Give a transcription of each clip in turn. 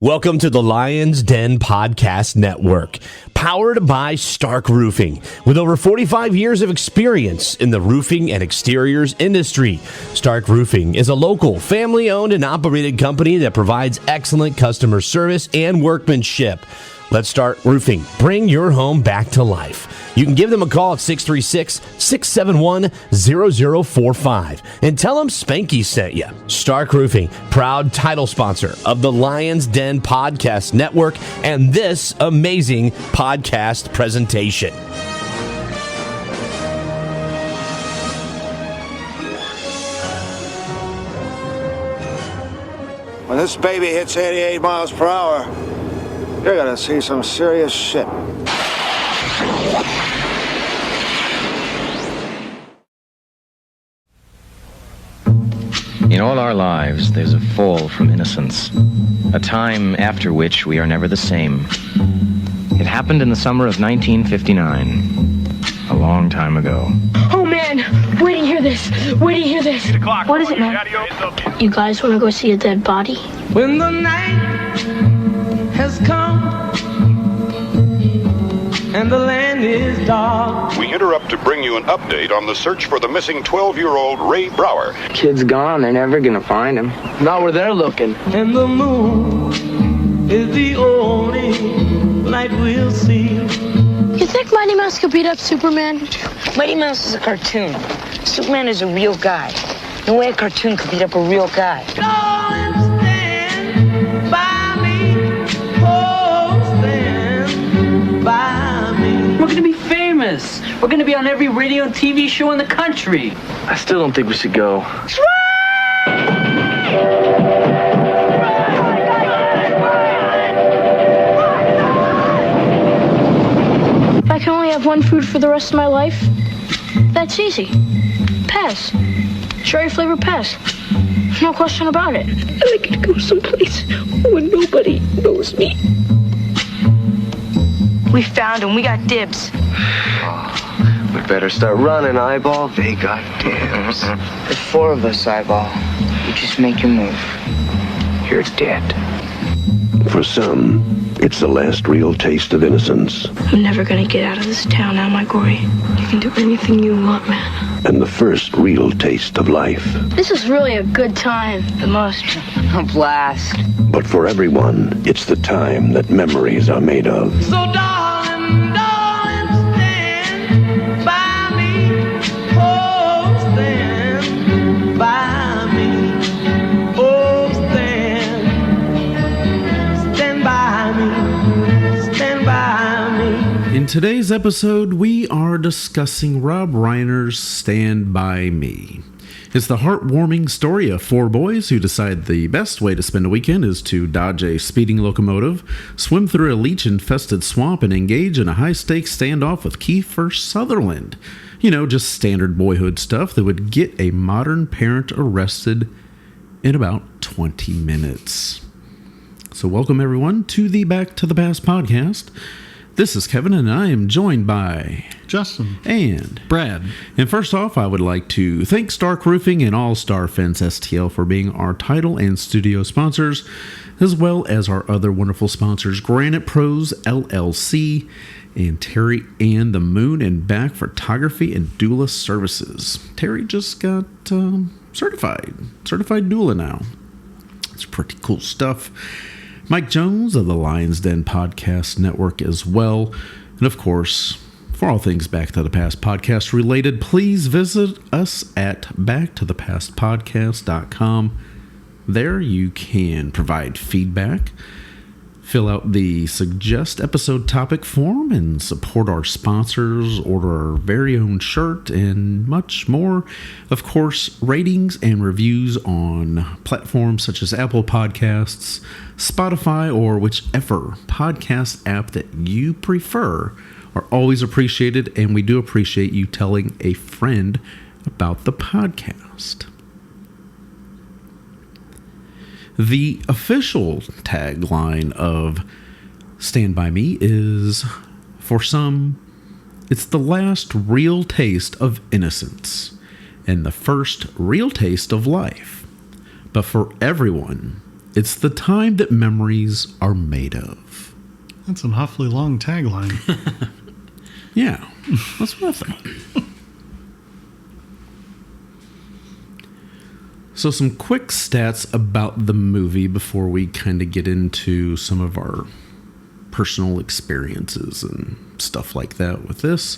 Welcome to the Lion's Den Podcast Network, powered by Stark Roofing. With over 45 years of experience in the roofing and exteriors industry, Stark Roofing is a local, family-owned and operated company that provides excellent customer service and workmanship. Let's Start Roofing. Bring your home back to life. You can give them a call at 636-671-0045 and tell them Spanky sent you. Stark Roofing, proud title sponsor of the Lion's Den Podcast Network and this amazing podcast presentation. When this baby hits 88 miles per hour, you're gonna see some serious shit. In all our lives, there's a fall from innocence, a time after which we are never the same. It happened in the summer of 1959, a long time ago. Oh man, wait to hear this. Wait to hear this. What is it, man? You guys want to go see a dead body? When the night has come and the land is dark. We interrupt to bring you an update on the search for the missing 12-year-old Ray Brower. Kid's gone. They're never gonna find him. Not where they're looking. And the moon is the only light we'll see. You think Mighty Mouse could beat up Superman? Mighty Mouse is a cartoon. Superman is a real guy. No way a cartoon could beat up a real guy. Go and stand by me. Oh, stand by me. We're gonna be famous. We're gonna be on every radio and TV show in the country. I still don't think we should go. If I can only have one food for the rest of my life, that's easy. Pass. Cherry flavor pass. No question about it. I could go someplace where nobody knows me. We found him. We got dibs. We better start running, Eyeball. They got dibs. There's four of us, Eyeball. You just make your move. You're dead. For some, it's the last real taste of innocence. I'm never gonna get out of this town, am I, Gory? You can do anything you want, man. And the first real taste of life. This is really a good time, the most. A blast. But for everyone, it's the time that memories are made of. So darling, darling, stand by me. Oh, stand by me. Oh, stand by me. Stand by me. In today's episode, we are discussing Rob Reiner's Stand By Me. It's the heartwarming story of four boys who decide the best way to spend a weekend is to dodge a speeding locomotive, swim through a leech-infested swamp, and engage in a high-stakes standoff with Kiefer Sutherland. You know, just standard boyhood stuff that would get a modern parent arrested in about 20 minutes. So welcome everyone to the Back to the Past podcast. This is Kevin, and I am joined by Justin and Brad. And first off, I would like to thank Stark Roofing and All Star Fence STL for being our title and studio sponsors, as well as our other wonderful sponsors, Granite Pros LLC and Terry and the Moon and Back Photography and Doula Services. Terry just got certified doula now. It's pretty cool stuff. Mike Jones of the Lion's Den Podcast Network as well. And of course, for all things Back to the Past podcast related, please visit us at backtothepastpodcast.com. There you can provide feedback, fill out the suggest episode topic form, and support our sponsors, order our very own shirt, and much more. Of course, ratings and reviews on platforms such as Apple Podcasts, Spotify, or whichever podcast app that you prefer are always appreciated, and we do appreciate you telling a friend about the podcast. The official tagline of Stand By Me is, for some, it's the last real taste of innocence and the first real taste of life. But for everyone, It's the time that memories are made of. That's an awfully long tagline. Yeah, that's what I thought. So some quick stats about the movie before we kind of get into some of our personal experiences and stuff like that with this.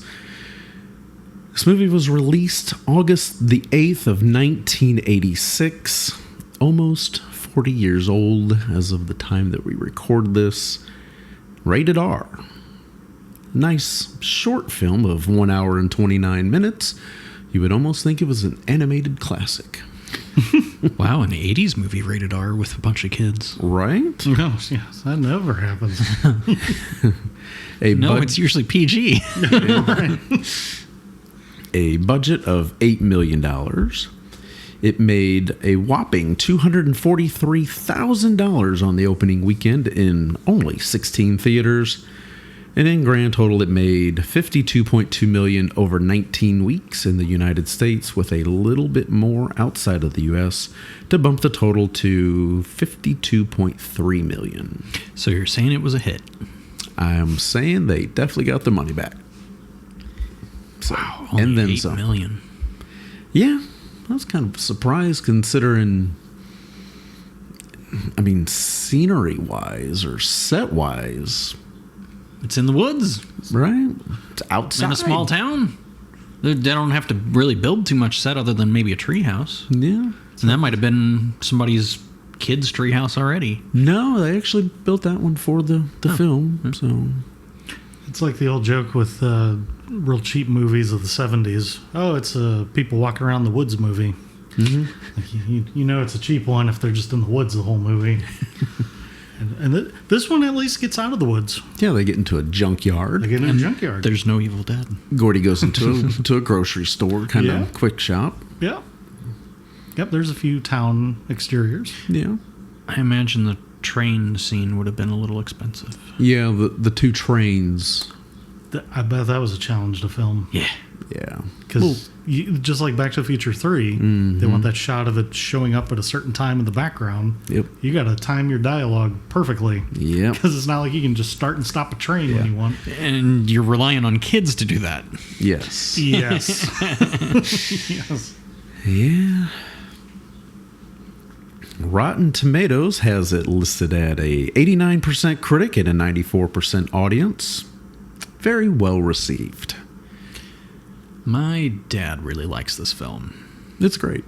This movie was released August the 8th of 1986, almost 40 years old as of the time that we record this. Rated R. Nice short film of 1 hour and 29 minutes. You would almost think it was an animated classic. Wow, an 80s movie rated R with a bunch of kids. Right? No, yes, that never happens. It's usually PG. A budget of $8 million. It made a whopping $243,000 on the opening weekend in only 16 theaters. And in grand total, it made $52.2 million over 19 weeks in the United States, with a little bit more outside of the U.S. to bump the total to $52.3 million. So you're saying it was a hit? I'm saying they definitely got their money back. So, wow, only and then $8 some. million. Yeah, I was kind of surprised considering, I mean, scenery-wise or set-wise. It's in the woods. Right. It's outside. In a small town. They don't have to really build too much set other than maybe a treehouse. Yeah. And that might have been somebody's kid's treehouse already. No, they actually built that one for the film. So it's like the old joke with real cheap movies of the 70s. Oh, it's a people walking around the woods movie. Mm-hmm. Like you know it's a cheap one if they're just in the woods the whole movie. And this one at least gets out of the woods. Yeah, they get into a junkyard. They get in a junkyard. There's no Evil Dead. Gordy goes into a grocery store, kind of quick shop. Yeah. Yep, there's a few town exteriors. Yeah. I imagine the train scene would have been a little expensive. Yeah, the two trains. I bet that was a challenge to film. Yeah. Yeah. Because just like Back to the Future 3, they want that shot of it showing up at a certain time in the background. Yep. You got to time your dialogue perfectly. Yep. Because it's not like you can just start and stop a train when you want. And you're relying on kids to do that. Yes. Yes. Yes. Yeah. Rotten Tomatoes has it listed at a 89% critic and a 94% audience. Very well received. My dad really likes this film. It's great.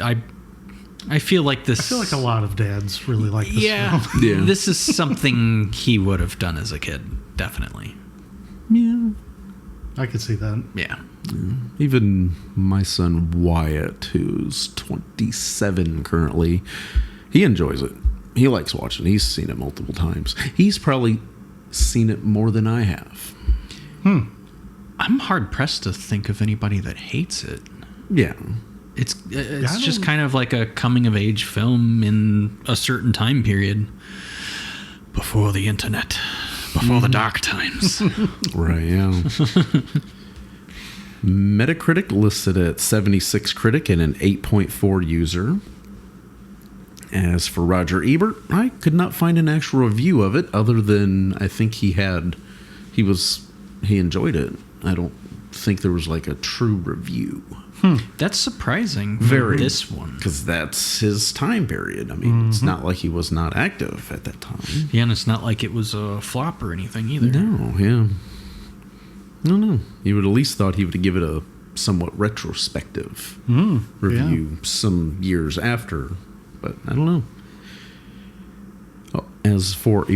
I feel like this. I feel like a lot of dads really like this film. Yeah. This is something he would have done as a kid, definitely. Yeah. I could see that. Yeah. Even my son Wyatt, who's 27 currently, he enjoys it. He likes watching it. He's seen it multiple times. He's probably seen it more than I have. I'm hard pressed to think of anybody that hates it. Yeah. It's just kind of like a coming of age film in a certain time period before the internet, before the dark times. Right, yeah. Metacritic listed at 76 critic and an 8.4 user. As for Roger Ebert, I could not find an actual review of it other than I think he enjoyed it. I don't think there was like a true review. That's surprising. Very. This one. Because that's his time period. I mean, it's not like he was not active at that time. Yeah, and it's not like it was a flop or anything either. No, yeah. No. You would at least thought he would give it a somewhat retrospective review some years after. But I don't know. As for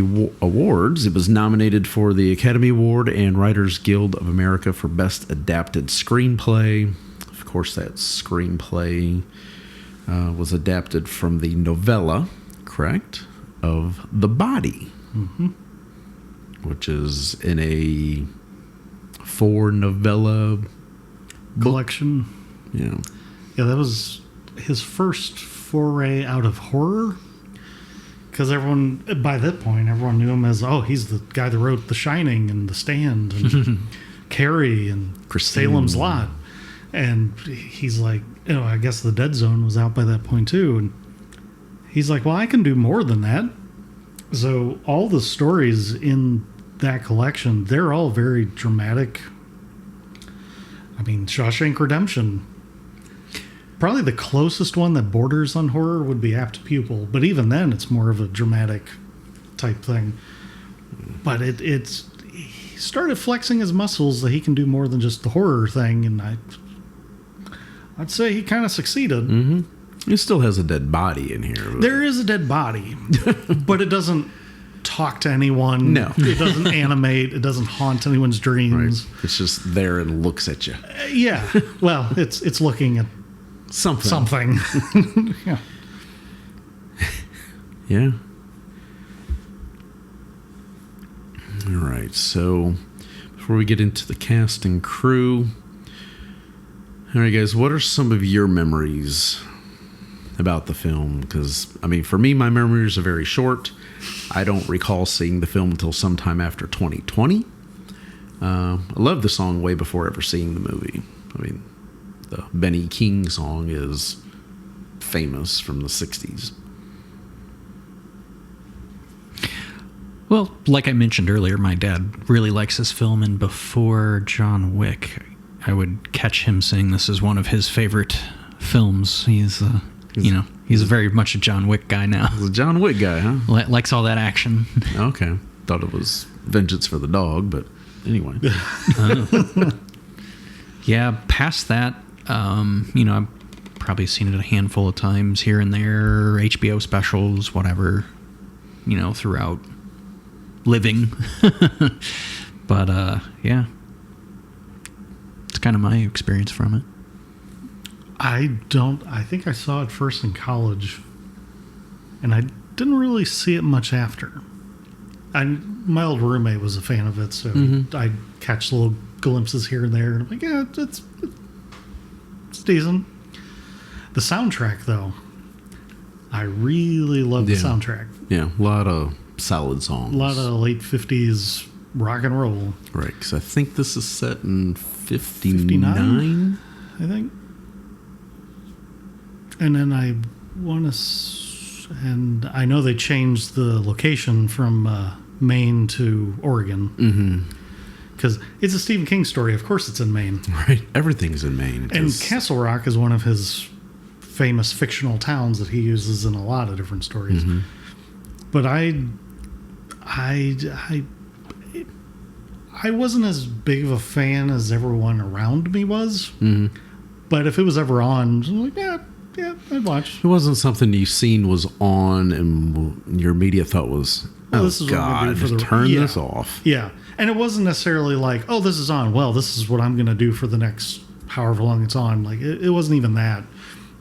awards, it was nominated for the Academy Award and Writers Guild of America for Best Adapted Screenplay. Of course, that screenplay was adapted from the novella, correct, of The Body, which is in a 4-novella collection. Yeah. Yeah, that was his first foray out of horror. Because everyone, by that point, everyone knew him as, he's the guy that wrote The Shining and The Stand and Carrie and Salem's Lot. And he's like, I guess The Dead Zone was out by that point too. And he's like, well, I can do more than that. So all the stories in that collection, they're all very dramatic. I mean, Shawshank Redemption, probably the closest one that borders on horror would be Apt Pupil, but even then it's more of a dramatic type thing. But it's he started flexing his muscles that he can do more than just the horror thing, and I'd say he kind of succeeded. Mm-hmm. He still has a dead body in here. There is a dead body, but it doesn't talk to anyone. No. It doesn't animate. It doesn't haunt anyone's dreams. Right. It's just there and looks at you. Yeah. Well, it's looking at something. Yeah. Yeah. All right. So before we get into the cast and crew, all right, guys, what are some of your memories about the film? Because, I mean, for me, my memories are very short. I don't recall seeing the film until sometime after 2020. I loved the song way before ever seeing the movie. I mean, the Benny King song is famous from the 60s. Well, like I mentioned earlier, my dad really likes this film, and before John Wick, I would catch him saying this is one of his favorite films. He's very much a John Wick guy now. He's a John Wick guy, huh? Likes all that action. Okay. Thought it was Vengeance for the Dog, but anyway. Yeah, past that, I've probably seen it a handful of times here and there, HBO specials, whatever, throughout living. But, yeah. It's kind of my experience from it. I think I saw it first in college, and I didn't really see it much after. My old roommate was a fan of it, so I'd catch little glimpses here and there, and I'm like, yeah, it's decent. The soundtrack, though, I really love the soundtrack. Yeah, a lot of solid songs. A lot of late 50s rock and roll. Right, because I think this is set in 59, I think. And then I know they changed the location from Maine to Oregon. Because it's a Stephen King story. Of course it's in Maine. Right. Everything's in Maine. And Castle Rock is one of his famous fictional towns that he uses in a lot of different stories. But I wasn't as big of a fan as everyone around me was. But if it was ever on, I'm like, yeah, I'd watch. It wasn't something you seen was on and your immediate thought was, this is God, just turn this off. Yeah. And it wasn't necessarily like, oh, this is on. Well, this is what I'm going to do for the next however long it's on. Like, it wasn't even that.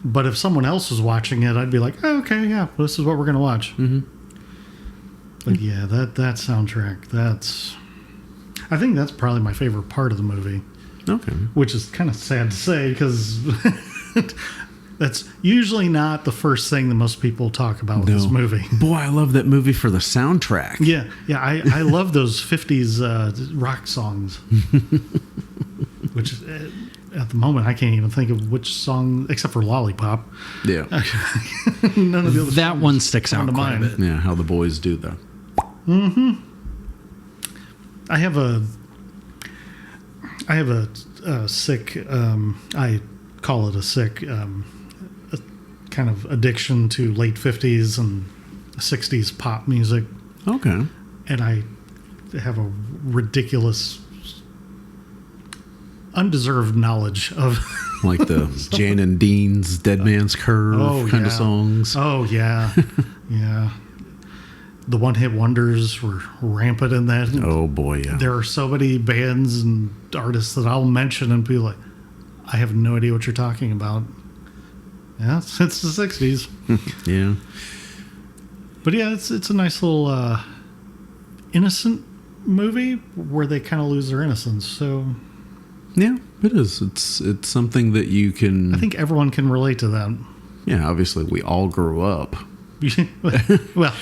But if someone else was watching it, I'd be like, oh, okay, yeah, this is what we're going to watch. But yeah, that soundtrack, I think that's probably my favorite part of the movie. Okay. Which is kind of sad to say because that's usually not the first thing that most people talk about with this movie. Boy, I love that movie for the soundtrack. Yeah, I love those 50s rock songs. Which at the moment I can't even think of which song except for Lollipop. Yeah. None of the other that one sticks out quite a bit. Yeah, How the Boys Do that. I have a sick I call it a sick kind of addiction to late 50s and 60s pop music. Okay. And I have a ridiculous undeserved knowledge of like the Jan and Dean's Dead Man's Curve kind of songs. Oh yeah. Yeah. The one-hit wonders were rampant in that. Oh boy, yeah. There are so many bands and artists that I'll mention and be like, I have no idea what you're talking about. Yeah, it's the 60s. Yeah. But yeah, it's a nice little innocent movie where they kind of lose their innocence. So yeah, it is. It's something that you can... I think everyone can relate to that. Yeah, obviously we all grew up. Well,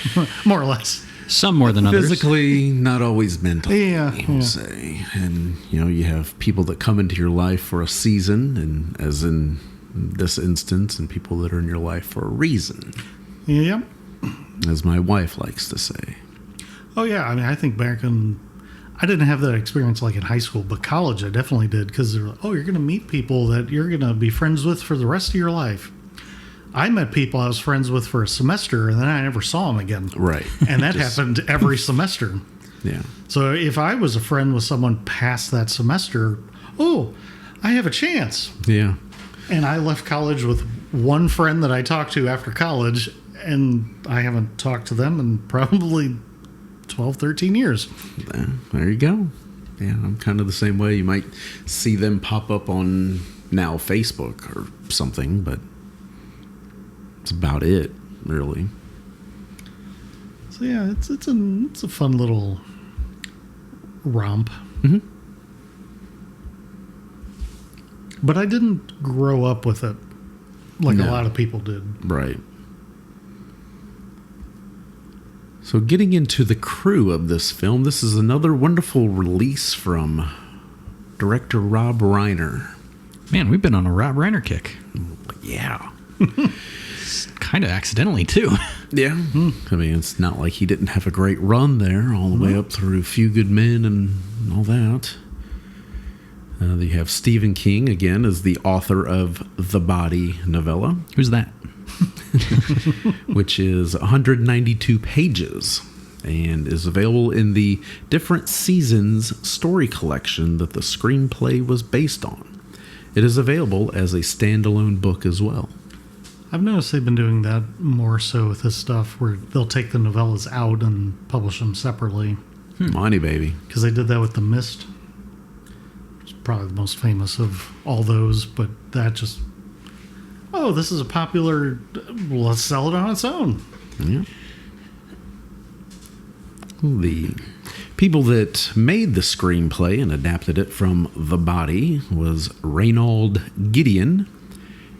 more or less. Some more than others. Physically, not always mentally, yeah. I'll say. And, you have people that come into your life for a season, and as in this instance, and people that are in your life for a reason. Yep. As my wife likes to say. Oh, yeah. I mean, I think back in... I didn't have that experience like in high school, but college I definitely did because they're like, oh, you're going to meet people that you're going to be friends with for the rest of your life. I met people I was friends with for a semester, and then I never saw them again. Right. And that happened every semester. Yeah. So if I was a friend with someone past that semester, oh, I have a chance. Yeah. And I left college with one friend that I talked to after college, and I haven't talked to them in probably 12, 13 years. There you go. Yeah, I'm kind of the same way. You might see them pop up on now Facebook or something, but that's about it, really. So yeah, it's a fun little romp. Mm-hmm. But I didn't grow up with it like a lot of people did. Right. So getting into the crew of this film, this is another wonderful release from director Rob Reiner. Man, we've been on a Rob Reiner kick. Yeah. Kind of accidentally, too. Yeah. I mean, it's not like he didn't have a great run there all the way up through Few Good Men and all that. You have Stephen King, again, as the author of The Body novella. Who's that? Which is 192 pages and is available in the Different Seasons story collection that the screenplay was based on. It is available as a standalone book as well. I've noticed they've been doing that more so with this stuff where they'll take the novellas out and publish them separately. Money, baby. Because they did that with The Mist. It's probably the most famous of all those, but that just... Oh, this is a popular... Let's sell it on its own. Yeah. The people that made the screenplay and adapted it from The Body was Reynold Gideon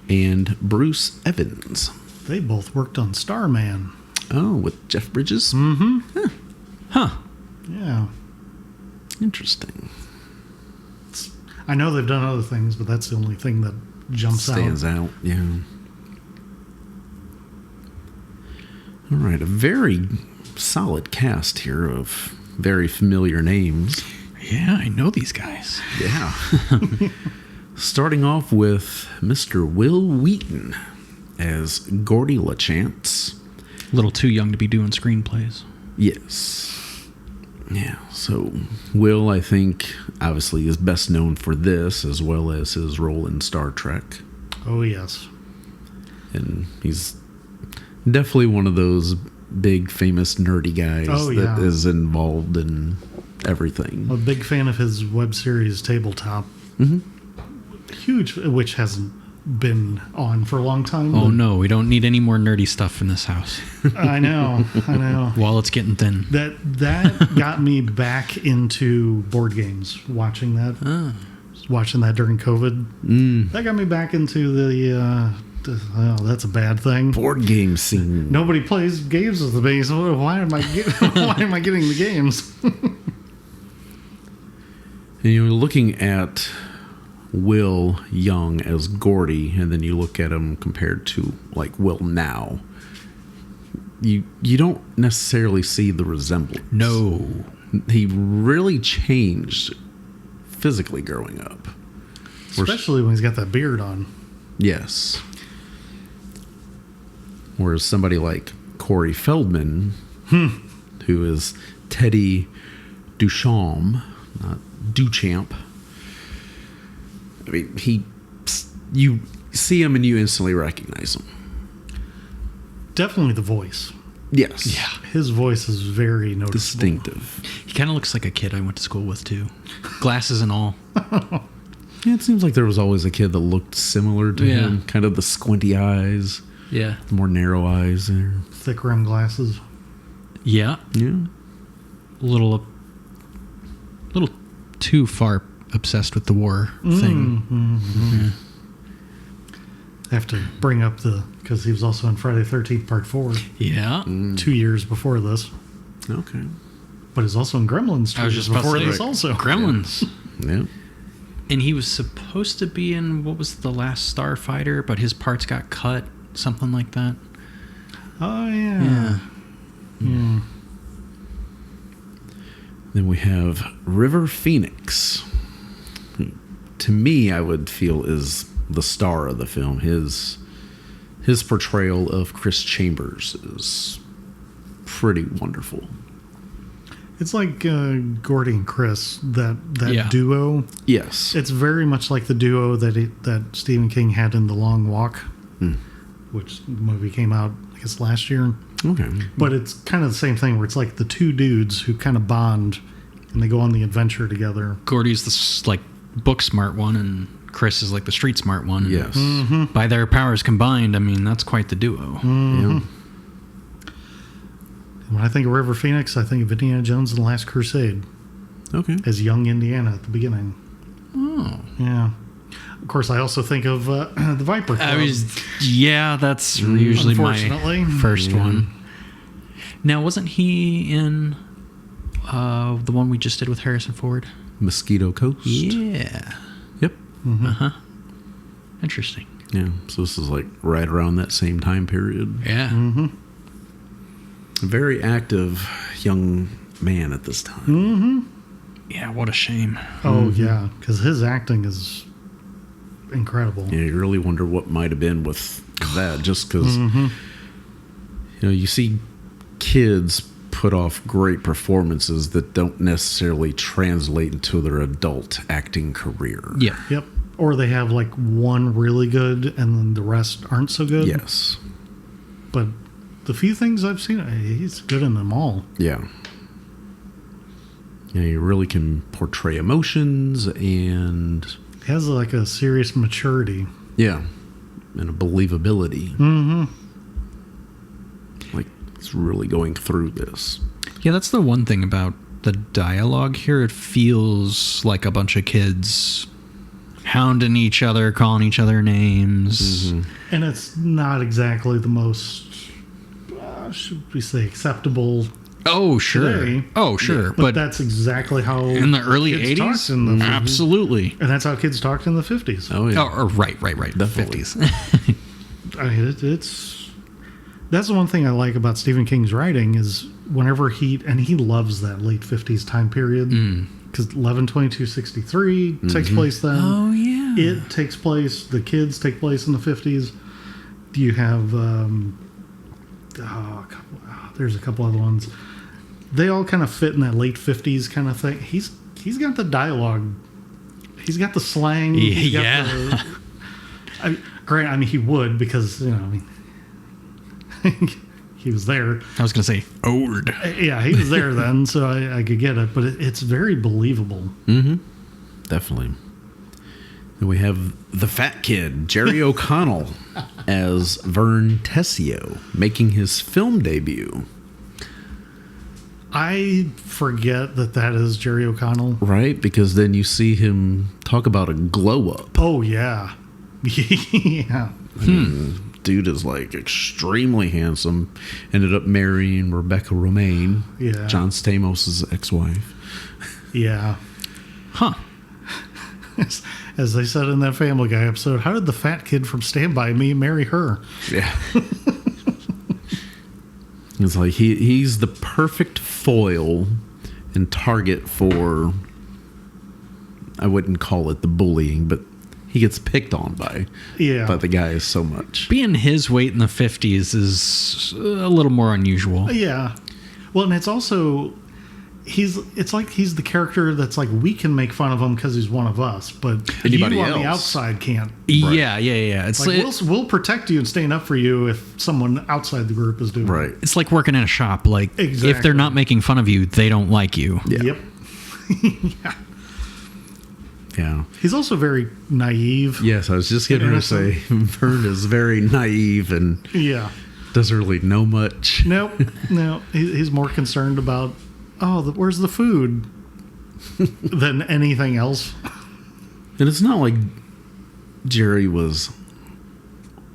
and Bruce Evans. They both worked on Starman. Oh, with Jeff Bridges? Mm-hmm. Huh. Yeah. Interesting. I know they've done other things, but that's the only thing that stands out. Yeah. All right, a very solid cast here of very familiar names. Yeah, I know these guys. Yeah. Starting off with Mr. Will Wheaton as Gordy LaChance. A little too young to be doing screenplays. Yes. Yeah, so Will, I think, obviously is best known for this as well as his role in Star Trek. Oh, yes. And he's definitely one of those big, famous, nerdy guys that is involved in everything. I'm a big fan of his web series Tabletop. Mm-hmm. Huge, which hasn't been on for a long time. Oh, no, we don't need any more nerdy stuff in this house. I know. While it's getting thin. That got me back into board games, watching that. Watching that during COVID. That got me back into the that's a bad thing. Board game scene. Nobody plays games with me, so why am I getting the games? And you're looking at Will Young as Gordy, and then you look at him compared to like Will now. You don't necessarily see the resemblance. No. He really changed physically growing up. Especially when he's got that beard on. Yes. Whereas somebody like Corey Feldman, who is Teddy Duchamp, not Duchamp. I mean, you see him and you instantly recognize him. Definitely the voice. Yes. Yeah. His voice is very noticeable. Distinctive. He kind of looks like a kid I went to school with, too. Glasses and all. Yeah, it seems like there was always a kid that looked similar to him. Kind of the squinty eyes. Yeah. The more narrow eyes there. Thick rim glasses. Yeah. Yeah. A little too far obsessed with the war thing. Mm-hmm. Yeah. I have to bring up because he was also in Friday the 13th Part 4. Yeah. 2 years before this. Okay. But he's also in Gremlins 2 years before this also. Gremlins. Yeah. And he was supposed to be in, what was The Last Starfighter, but his parts got cut, something like that. Oh, yeah. Yeah. Then we have River Phoenix. To me, I would feel is the star of the film. His portrayal of Chris Chambers is pretty wonderful. It's like Gordy and Chris, that duo. Yes. It's very much like the duo that Stephen King had in The Long Walk, which movie came out, I guess, last year. Okay. But it's kind of the same thing where it's like the two dudes who kind of bond and they go on the adventure together. Gordy's the like book smart one, and Chris is like the street smart one. Yes. Mm-hmm. By their powers combined, I mean, that's quite the duo. Mm-hmm. Yeah. When I think of River Phoenix, I think of Indiana Jones and the Last Crusade. Okay. As young Indiana at the beginning. Oh. Yeah. Of course, I also think of the Viper Club. That's usually my first one. Now, wasn't he in the one we just did with Harrison Ford? Mosquito Coast? Yeah. Yep. Mm-hmm. Uh-huh. Interesting. Yeah, so this is like right around that same time period. Yeah. Mm-hmm. A very active young man at this time. Mm-hmm. Yeah, what a shame. Oh, yeah, because his acting is incredible. Yeah, you really wonder what might have been with that, just because, you see kids put off great performances that don't necessarily translate into their adult acting career. Yeah. Yep. Or they have like one really good and then the rest aren't so good. Yes. But the few things I've seen, he's good in them all. Yeah. Yeah, you really can portray emotions and... He has like a serious maturity. Yeah. And a believability. Mm-hmm. Like, it's really going through this. Yeah, that's the one thing about the dialogue here. It feels like a bunch of kids hounding each other, calling each other names. Mm-hmm. And it's not exactly the most, should we say, acceptable. Oh, sure. Today. Oh, sure. Yeah, but that's exactly how in the early 80s? Absolutely. And that's how kids talked in the 50s. Oh, yeah. Oh, right. The Definitely. 50s. I mean, that's the one thing I like about Stephen King's writing is whenever he loves that late 50s time period because 11/22/63 takes place then. Oh, yeah. It takes place, the kids take place in the 50s. You have, there's a couple other ones. They all kind of fit in that late 50s kind of thing. He's got the dialogue. He's got the slang. He's got I mean, he would because, he was there. I was going to say old. Yeah, he was there then, so I could get it. But it's very believable. Mm-hmm. Definitely. Then we have the fat kid, Jerry O'Connell, as Vern Tessio, making his film debut. I forget that is Jerry O'Connell. Right? Because then you see him talk about a glow up. Oh, yeah. Yeah. I mean, dude is like extremely handsome. Ended up marrying Rebecca Romaine, John Stamos' ex-wife. Yeah. Huh. As they said in that Family Guy episode, how did the fat kid from Stand By Me marry her? Yeah. It's like he's the perfect foil and target for, I wouldn't call it the bullying, but he gets picked on by the guys so much. Being his weight in the 50s is a little more unusual. Yeah. Well, and it's also, it's like he's the character that's like, we can make fun of him because he's one of us, but anybody you on else the outside can't. Yeah. It's like we'll protect you and stand up for you if someone outside the group is doing it. It's like working in a shop. Like, exactly. If they're not making fun of you, they don't like you. Yeah. Yep. Yeah. He's also very naive. Yes, I was just going to say, Vern is very naive and doesn't really know much. No. He's more concerned about, where's the food than anything else. And it's not like Jerry was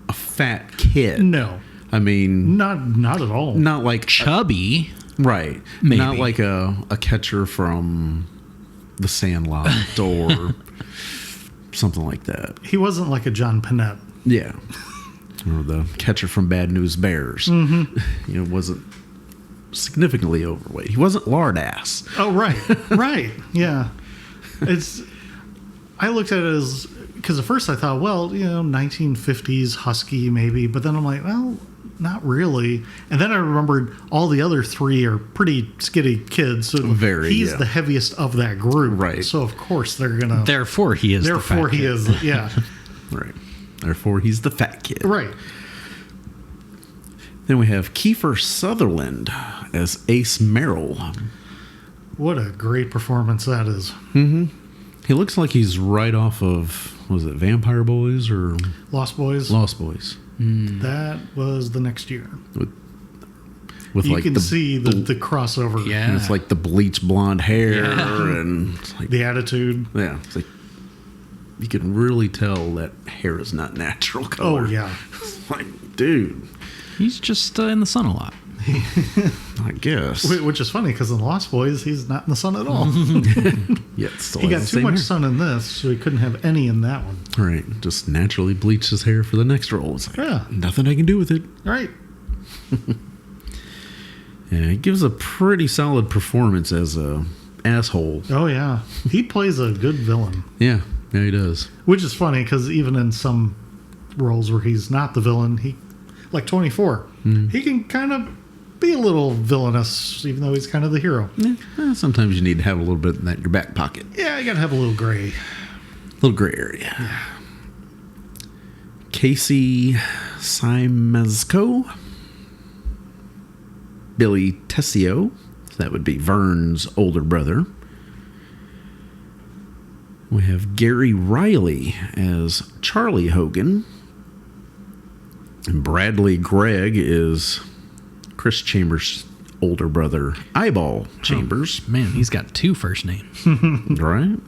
a fat kid. No. I mean... Not at all. Not like... Chubby. Right. Maybe. Not like a catcher from The Sandlot or something like that. He wasn't like a John Panette. Yeah. Or the catcher from Bad News Bears. Mm-hmm. You know, wasn't significantly overweight. He wasn't Lard-Ass. Oh, right. Right. Yeah. I looked at it as, because at first I thought, well, 1950s husky maybe, but then I'm like, well, not really. And then I remembered all the other three are pretty skitty kids. So he's the heaviest of that group. Right. So of course they're going to. Therefore he is the fat kid. is, yeah. Right. Therefore he's the fat kid. Right. Then we have Kiefer Sutherland as Ace Merrill. What a great performance that is. Mm-hmm. He looks like he's right off of, was it Vampire Boys or Lost Boys? Lost Boys. That was the next year. With you like can see the crossover. Yeah. And it's like the bleach blonde hair and it's like, the attitude. Yeah. It's like you can really tell that hair is not natural color. Oh, yeah. It's like, dude. He's just in the sun a lot. I guess. Which is funny because in Lost Boys, he's not in the sun at all. Yeah, he got too much sun in this, so he couldn't have any in that one. Right. Just naturally bleached his hair for the next role. It's like, nothing I can do with it. Right. Yeah, he gives a pretty solid performance as a asshole. Oh, yeah. He plays a good villain. Yeah, he does. Which is funny because even in some roles where he's not the villain, like 24, he can kind of be a little villainous, even though he's kind of the hero. Yeah, sometimes you need to have a little bit in that in your back pocket. Yeah, you got to have a little gray. Little gray area. Yeah. Casey Siemaszko. Billy Tessio. That would be Vern's older brother. We have Gary Riley as Charlie Hogan. And Bradley Gregg is Chris Chambers' older brother, Eyeball Chambers. Oh, man, he's got two first names. Right?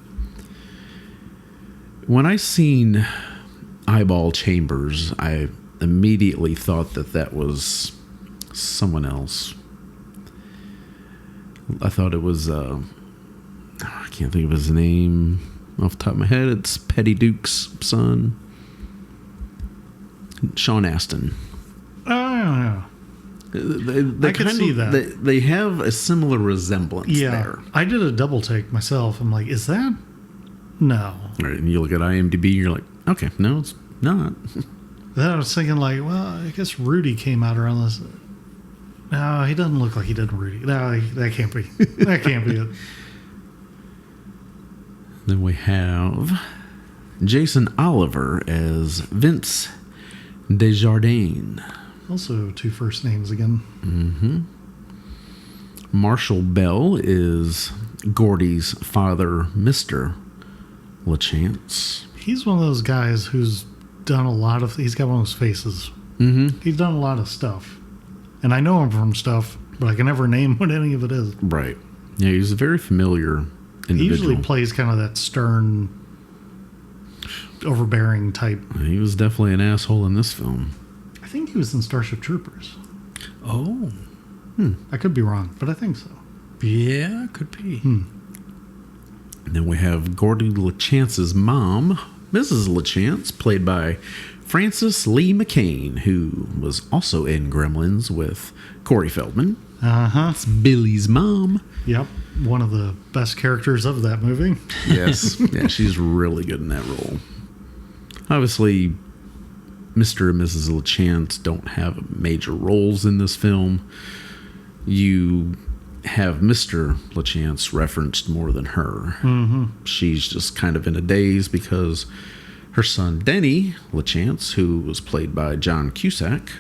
When I seen Eyeball Chambers, I immediately thought that was someone else. I thought it was, I can't think of his name off the top of my head. It's Petty Duke's son, Sean Astin. Oh, They I can see that. They have a similar resemblance there. I did a double take myself. I'm like, is that? No. Right, and you look at IMDb, you're like, okay, no, it's not. Then I was thinking like, well, I guess Rudy came out around this. No, he doesn't look like he did Rudy. No, that can't be. That can't be it. Then we have Jason Oliver as Vince Desjardins. Also two first names again. Mm-hmm. Marshall Bell is Gordy's father, Mr. LaChance. He's one of those guys who's done a lot of... He's got one of those faces. Mm-hmm. He's done a lot of stuff. And I know him from stuff, but I can never name what any of it is. Right. Yeah, he's a very familiar individual. He usually plays kind of that stern, overbearing type. He was definitely an asshole in this film. I think he was in Starship Troopers. Oh. I could be wrong, but I think so. Yeah, could be. And then we have Gordy LaChance's mom, Mrs. LaChance, played by Frances Lee McCain, who was also in Gremlins with Corey Feldman. Uh-huh. It's Billy's mom. Yep. One of the best characters of that movie. Yes. Yeah, she's really good in that role. Obviously, Mr. and Mrs. LaChance don't have major roles in this film. You have Mr. LaChance referenced more than her. Mm-hmm. She's just kind of in a daze because her son Denny LaChance, who was played by John Cusack,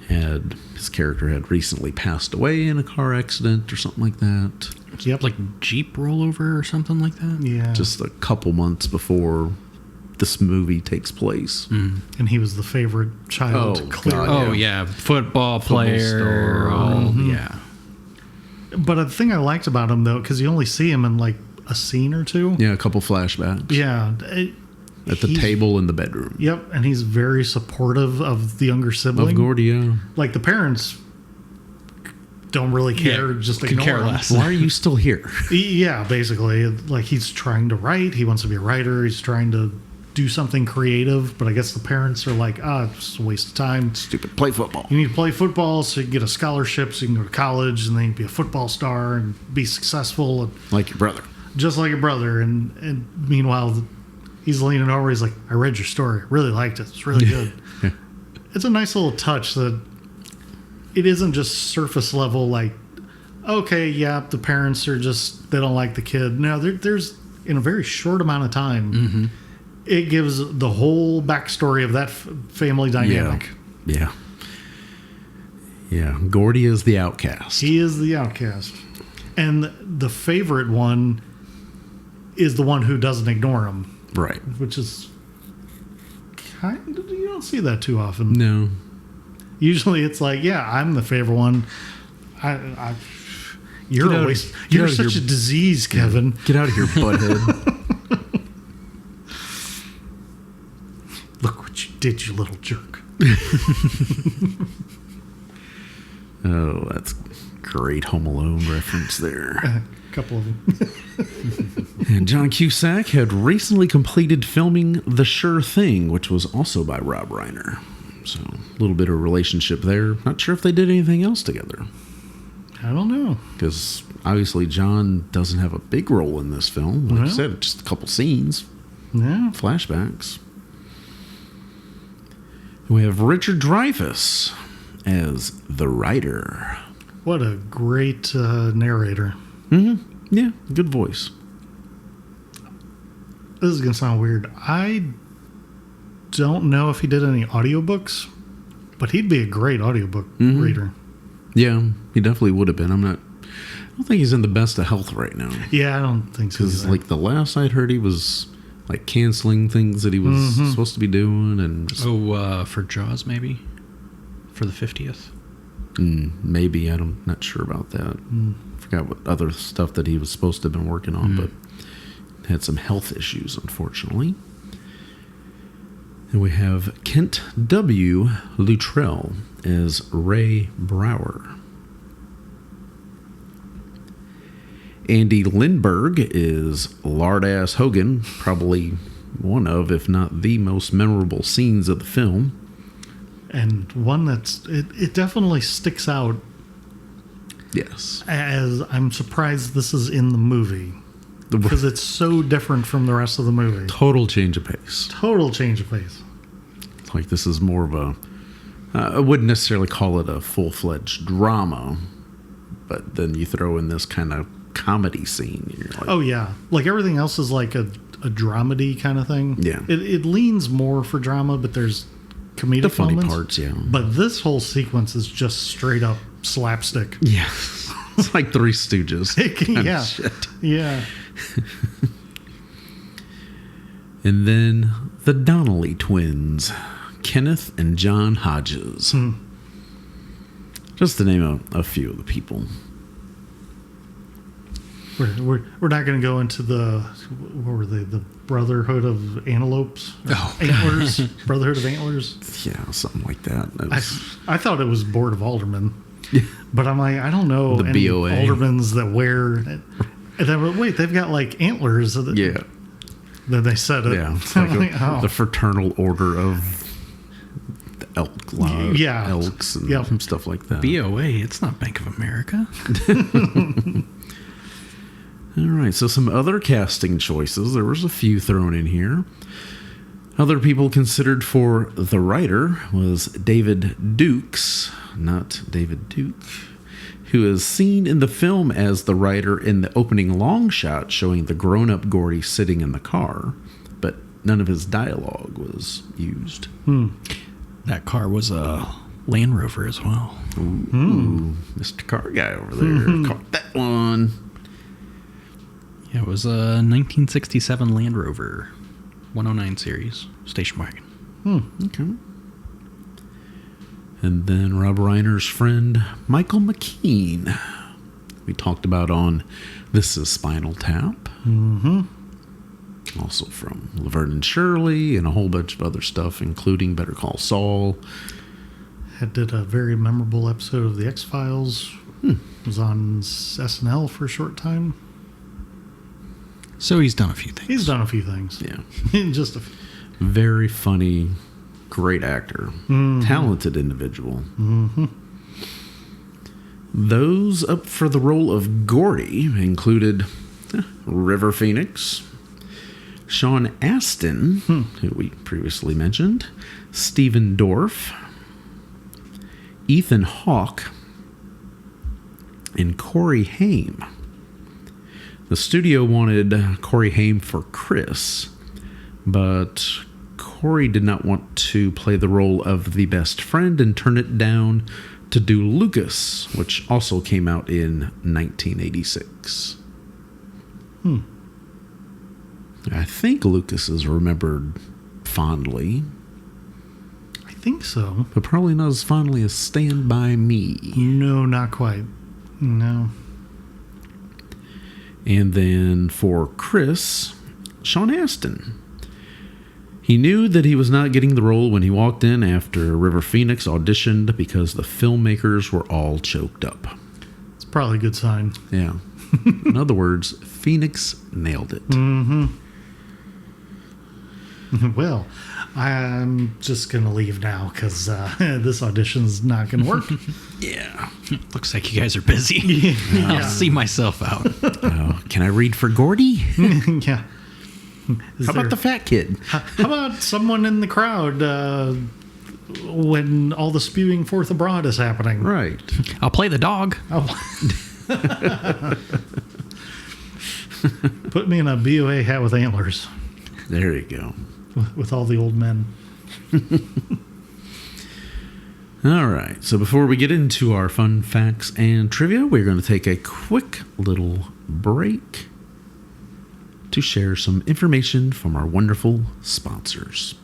his character had recently passed away in a car accident or something like that. Yep. Like Jeep rollover or something like that? Yeah. Just a couple months before this movie takes place. And he was the favorite child. Clearly. Oh, yeah. Football player. Yeah. But the thing I liked about him, though, because you only see him in like a scene or two. Yeah, a couple flashbacks. Yeah. At the table in the bedroom. Yep, and he's very supportive of the younger sibling. Of Gordy, yeah. Like the parents don't really care, just ignore care him. less. Why are you still here? Yeah, basically. Like he's trying to write. He wants to be a writer. He's trying to do something creative, but I guess the parents are like, it's a waste of time. Stupid. Play football. You need to play football so you can get a scholarship so you can go to college and then be a football star and be successful. And like your brother. Just like your brother. And meanwhile, he's leaning over. He's like, I read your story. Really liked it. It's really good. It's a nice little touch that it isn't just surface level like, okay, yeah, the parents are just, they don't like the kid. No, there's, in a very short amount of time, it gives the whole backstory of that family dynamic. Yeah. Gordy is the outcast. He is the outcast. And the favorite one is the one who doesn't ignore him. Right. Which is kind of, you don't see that too often. No. Usually it's like, yeah, I'm the favorite one. You're a waste. You're such a disease, Kevin. Get out of here, butthead. Look what you did, you little jerk. Oh, that's great Home Alone reference there. A couple of them. And John Cusack had recently completed filming The Sure Thing, which was also by Rob Reiner. So a little bit of relationship there. Not sure if they did anything else together. I don't know. Because obviously John doesn't have a big role in this film. Like I said, just a couple scenes. Yeah. Flashbacks. We have Richard Dreyfuss as the writer. What a great narrator. Mm-hmm. Yeah, good voice. This is going to sound weird. I don't know if he did any audiobooks, but he'd be a great audiobook reader. Yeah, he definitely would have been. I don't think he's in the best of health right now. Yeah, I don't think so. Because like the last I'd heard, he was like canceling things that he was supposed to be doing, and for Jaws maybe for the 50th. Maybe I'm not sure about that. Forgot what other stuff that he was supposed to have been working on, but had some health issues, unfortunately. And we have Kent W. Luttrell as Ray Brower. Andy Lindbergh is Lard-Ass Hogan, probably one of, if not the most memorable scenes of the film. And one that's, it definitely sticks out. Yes. As I'm surprised this is in the movie. Because it's so different from the rest of the movie. Total change of pace. Total change of pace. Like this is more of a, I wouldn't necessarily call it a full-fledged drama, but then you throw in this kind of comedy scene. And you're like, oh, yeah. Like everything else is like a dramedy kind of thing. Yeah. It leans more for drama, but there's comedic the funny moments. parts, yeah. But this whole sequence is just straight up slapstick. Yeah. It's like Three Stooges. Yeah. Yeah. And then the Donnelly twins, Kenneth and John Hodges. Just to name a few of the people. We're not going to go into the, what were they, the Brotherhood of Antelopes? Antlers? Brotherhood of Antlers? Yeah, something like that. I thought it was Board of Aldermen. But I'm like, I don't know the any BOA. aldermans that wear... And then, wait, they've got like antlers. Yeah. Then they said it. Yeah. It's like the Fraternal Order of the Elks and stuff like that. BOA, it's not Bank of America. All right, so some other casting choices. There was a few thrown in here. Other people considered for the writer was David Dukes, not David Duke, who is seen in the film as the writer in the opening long shot showing the grown-up Gordy sitting in the car, but none of his dialogue was used. That car was a Land Rover as well. Ooh, Mr. Car Guy over there. Caught that one. Yeah, it was a 1967 Land Rover 109 series station wagon. Okay. And then Rob Reiner's friend, Michael McKean. We talked about on This Is Spinal Tap. Also from Laverne and Shirley and a whole bunch of other stuff, including Better Call Saul. Did a very memorable episode of The X-Files. Was on SNL for a short time. So he's done a few things. He's done a few things. Yeah. Just a few. Very funny, great actor, talented individual. Those up for the role of Gordy included River Phoenix, Sean Astin, who we previously mentioned, Stephen Dorff, Ethan Hawke, and Corey Haim. The studio wanted Corey Haim for Chris, but Corey did not want to play the role of the best friend and turned it down to do Lucas, which also came out in 1986. I think Lucas is remembered fondly. I think so. But probably not as fondly as Stand By Me. No, not quite. No. And then for Chris, Sean Astin. He knew that he was not getting the role when he walked in after River Phoenix auditioned because the filmmakers were all choked up. It's probably a good sign. Yeah. In other words, Phoenix nailed it. Well, I'm just going to leave now because this audition's not going to work. Yeah. Looks like you guys are busy. I'll see myself out. Can I read for Gordy? Yeah. How about the fat kid? How about someone in the crowd when all the spewing forth abroad is happening? Right. I'll play the dog. Put me in a BOA hat with antlers. There you go. With all the old men. All right. So before we get into our fun facts and trivia, we're going to take a quick little break to share some information from our wonderful sponsors.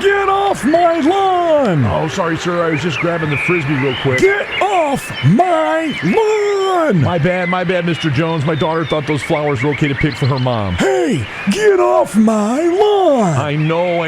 Get off my lawn! Oh, sorry, sir. I was just grabbing the Frisbee real quick. Get off my lawn! My bad, Mr. Jones. My daughter thought those flowers were okay to pick for her mom. Hey, get off my lawn! I know,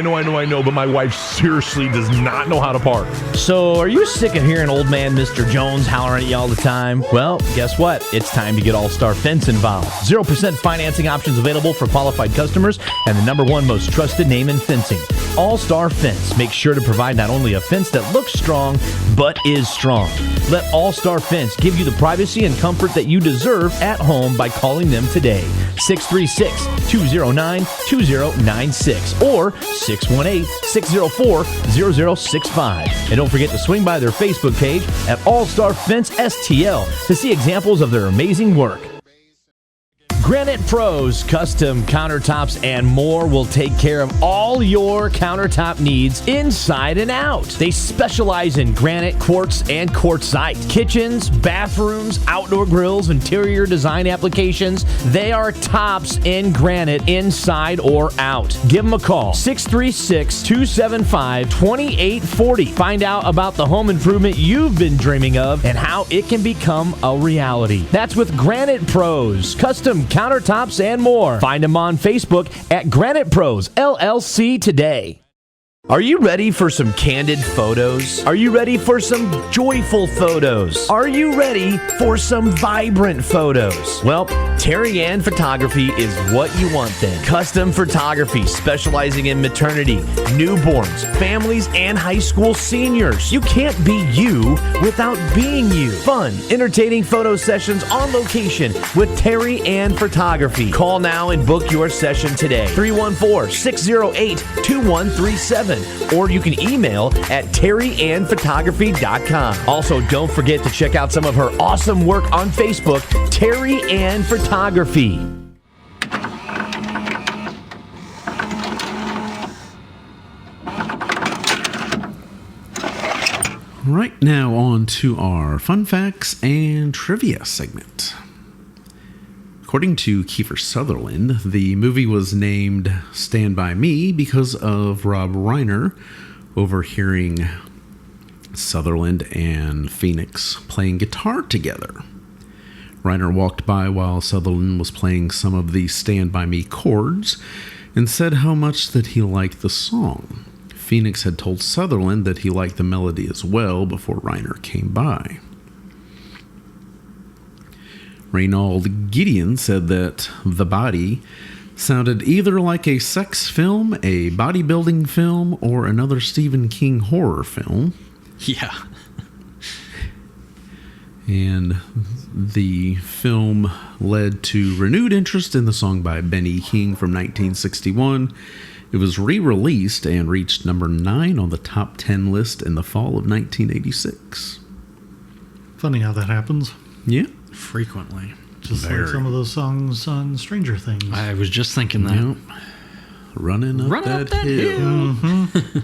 but my wife seriously does not know how to park. So, are you sick of hearing old man Mr. Jones hollering at you all the time? Well, guess what? It's time to get All-Star Fence involved. 0% financing options available for qualified customers and the #1 most trusted name in fencing. All-Star Fence makes sure to provide not only a fence that looks strong, but is strong. Let All-Star Fence give you the privacy and comfort that you deserve at home by calling them today. 636-209-2096 or 618-604-0065. And don't forget to swing by their Facebook page at All-Star Fence STL to see examples of their amazing work. Granite Pros, custom countertops, and more will take care of all your countertop needs inside and out. They specialize in granite, quartz, and quartzite. Kitchens, bathrooms, outdoor grills, interior design applications. They are tops in granite inside or out. Give them a call. 636-275-2840. Find out about the home improvement you've been dreaming of and how it can become a reality. That's with Granite Pros, custom countertops, and more. Find them on Facebook at Granite Pros LLC today. Are you ready for some candid photos? Are you ready for some joyful photos? Are you ready for some vibrant photos? Well, Terry Ann Photography is what you want then. Custom photography specializing in maternity, newborns, families, and high school seniors. You can't be you without being you. Fun, entertaining photo sessions on location with Terry Ann Photography. Call now and book your session today. 314-608-2137. Or you can email at terryannphotography.com. Also, don't forget to check out some of her awesome work on Facebook, Terry Ann Photography. Right now, on to our fun facts and trivia segment. According to Kiefer Sutherland, the movie was named Stand By Me because of Rob Reiner overhearing Sutherland and Phoenix playing guitar together. Reiner walked by while Sutherland was playing some of the Stand By Me chords and said how much that he liked the song. Phoenix had told Sutherland that he liked the melody as well before Reiner came by. Reynold Gideon said that The Body sounded either like a sex film, a bodybuilding film, or another Stephen King horror film. Yeah. And the film led to renewed interest in the song by Benny King from 1961. It was re-released and reached number 9 on the top 10 list in the fall of 1986. Funny how that happens. Yeah. Frequently. Just like some of those songs on Stranger Things. I was just thinking that. Yep. Running up that hill. Mm-hmm.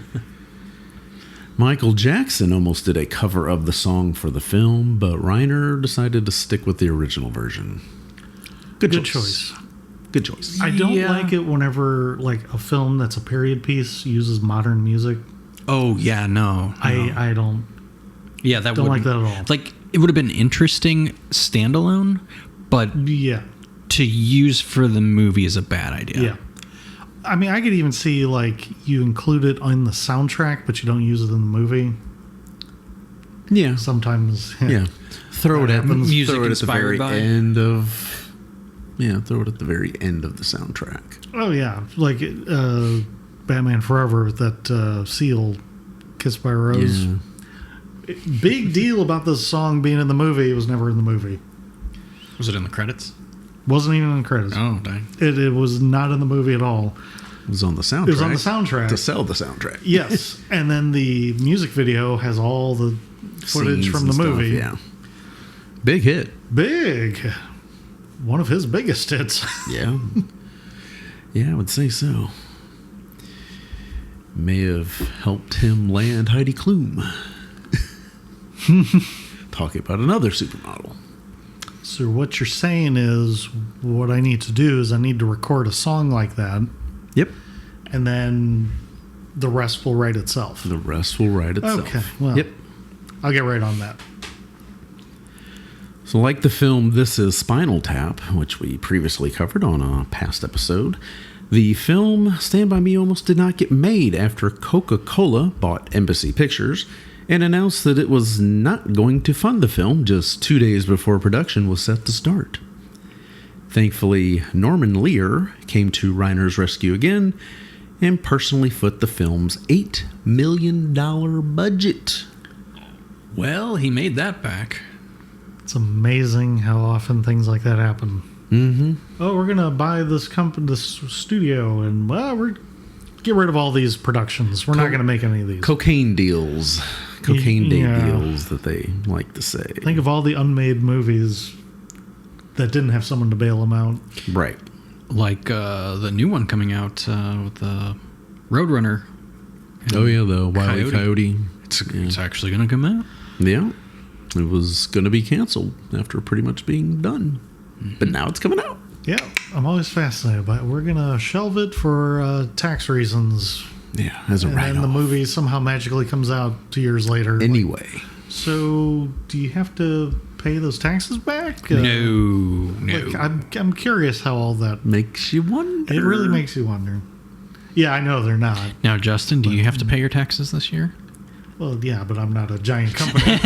Michael Jackson almost did a cover of the song for the film, but Reiner decided to stick with the original version. Good choice. Good choice. I don't like it whenever like a film that's a period piece uses modern music. Oh yeah, no. I don't. Yeah, that don't like that at all. Like it would have been interesting standalone, but yeah, to use for the movie is a bad idea. Yeah. I mean, I could even see like you include it on the soundtrack, but you don't use it in the movie. Yeah, sometimes. Yeah, throw it at music throw it at the very inspired by. end of. Yeah, throw it at the very end of the soundtrack. Oh yeah, like Batman Forever, that Seal, "Kissed by a Rose." Yeah. Big deal about this song being in the movie. It was never in the movie. Was it in the credits? Wasn't even in the credits. Oh, dang. It was not in the movie at all. It was on the soundtrack. It was on the soundtrack. To sell the soundtrack. Yes. And then the music video has all the footage Scenes from the and movie. Stuff, yeah. Big hit. Big. One of his biggest hits. Yeah. Yeah, I would say so. May have helped him land Heidi Klum. Talking about another supermodel. So what you're saying is what I need to do is I need to record a song like that. Yep. And then the rest will write itself. The rest will write itself. Okay. Well, yep. I'll get right on that. So like the film This Is Spinal Tap, which we previously covered on a past episode, the film Stand By Me almost did not get made after Coca-Cola bought Embassy Pictures and announced that it was not going to fund the film just 2 days before production was set to start. Thankfully, Norman Lear came to Reiner's rescue again and personally foot the film's $8 million budget. Well, he made that back. It's amazing how often things like that happen. Mm-hmm. Oh, we're going to buy this company, this studio, and we're get rid of all these productions. We're not going to make any of these. Cocaine deals. Cocaine date deals that they like to say. Think of all the unmade movies that didn't have someone to bail them out. Right. Like the new one coming out with the Roadrunner. Oh, yeah, the Wile E. Coyote. It's actually going to come out. Yeah. It was going to be canceled after pretty much being done. Mm-hmm. But now it's coming out. Yeah. I'm always fascinated by it. We're going to shelve it for tax reasons. Yeah, as a write-off. And the movie somehow magically comes out 2 years later. Anyway. So, do you have to pay those taxes back? No. Like, I'm curious how all that makes you wonder. It really makes you wonder. Yeah, I know they're not. Now, Justin, do you have to pay your taxes this year? Well, yeah, but I'm not a giant company.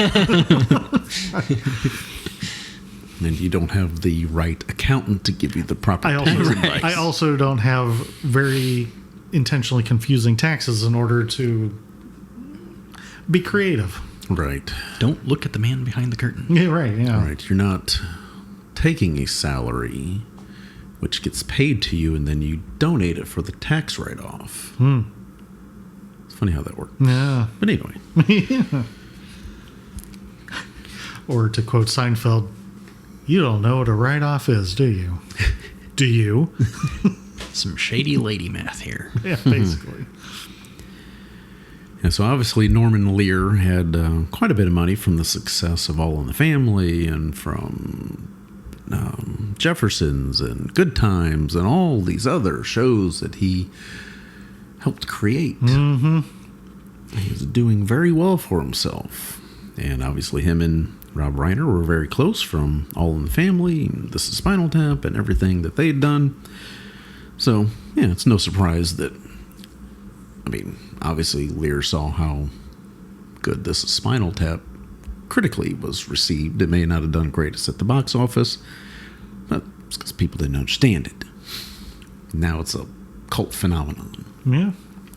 And you don't have the right accountant to give you the proper tax advice. I also don't have very intentionally confusing taxes in order to be creative. Right. Don't look at the man behind the curtain. Yeah, right. Yeah. Right. You're not taking a salary which gets paid to you and then you donate it for the tax write-off. It's funny how that works. Yeah. But anyway. Or to quote Seinfeld, you don't know what a write-off is, do you? Do you? Some shady lady math here. Yeah, basically. And so obviously Norman Lear had quite a bit of money from the success of All in the Family and from Jeffersons and Good Times and all these other shows that he helped create. Mm-hmm. He was doing very well for himself. And obviously him and Rob Reiner were very close from All in the Family, and This Is Spinal Tap, and everything that they had done. So, yeah, it's no surprise that, I mean, obviously Lear saw how good This Is Spinal Tap critically was received. It may not have done greatest at the box office, because people didn't understand it. Now it's a cult phenomenon. Yeah.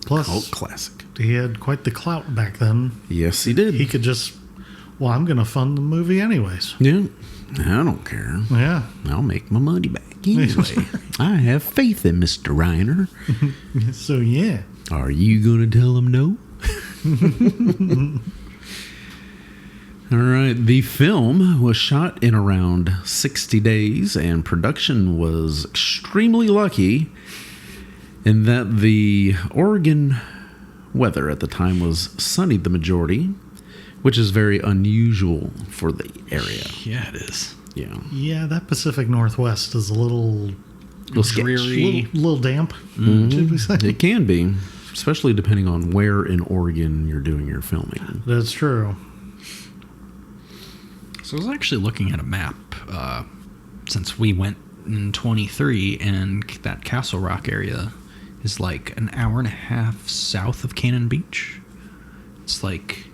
Plus, cult classic. He had quite the clout back then. Yes, he did. He could just, well, I'm going to fund the movie anyways. Yeah. I don't care. Yeah. I'll make my money back anyway. I have faith in Mr. Reiner. So, yeah. Are you going to tell him no? All right. The film was shot in around 60 days, and production was extremely lucky in that the Oregon weather at the time was sunny the majority, which is very unusual for the area. Yeah, it is. Yeah. Yeah, that Pacific Northwest is a little dreary. Little damp, Mm-hmm. should we say? It can be, especially depending on where in Oregon you're doing your filming. That's true. So I was actually looking at a map since we went in 23, and that Castle Rock area is like an hour and a half south of Cannon Beach. It's like,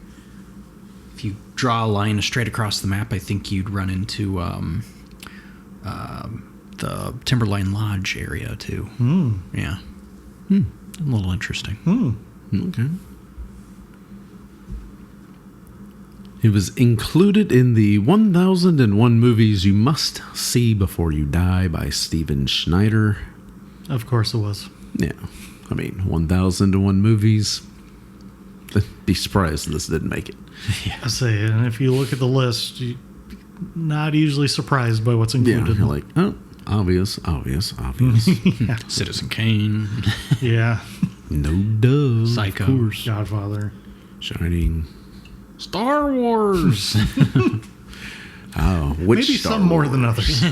if you draw a line straight across the map, I think you'd run into the Timberline Lodge area too. Yeah. A little interesting. Okay. It was included in the 1001 Movies You Must See Before You Die by Steven Schneider. Of course it was. Yeah. I mean, 1001 movies. I'd be surprised this didn't make it. Yeah. I say, and if you look at the list, you're not usually surprised by what's included. Yeah, you're like, oh, obvious. Yeah. Citizen Kane. Yeah. No duh. Psycho. Of course. Godfather. Shining. Star Wars. Oh, which Maybe Star some more Wars? than others.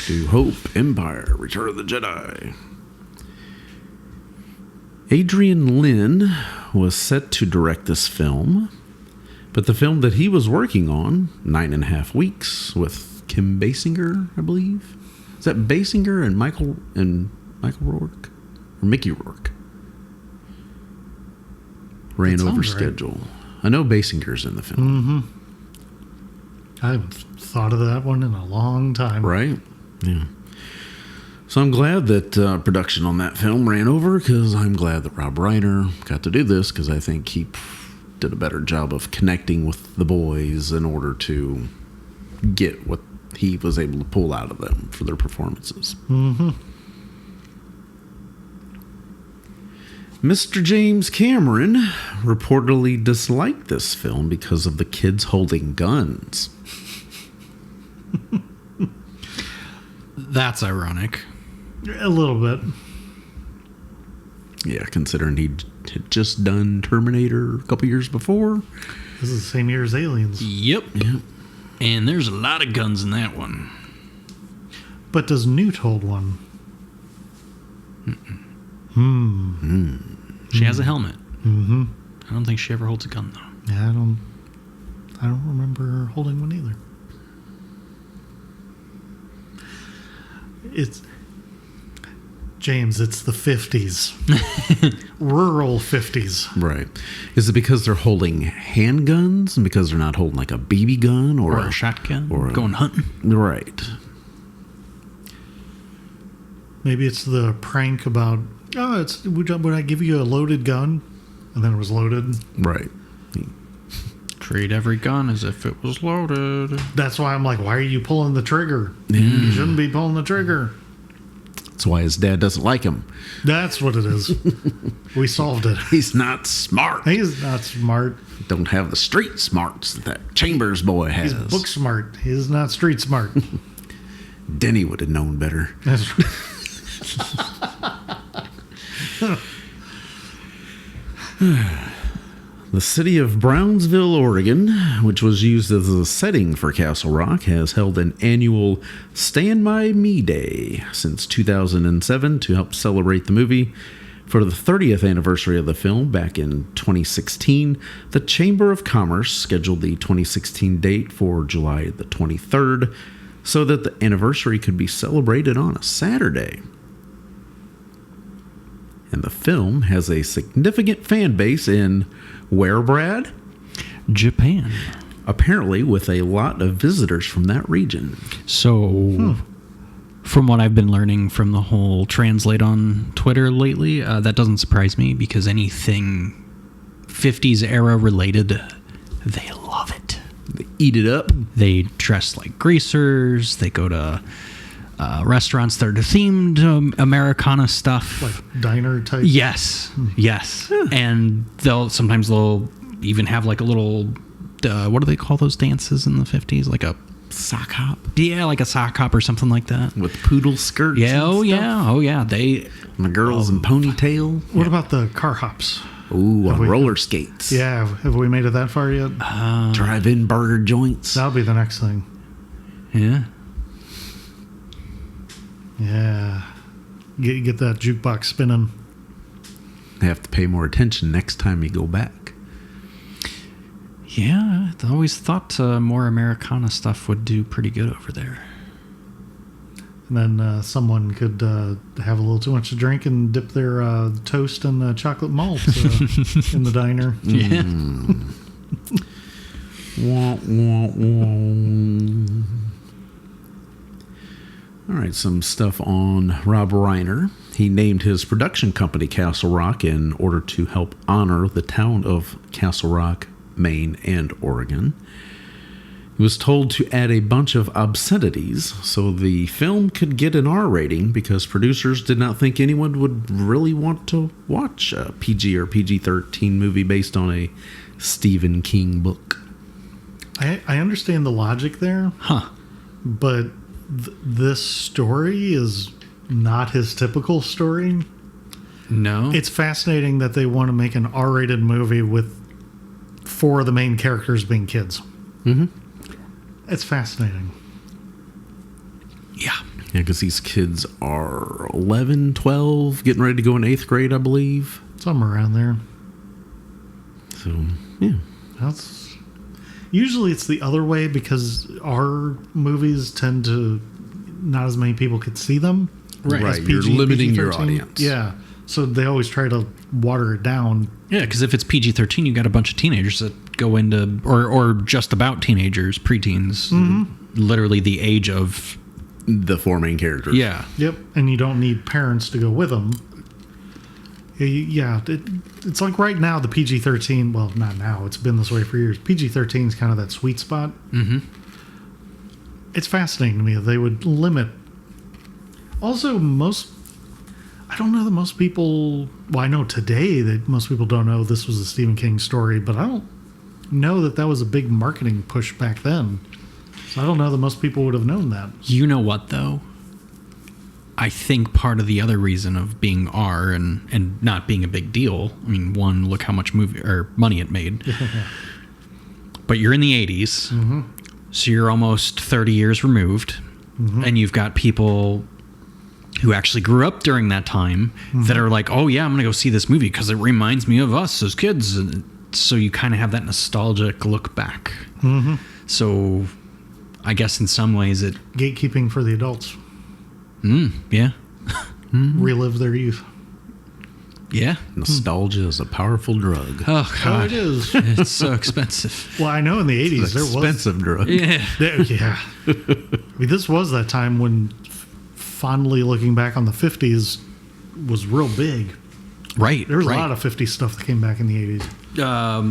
New Hope, Empire, Return of the Jedi. Adrian Lyne was set to direct this film, but the film that he was working on, 9.5 Weeks, with Kim Basinger, I believe. Is that Basinger and Michael Rourke? Or Mickey Rourke? Ran over schedule. Right. I know Basinger's in the film. I haven't thought of that one in a long time. Right? Yeah. So I'm glad that production on that film ran over, because I'm glad that Rob Reiner got to do this, because I think he did a better job of connecting with the boys in order to get what he was able to pull out of them for their performances. Mr. James Cameron reportedly disliked this film because of the kids holding guns. That's ironic. A little bit. Yeah, considering he had just done Terminator a couple years before. This is the same year as Aliens. Yep. And there's a lot of guns in that one. But does Newt hold one? She has a helmet. Mm-hmm. I don't think she ever holds a gun, though. Yeah, I don't remember her holding one either. It's James, it's the 50s. Rural 50s. Right. Is it because they're holding handguns and because they're not holding like a BB gun or a shotgun? Or going hunting? Right. Maybe it's the prank about, would I give you a loaded gun? And then it was loaded. Right. Treat every gun as if it was loaded. That's why I'm like, why are you pulling the trigger? Yeah. You shouldn't be pulling the trigger. That's why his dad doesn't like him. That's what it is. We solved it. He's not smart. He's not smart. Don't have the street smarts that Chambers boy has. He's book smart. He's not street smart. Denny would have known better. That's right. The city of Brownsville, Oregon, which was used as a setting for Castle Rock, has held an annual Stand By Me Day since 2007 to help celebrate the movie. For the 30th anniversary of the film back in 2016, the Chamber of Commerce scheduled the 2016 date for July the 23rd so that the anniversary could be celebrated on a Saturday. And the film has a significant fan base in where, Brad? Japan. Apparently with a lot of visitors from that region. So From what I've been learning from the whole translate on Twitter lately, that doesn't surprise me because anything 50s era related, they love it. They eat it up. They dress like greasers. They go to restaurants that are themed Americana stuff. Like diner type? Yes. Yes. And they'll even have like a little, what do they call those dances in the 50s? Like a sock hop? Yeah, like a sock hop or something like that. With poodle skirts. Yeah, oh yeah. The girls in ponytail. What about the car hops? Ooh, on roller skates. Yeah, have we made it that far yet? Drive-in burger joints. That'll be the next thing. Yeah. Yeah. Get that jukebox spinning. Have to pay more attention next time you go back. Yeah, I always thought more Americana stuff would do pretty good over there. And then someone could have a little too much to drink and dip their toast in chocolate malt in the diner. Yeah. Wah, wah, wah. All right, some stuff on Rob Reiner. He named his production company Castle Rock in order to help honor the town of Castle Rock, Maine, and Oregon. He was told to add a bunch of obscenities so the film could get an R rating because producers did not think anyone would really want to watch a PG or PG-13 movie based on a Stephen King book. I understand the logic there. Huh. But this story is not his typical story. No. It's fascinating that they want to make an R-rated movie with 4 of the main characters being kids. Mm-hmm. It's fascinating. Yeah. Yeah, because these kids are 11, 12, getting ready to go in 8th grade, I believe. Somewhere around there. So, yeah. Usually it's the other way because our movies tend to not as many people could see them. Right. You're limiting your audience. Yeah. So they always try to water it down. Yeah, because if it's PG-13, you got a bunch of teenagers that go into, or just about teenagers, preteens, literally the age of the 4 main characters. Yeah. Yep. And you don't need parents to go with them. Yeah. It's like right now, the PG-13, well, not now, it's been this way for years. PG-13 is kind of that sweet spot. Mm-hmm. It's fascinating to me that they would limit. Also, I don't know that most people, well, I know today that most people don't know this was a Stephen King story, but I don't know that was a big marketing push back then. So I don't know that most people would have known that. You know what, though? I think part of the other reason of being R and not being a big deal, I mean, one, look how much money it made. But you're in the 80s, so you're almost 30 years removed, and you've got people who actually grew up during that time that are like, oh yeah, I'm going to go see this movie because it reminds me of us as kids. And so you kind of have that nostalgic look back. So I guess in some ways it... Gatekeeping for the adults. Yeah. Relive their youth. Yeah. Nostalgia is a powerful drug. Oh, God. Oh, it is. It's so expensive. Well, I know in the 80s there was... Expensive drug. Yeah. Yeah. I mean, this was that time when, fondly looking back on the 50s, was real big. Right. There was a lot of 50s stuff that came back in the 80s.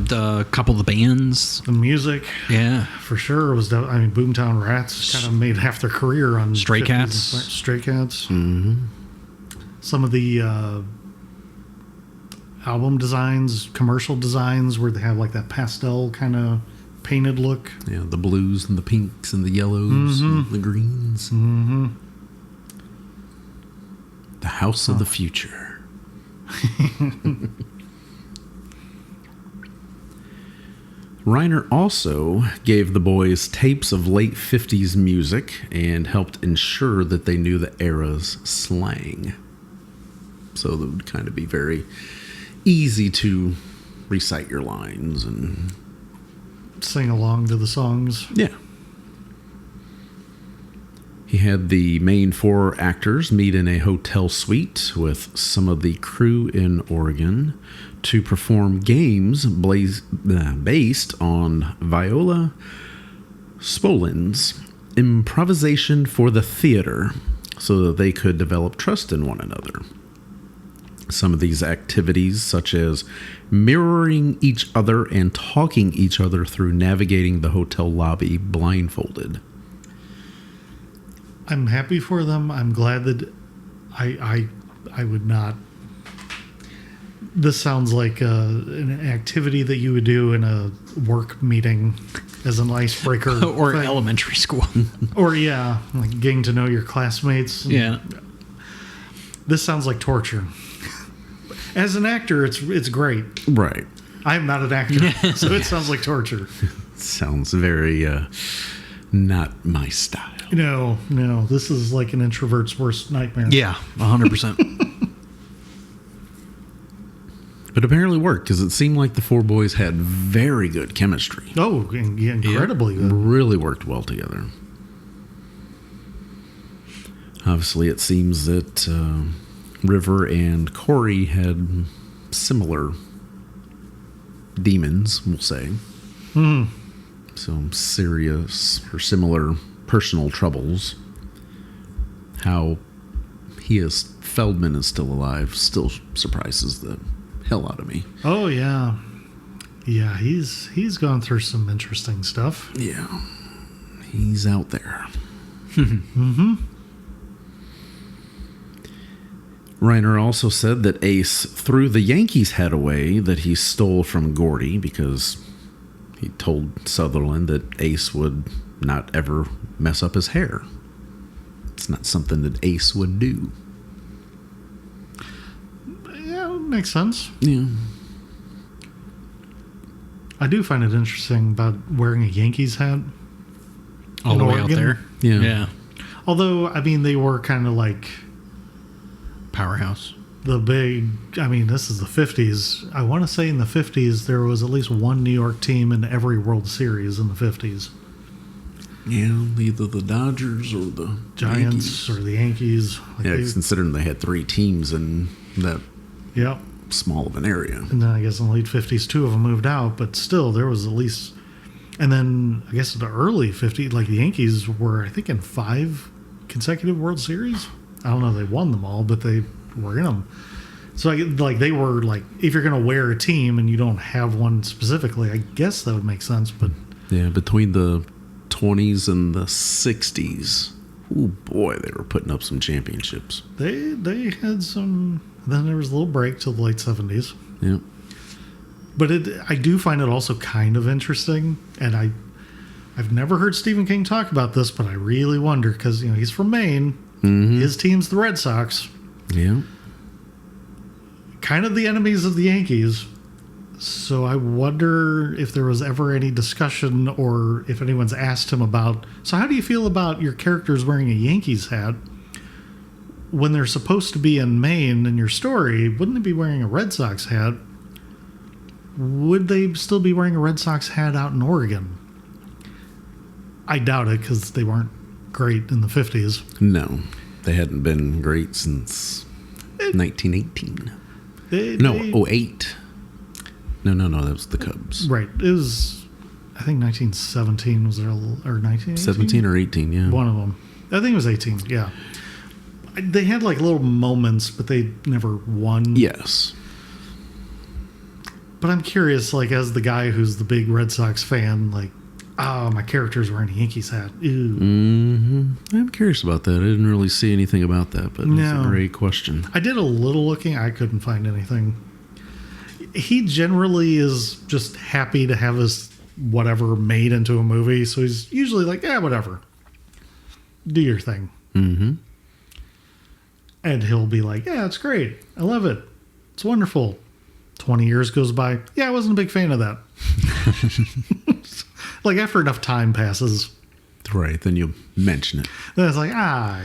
The couple of the bands. The music. Yeah. For sure. It was, I mean, Boomtown Rats kind of made half their career on Stray 50s Cats. Stray Cats. Some of the album designs, commercial designs, where they have like that pastel kind of painted look. Yeah, the blues and the pinks and the yellows and the greens. The House of the Future. Reiner also gave the boys tapes of late 50s music and helped ensure that they knew the era's slang. So that would kind of be very easy to recite your lines and sing along to the songs. Yeah. He had the main 4 actors meet in a hotel suite with some of the crew in Oregon to perform games based on Viola Spolin's Improvisation for the Theater, so that they could develop trust in one another. Some of these activities, such as mirroring each other and talking each other through navigating the hotel lobby blindfolded. I'm happy for them. I'm glad that I would not. This sounds like an activity that you would do in a work meeting as an icebreaker. Or thing. Elementary school. Or, yeah, like getting to know your classmates. Yeah. This sounds like torture. As an actor, it's great. Right. I'm not an actor, so it sounds like torture. Sounds very not my style. No. This is like an introvert's worst nightmare. Yeah, 100%. But apparently worked, because it seemed like the four boys had very good chemistry. Oh, incredibly good. Really worked well together. Obviously, it seems that River and Corey had similar demons, we'll say. Some serious or similar personal troubles. How Feldman is still alive still surprises the hell out of me. Oh, yeah. Yeah, he's gone through some interesting stuff. Yeah. He's out there. Reiner also said that Ace threw the Yankees hat away that he stole from Gordy because he told Sutherland that Ace would not ever mess up his hair. It's not something that Ace would do. Yeah, makes sense. Yeah. I do find it interesting about wearing a Yankees hat. All the way out there? Yeah. Although, I mean, they were kind of like... powerhouse. The big... I mean, this is the 50s. I want to say in the 50s, there was at least one New York team in every World Series in the 50s. Yeah, either the Dodgers or the Giants Yankees. Or the Yankees. Like considering they had three teams in that small of an area. And then I guess in the late 50s, two of them moved out, but still there was at least... And then I guess in the early 50s, like the Yankees were, I think, in 5 consecutive World Series. I don't know if they won them all, but they were in them. So like they were like, if you're going to wear a team and you don't have one specifically, I guess that would make sense. But yeah, between the 20s and the 60s, oh boy, they were putting up some championships. They had some. Then there was a little break till the late 70s. Yeah. But I do find it also kind of interesting, and I've never heard Stephen King talk about this, but I really wonder because he's from Maine. Mm-hmm. His team's the Red Sox. Yeah. Kind of the enemies of the Yankees. So I wonder if there was ever any discussion or if anyone's asked him about, so how do you feel about your characters wearing a Yankees hat when they're supposed to be in Maine in your story? Wouldn't they be wearing a Red Sox hat? Would they still be wearing a Red Sox hat out in Oregon? I doubt it because they weren't great in the 50s. No, they hadn't been great since 1918. 08. No, that was the Cubs. Right. It was, I think 1917 was there, or 1918? 17 or 18, yeah. One of them. I think it was 18, yeah. They had like little moments, but they never won. Yes. But I'm curious, like, as the guy who's the big Red Sox fan, like, my character's wearing a Yankees hat. Ew. Mm-hmm. I'm curious about that. I didn't really see anything about that, but it's a great question. I did a little looking. I couldn't find anything. He generally is just happy to have his whatever made into a movie, so he's usually like, yeah, whatever. Do your thing. Mm-hmm. And he'll be like, yeah, it's great. I love it. It's wonderful. 20 years goes by. Yeah, I wasn't a big fan of that. Like, after enough time passes. Right, then you mention it. Then it's like, yeah.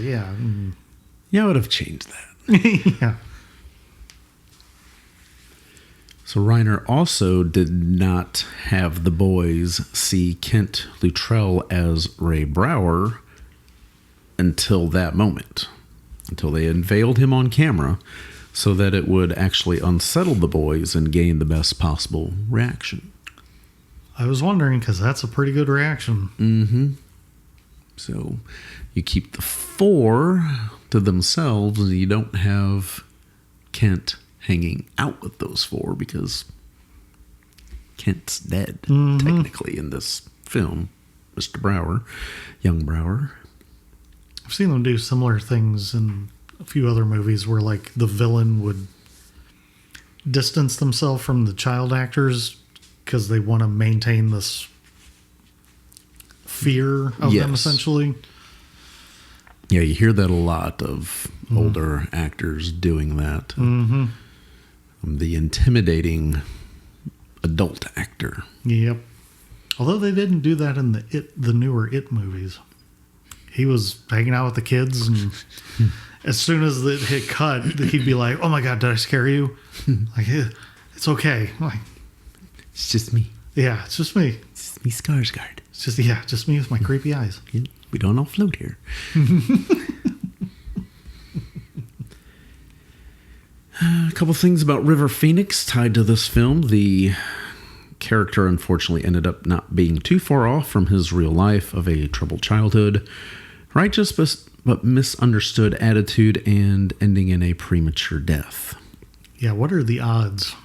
Yeah, I would have changed that. Yeah. So Reiner also did not have the boys see Kent Luttrell as Ray Brower until that moment. Until they unveiled him on camera so that it would actually unsettle the boys and gain the best possible reaction. I was wondering, because that's a pretty good reaction. Mm-hmm. So you keep the 4 to themselves, and you don't have Kent hanging out with those 4 because Kent's dead, technically, in this film. Mr. Brower, young Brower. I've seen them do similar things in a few other movies where, like, the villain would distance themselves from the child actors because they want to maintain this fear of them, essentially. Yeah, you hear that a lot of older actors doing that. The intimidating adult actor. Yep. Although they didn't do that in the newer It movies. He was hanging out with the kids, and as soon as it hit cut, he'd be like, "Oh my God, did I scare you?" Like, it's okay. Like, it's just me. Yeah, it's just me. It's just me, Skarsgård. It's just me with my creepy eyes. We don't all float here. A couple things about River Phoenix tied to this film. The character unfortunately ended up not being too far off from his real life of a troubled childhood, righteous but misunderstood attitude, and ending in a premature death. Yeah, what are the odds?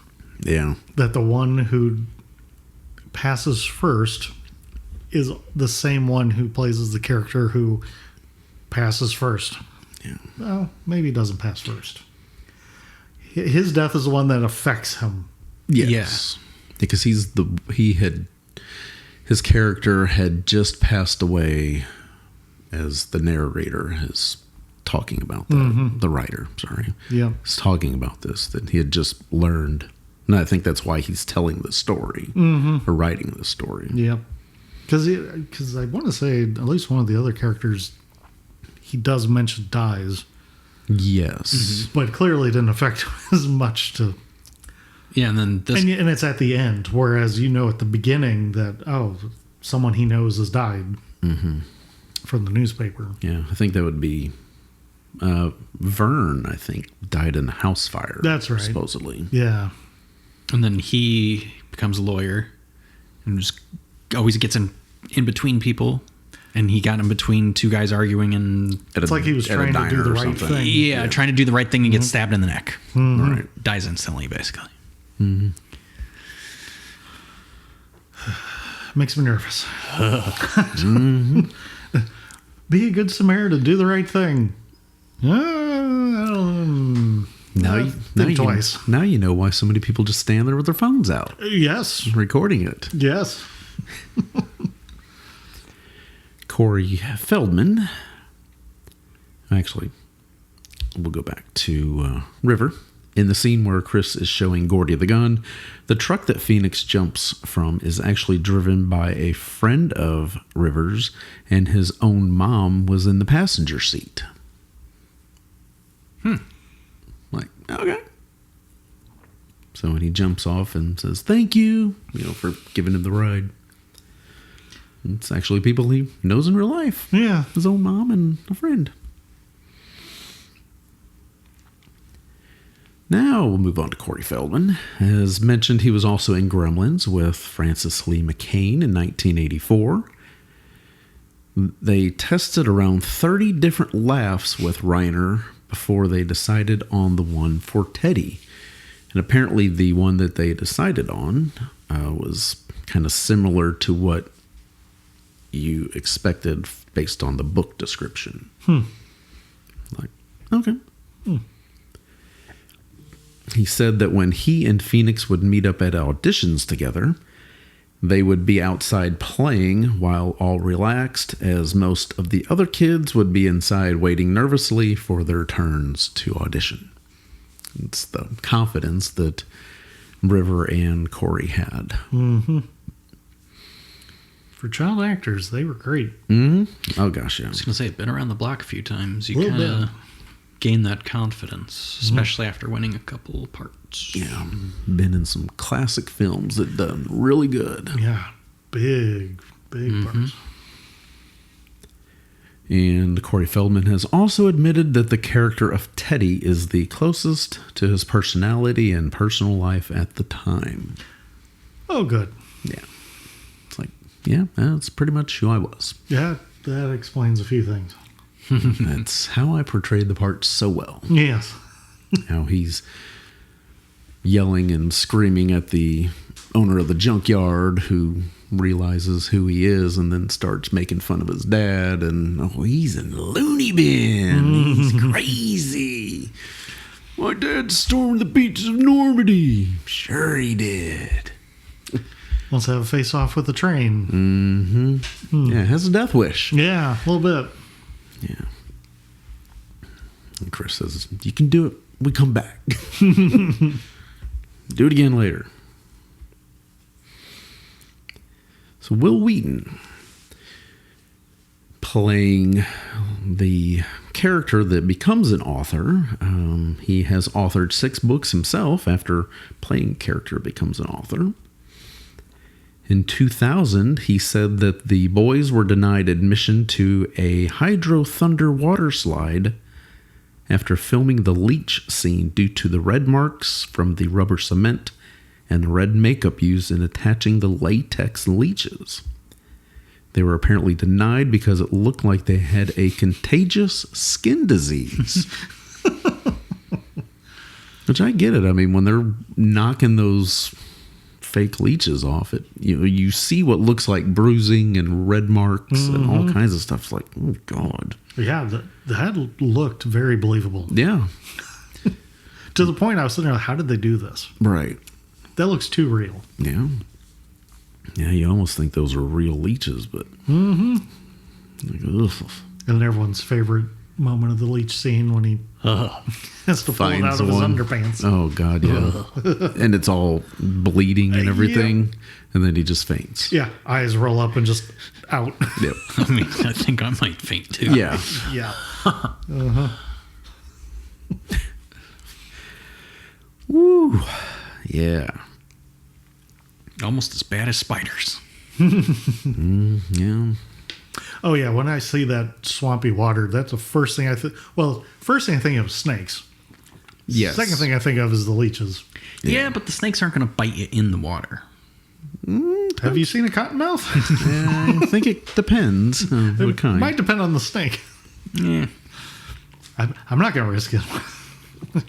Yeah. That the one who passes first is the same one who plays as the character who passes first. Yeah. Well, maybe he doesn't pass first. His death is the one that affects him. Yes. Because his character had just passed away as the narrator is talking about that. The writer, sorry. Yeah. Is talking about this, that he had just learned. And I think that's why he's telling the story or writing the story. Yep. Because I want to say at least one of the other characters, he does mention dies. Yes. But clearly didn't affect him as much to... Yeah, and then this... And it's at the end, whereas you know at the beginning that, someone he knows has died from the newspaper. Yeah, I think that would be... Vern, I think, died in a house fire. That's right. Supposedly. Yeah. And then he becomes a lawyer and just always gets in between people. And he got in between two guys arguing, and it's like he was trying to do the right thing. Yeah, trying to do the right thing and gets stabbed in the neck. Right. Dies instantly, basically. Makes me nervous. Be a good Samaritan, do the right thing. Now you know why so many people just stand there with their phones out. Yes. Recording it. Yes. Corey Feldman. Actually, we'll go back to River. In the scene where Chris is showing Gordy the gun, the truck that Phoenix jumps from is actually driven by a friend of River's, and his own mom was in the passenger seat. Like, okay. So when he jumps off and says, "Thank you," for giving him the ride. It's actually people he knows in real life. Yeah. His own mom and a friend. Now we'll move on to Corey Feldman. As mentioned, he was also in Gremlins with Francis Lee McCain in 1984. They tested around 30 different laughs with Reiner before they decided on the one for Teddy. And apparently the one that they decided on was kind of similar to what you expected based on the book description. Like, okay. He said that when he and Phoenix would meet up at auditions together, they would be outside playing while all relaxed, as most of the other kids would be inside waiting nervously for their turns to audition. It's the confidence that River and Corey had. For child actors, they were great. Oh, gosh, yeah. I was going to say, been around the block a few times. You kind of gain that confidence, especially after winning a couple parts. Yeah, been in some classic films that done really good. Yeah, big parts. And Corey Feldman has also admitted that the character of Teddy is the closest to his personality and personal life at the time. Oh, good. Yeah. It's like, yeah, that's pretty much who I was. Yeah, That explains a few things. That's how I portrayed the part so well. Yes. How he's yelling and screaming at the owner of the junkyard who realizes who he is and then starts making fun of his dad. And, oh, he's in the loony bin. He's crazy. My dad stormed the beaches of Normandy. Sure he did. Wants to have a face-off with the train. Mm-hmm. Yeah, has a death wish. Yeah, a little bit. Yeah. And Chris says, you can do it. We come back. Do it again later. So Will Wheaton, playing the character that becomes an author. He has authored 6 books himself after playing a character that becomes an author. In 2000, he said that the boys were denied admission to a Hydro Thunder water slide after filming the leech scene due to the red marks from the rubber cement and the red makeup used in attaching the latex leeches. They were apparently denied because it looked like they had a contagious skin disease. Which I get it. I mean, when they're knocking those fake leeches off it, you see what looks like bruising and red marks and all kinds of stuff. It's like, oh God. Yeah, that looked very believable. Yeah. To the point I was sitting there, how did they do this? Right. That looks too real. Yeah. Yeah, you almost think those are real leeches, but Mm-hmm. like, ugh. And everyone's favorite moment of the leech scene when he has to pull it out of his underpants. Oh God, yeah. And it's all bleeding and everything, and then he just faints. Yeah, eyes roll up and just out. Yep. I mean, I think I might faint too. Yeah. Yeah. Uh-huh. Woo. Yeah. Almost as bad as spiders. Yeah. Oh yeah, when I see that swampy water, that's the first thing I think. Well, first thing I think of is snakes. Yes. Second thing I think of is the leeches. Yeah, but the snakes aren't going to bite you in the water. Have you seen a cottonmouth? I think it depends on what kind. Might depend on the snake. Yeah. I'm not going to risk it.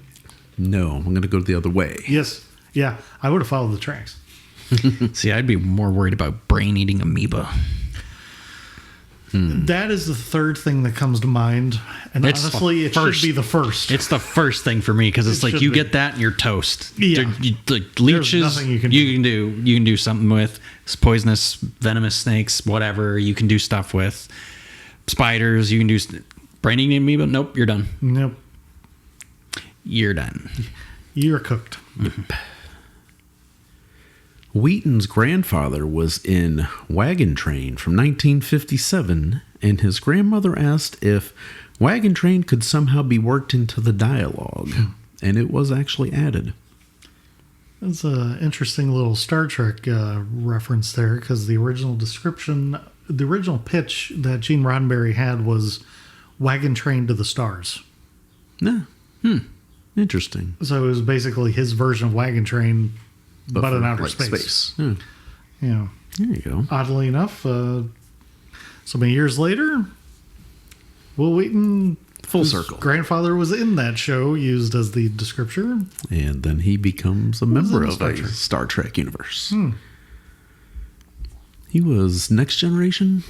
No, I'm going to go the other way. Yes. Yeah, I would have followed the tracks. See, I'd be more worried about brain-eating amoeba. That is the third thing that comes to mind. And It's honestly, the it first. should be the first. It's the first thing for me because it's It like should you be. get that and you're toast. Yeah. Like leeches, nothing you can do. You can do something with. It's poisonous, venomous snakes, whatever. You can do stuff with. Spiders, you can do. Brain-eating amoeba? Nope, you're done. Nope. You're done. You're cooked. Wheaton's grandfather was in Wagon Train from 1957, and his grandmother asked if Wagon Train could somehow be worked into the dialogue, and it was actually added. That's an interesting little Star Trek reference there, because the original description, the original pitch that Gene Roddenberry had was Wagon Train to the Stars. Yeah. Interesting. So it was basically his version of Wagon Train, but in outer space. Yeah. Yeah. There you go. Oddly enough, so many years later, Will Wheaton, Full whose circle. grandfather was in that show, used as the description. And then he becomes a member in of Star a Trek? Star Trek universe. He was Next Generation.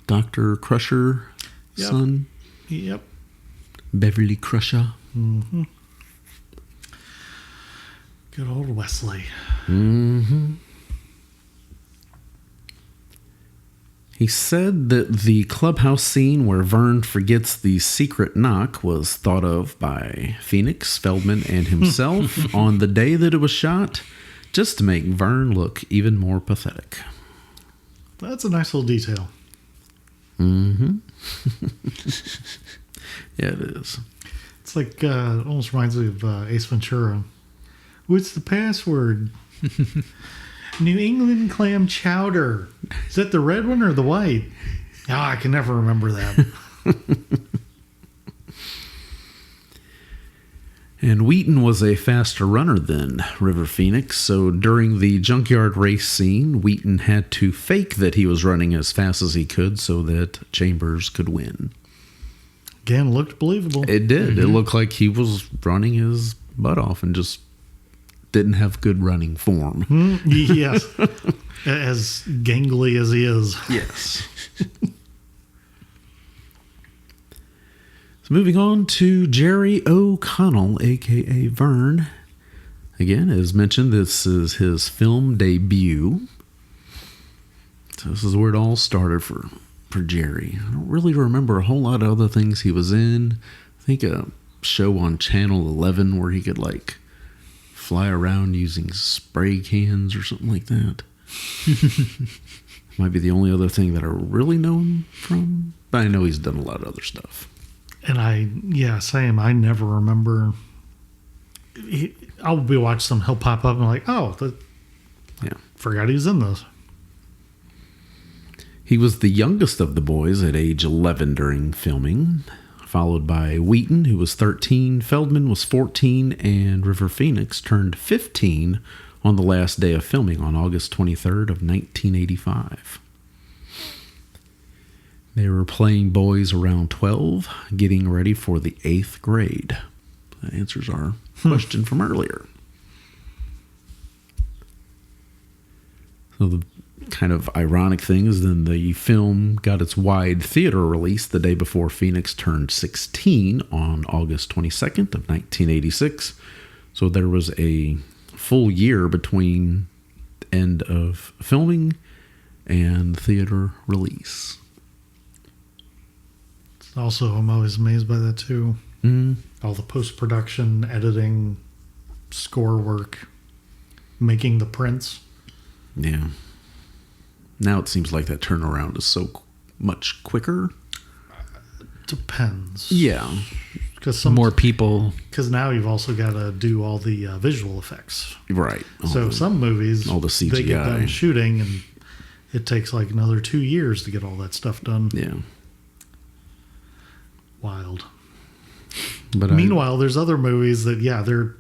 Dr. Crusher, Yep. son. Yep. Beverly Crusher. Good old Wesley. He said that the clubhouse scene where Vern forgets the secret knock was thought of by Phoenix, Feldman, and himself on the day that it was shot, just to make Vern look even more pathetic. That's a nice little detail. Yeah, it is. It's like, almost reminds me of Ace Ventura. What's the password? New England clam chowder. Is that the red one or the white? I can never remember that. And Wheaton was a faster runner than River Phoenix, so during the junkyard race scene, Wheaton had to fake that he was running as fast as he could so that Chambers could win. Again, looked believable. It did. It looked like he was running his butt off and just didn't have good running form. Yes. As gangly as he is. Yes. So moving on to Jerry O'Connell, a.k.a. Vern. Again, as mentioned, this is his film debut. So this is where it all started for Jerry. I don't really remember a whole lot of other things he was in. I think a show on Channel 11 where he could, like, fly around using spray cans or something like that. Might be the only other thing that I really know him from. But I know he's done a lot of other stuff. And same. I never remember. I'll be watching some. He'll pop up and I'm like, forgot he was in this. He was the youngest of the boys at age 11 during filming, followed by Wheaton, who was 13, Feldman was 14, and River Phoenix turned 15 on the last day of filming on August 23rd of 1985. They were playing boys around 12, getting ready for the 8th grade. That answers our question from earlier. So the kind of ironic thing is then the film got its wide theater release the day before Phoenix turned 16 on August 22nd of 1986. So there was a full year between end of filming and theater release. Also, I'm always amazed by that too. All the post-production, editing, score work, making the prints. Yeah. Now it seems like that turnaround is so much quicker. Depends. Yeah. Because more people. Because now you've also got to do all the visual effects. Right. So some movies, all the CGI. They get done shooting, and it takes like another 2 years to get all that stuff done. Yeah. Wild. But meanwhile, there's other movies that, they're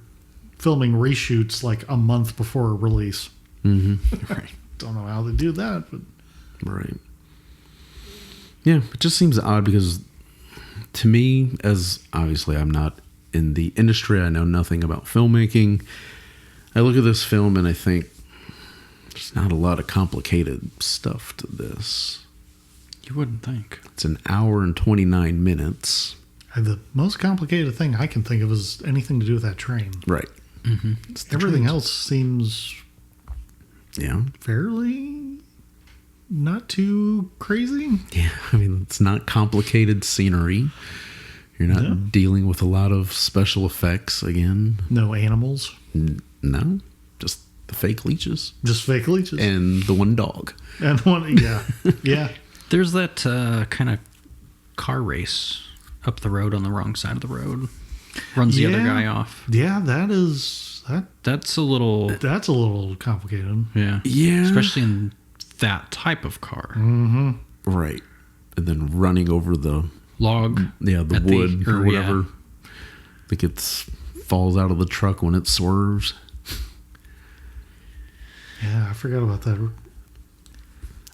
filming reshoots like a month before release. Right. Don't know how they do that, but right. Yeah, it just seems odd because to me, as obviously I'm not in the industry, I know nothing about filmmaking. I look at this film and I think there's not a lot of complicated stuff to this. You wouldn't think. It's an hour and 29 minutes. The most complicated thing I can think of is anything to do with that train. Right. Everything else seems fairly not too crazy. Yeah, I mean, it's not complicated scenery. You're not dealing with a lot of special effects again. No animals. No, just the fake leeches. Just fake leeches. And the one dog. And one, yeah. There's that kind of car race up the road on the wrong side of the road. Runs the other guy off. Yeah, that's a little complicated. Yeah. Yeah. Especially in that type of car. Mm-hmm. Right. And then running over the log. Yeah, the wood or whatever. I think it falls out of the truck when it swerves. Yeah, I forgot about that.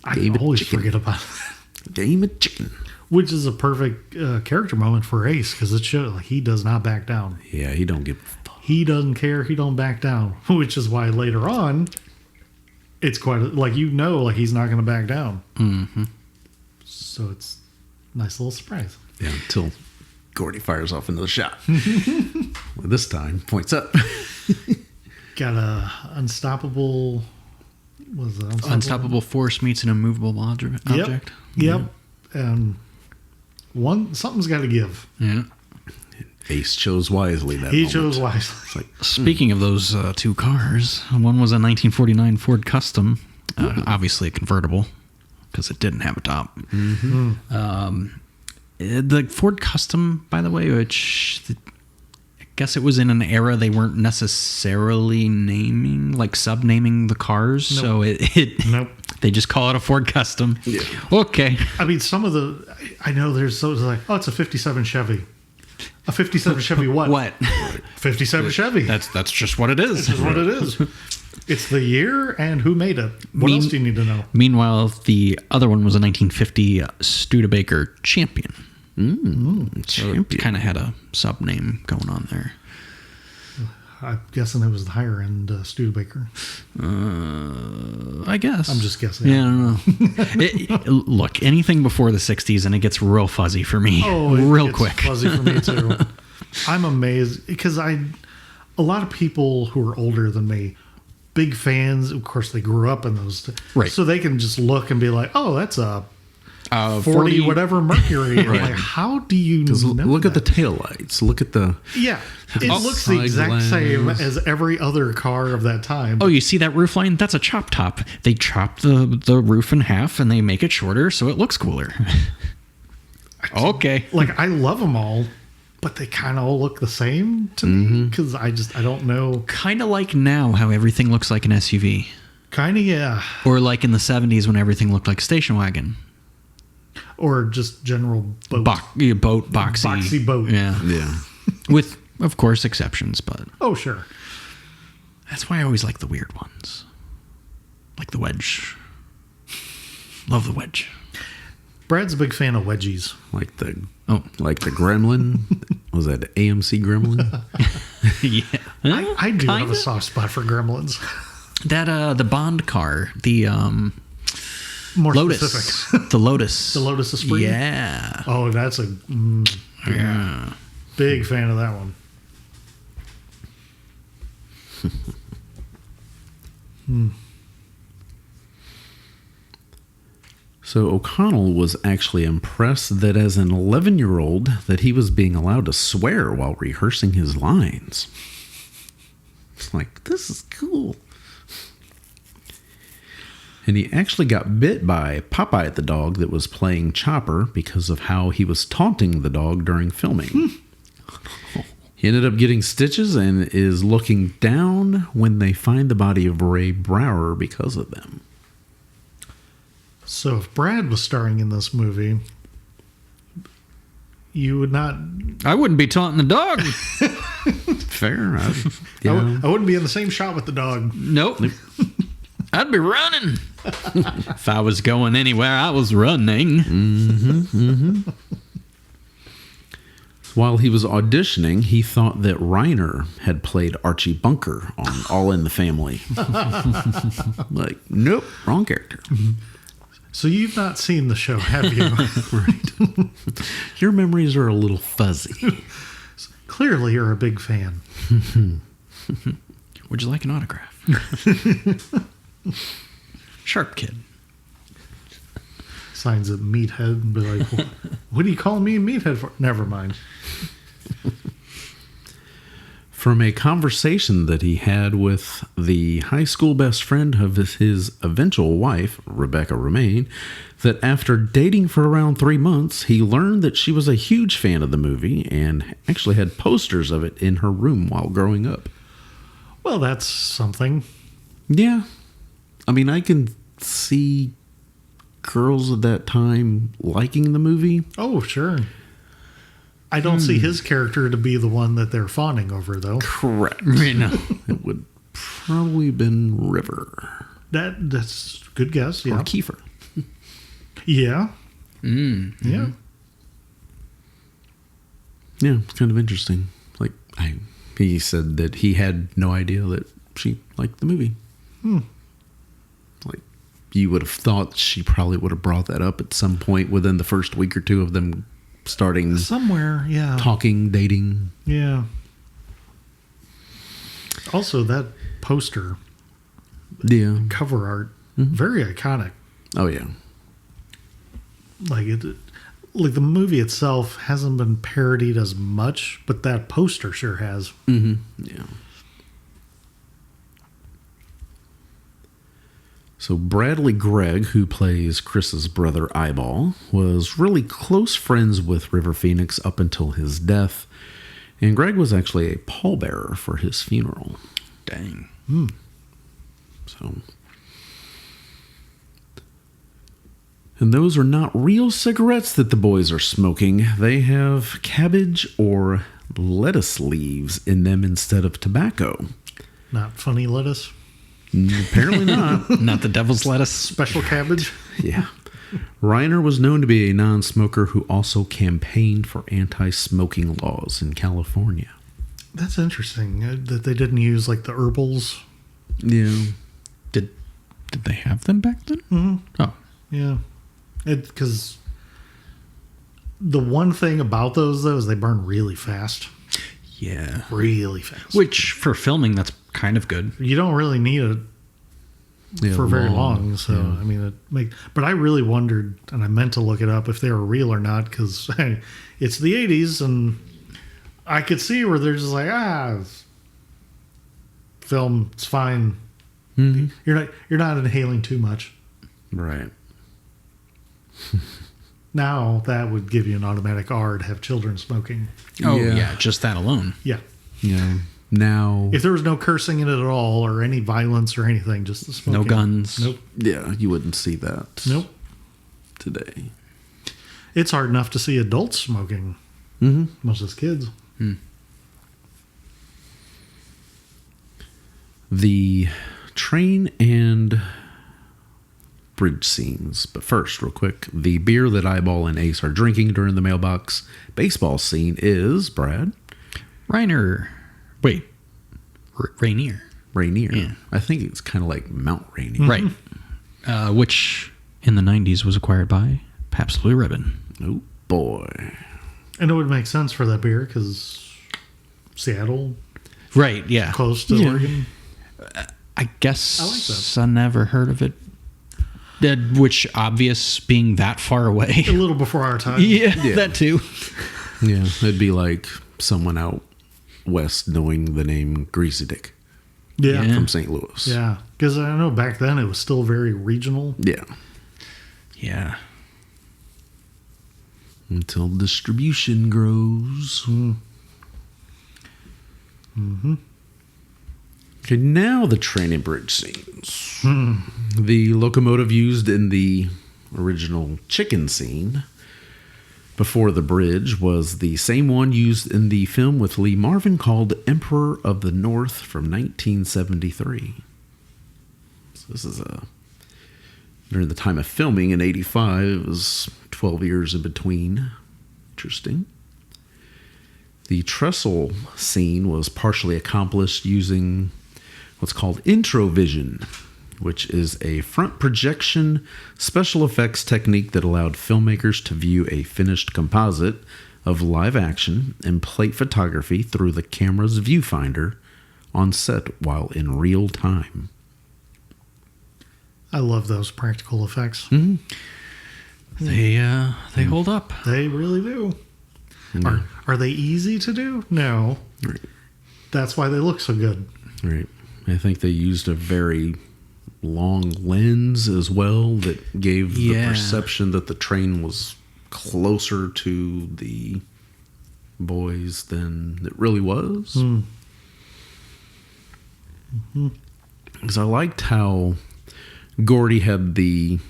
I always forget about that. Game of chicken. Which is a perfect character moment for Ace, because it shows like he does not back down. Yeah, he don't give a fuck. He doesn't care. He don't back down. Which is why later on, it's quite like he's not going to back down. Mm-hmm. So it's a nice little surprise. Yeah, until Gordy fires off another shot. Well, this time, points up. Got a unstoppable. Was it unstoppable force meets an immovable object? Yep. And something's got to give. Yeah. Ace chose wisely that He moment. chose wisely. It's like, speaking of those two cars, one was a 1949 Ford Custom, obviously a convertible because it didn't have a top. Mm-hmm. The Ford Custom, by the way, which I guess it was in an era they weren't necessarily sub-naming the cars. Nope. So it they just call it a Ford Custom. Yeah. Okay. I mean, I know there's so like, it's a 57 Chevy. A 57 Chevy what? What? 57 Chevy. That's just what it is. That's just what it is. It's the year and who made it. What else do you need to know? Meanwhile, the other one was a 1950 Studebaker Champion. So it kind of had a sub name going on there. I'm guessing it was the higher end Studebaker. I guess. I'm just guessing. Yeah, I don't know. Look, anything before the 60s and it gets real fuzzy for me. Oh, real quick. Fuzzy for me too. I'm amazed because a lot of people who are older than me, big fans. Of course, they grew up in those, right? So they can just look and be like, "Oh, that's a 40 whatever Mercury." Right. Like, how do you know? Look at the taillights. Look at the It looks the exact same as every other car of that time. Oh, you see that roof line? That's a chop top. They chop the roof in half and they make it shorter so it looks cooler. Okay. Like, I love them all, but they kind of all look the same to me because I don't know. Kind of like now how everything looks like an SUV. Kind of, yeah. Or like in the 70s when everything looked like a station wagon. Or just general boat. Boxy. Boxy boat. Yeah. With, of course, exceptions, but... Oh, sure. That's why I always like the weird ones. Like the wedge. Love the wedge. Brad's a big fan of wedgies. Like the Gremlin. Was that AMC Gremlin? Yeah. I do have a soft spot for Gremlins. That the Bond car, the More Lotus. specific. The Lotus. The Lotus Esprit? Yeah. Oh, that's a yeah. Big fan of that one. So O'Connell was actually impressed that as an 11-year-old that he was being allowed to swear while rehearsing his lines. It's like, this is cool. And he actually got bit by Popeye the dog that was playing Chopper because of how he was taunting the dog during filming. He ended up getting stitches and is looking down when they find the body of Ray Brower because of them. So if Brad was starring in this movie, you would not... I wouldn't be taunting the dog. Fair. I wouldn't be in the same shot with the dog. Nope. I'd be running. If I was going anywhere, I was running. While he was auditioning, he thought that Reiner had played Archie Bunker on All in the Family. Like, nope, wrong character. So you've not seen the show, have you? Right. Your memories are a little fuzzy. Clearly, you're a big fan. Would you like an autograph? Sharp kid. Signs a meathead and be like, what are you calling me a meathead for? Never mind. From a conversation that he had with the high school best friend of his eventual wife, Rebecca Romaine, that after dating for around 3 months, he learned that she was a huge fan of the movie and actually had posters of it in her room while growing up. Well, that's something. Yeah. I mean, I can see girls at that time liking the movie. Oh, sure. I don't see his character to be the one that they're fawning over, though. Correct. Right, no. It would probably been River. That's a good guess, yeah. Or Kiefer. Yeah. Yeah. Yeah, it's kind of interesting. Like, he said that he had no idea that she liked the movie. Like, you would have thought she probably would have brought that up at some point within the first week or two of them starting somewhere, yeah, talking, dating. Yeah. Also, that poster, cover art, very iconic. Oh yeah. Like like the movie itself hasn't been parodied as much, but that poster sure has. Yeah. So Bradley Gregg, who plays Chris's brother Eyeball, was really close friends with River Phoenix up until his death, and Gregg was actually a pallbearer for his funeral. Dang. So, And those are not real cigarettes that the boys are smoking. They have cabbage or lettuce leaves in them instead of tobacco. Not funny lettuce? Apparently not. Not the devil's lettuce. Special cabbage? Yeah. Reiner was known to be a non-smoker who also campaigned for anti-smoking laws in California. That's interesting that they didn't use like the herbals. Yeah. Did they have them back then? Mm-hmm. Oh. Yeah. Because the one thing about those, though, is they burn really fast. Yeah. Really fast. Which, for filming, that's kind of good. You don't really need it for very long. So, I mean, but I really wondered, and I meant to look it up, if they were real or not, because it's the 80s, and I could see where they're just like, film, it's fine. Mm-hmm. You're not inhaling too much. Right. Now that would give you an automatic R to have children smoking. Oh yeah, just that alone. Yeah. Yeah. Now, if there was no cursing in it at all, or any violence or anything, just the smoking. No guns. Nope. Yeah, you wouldn't see that. Nope. Today. It's hard enough to see adults smoking. Mm-hmm. Much as kids. The train and bridge scenes. But first, real quick, the beer that Eyeball and Ace are drinking during the mailbox baseball scene is, Brad? Rainier. Wait. Rainier. Rainier. Yeah. I think it's kind of like Mount Rainier. Right. Which in the 90s was acquired by Pabst Blue Ribbon. Oh, boy. And it would make sense for that beer because Seattle. Right, yeah. Close to Oregon. I guess I like that. I never heard of it. Which obvious being that far away. A little before our time. Yeah, that too. Yeah, it'd be like someone out west knowing the name Greasy Dick. Yeah. From St. Louis. Yeah. Because I know back then it was still very regional. Yeah. Yeah. Until distribution grows. Mm-hmm. Okay, now the train and bridge scenes. The locomotive used in the original chicken scene before the bridge was the same one used in the film with Lee Marvin called Emperor of the North from 1973. So this is during the time of filming in 85. It was 12 years in between. Interesting. The trestle scene was partially accomplished using what's called introvision, which is a front projection special effects technique that allowed filmmakers to view a finished composite of live action and plate photography through the camera's viewfinder on set while in real time. I love those practical effects. Mm-hmm. They hold up. They really do. Are they easy to do? No. Right. That's why they look so good. Right. I think they used a very long lens as well that gave the perception that the train was closer to the boys than it really was. Because I liked how Gordy had the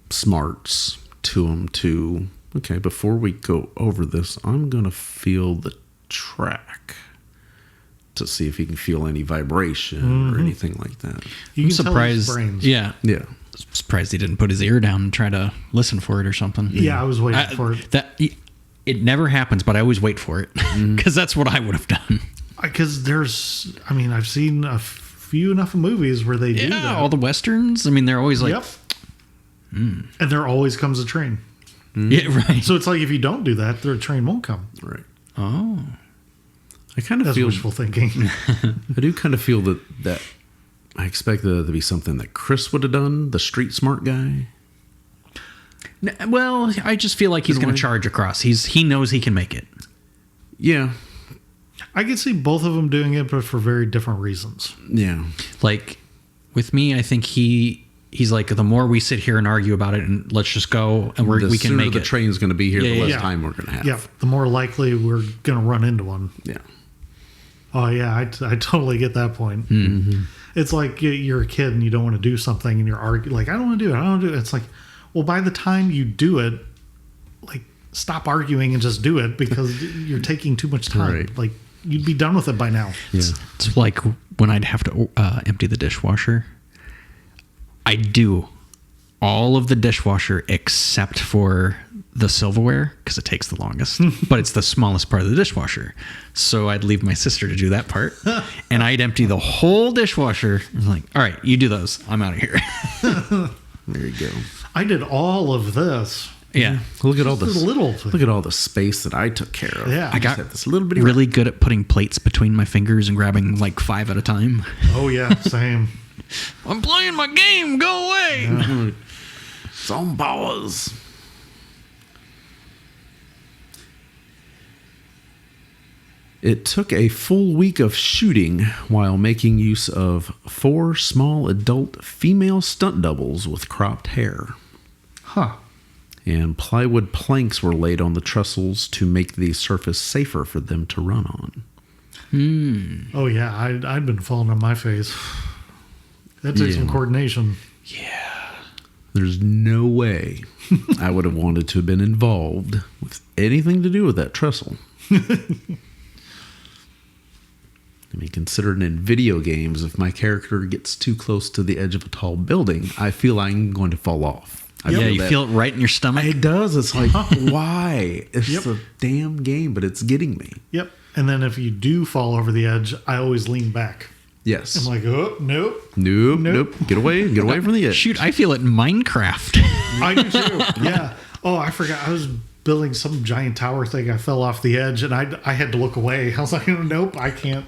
smarts to him to, okay, before we go over this, I'm going to feel the track to see if he can feel any vibration or anything like that. I'm surprised. Yeah. Yeah. Surprised he didn't put his ear down and try to listen for it or something. Yeah, I was waiting for it. It never happens, but I always wait for it because that's what I would have done. Because I've seen a few enough movies where they do that. All the westerns. I mean, they're always like, and there always comes a train. Yeah, right. So it's like if you don't do that, the train won't come. Right. Oh. I kind of That's feel wishful thinking. I do kind of feel that I expect that to be something that Chris would have done, the street smart guy. Well, I just feel like he's going to charge across. He knows he can make it. Yeah. I could see both of them doing it, but for very different reasons. Yeah. Like with me, I think he's like, the more we sit here and argue about it, and let's just go and we can make it. The train's going to be here, the less time we're going to have. Yeah, the more likely we're going to run into one. Yeah. Oh, yeah, I totally get that point. Mm-hmm. It's like you're a kid and you don't want to do something and you're arguing, like, I don't want to do it. It's like, Well, by the time you do it, like, stop arguing and just do it because you're taking too much time. Right. Like, you'd be done with it by now. Yeah. It's like when I'd have to empty the dishwasher. I do all of the dishwasher except for the silverware because it takes the longest, but it's the smallest part of the dishwasher. So I'd leave my sister to do that part, and I'd empty the whole dishwasher. I'm like, all right, you do those. I'm out of here. There you go. I did all of this. Yeah. Look at all the little. Look at all the space that I took care of. Yeah. I got this little bitty really good at putting plates between my fingers and grabbing like 5 at a time. Oh yeah, same. I'm playing my game. Go away. Yeah. Some powers. It took a full week of shooting while making use of 4 small adult female stunt doubles with cropped hair. Huh. And plywood planks were laid on the trestles to make the surface safer for them to run on. Oh yeah, I'd been falling on my face. That takes some coordination. There's no way I would have wanted to have been involved with anything to do with that trestle. I mean, considering in video games, if my character gets too close to the edge of a tall building, I feel I'm going to fall off. You feel it right in your stomach? It does. It's like, why? It's a damn game, but it's getting me. Yep. And then if you do fall over the edge, I always lean back. Yes. I'm like, oh, nope. Nope. Get away from the edge. Shoot, I feel it in Minecraft. I do too. Yeah. Oh, I forgot. I was building some giant tower thing. I fell off the edge and I had to look away. I was like, nope, I can't.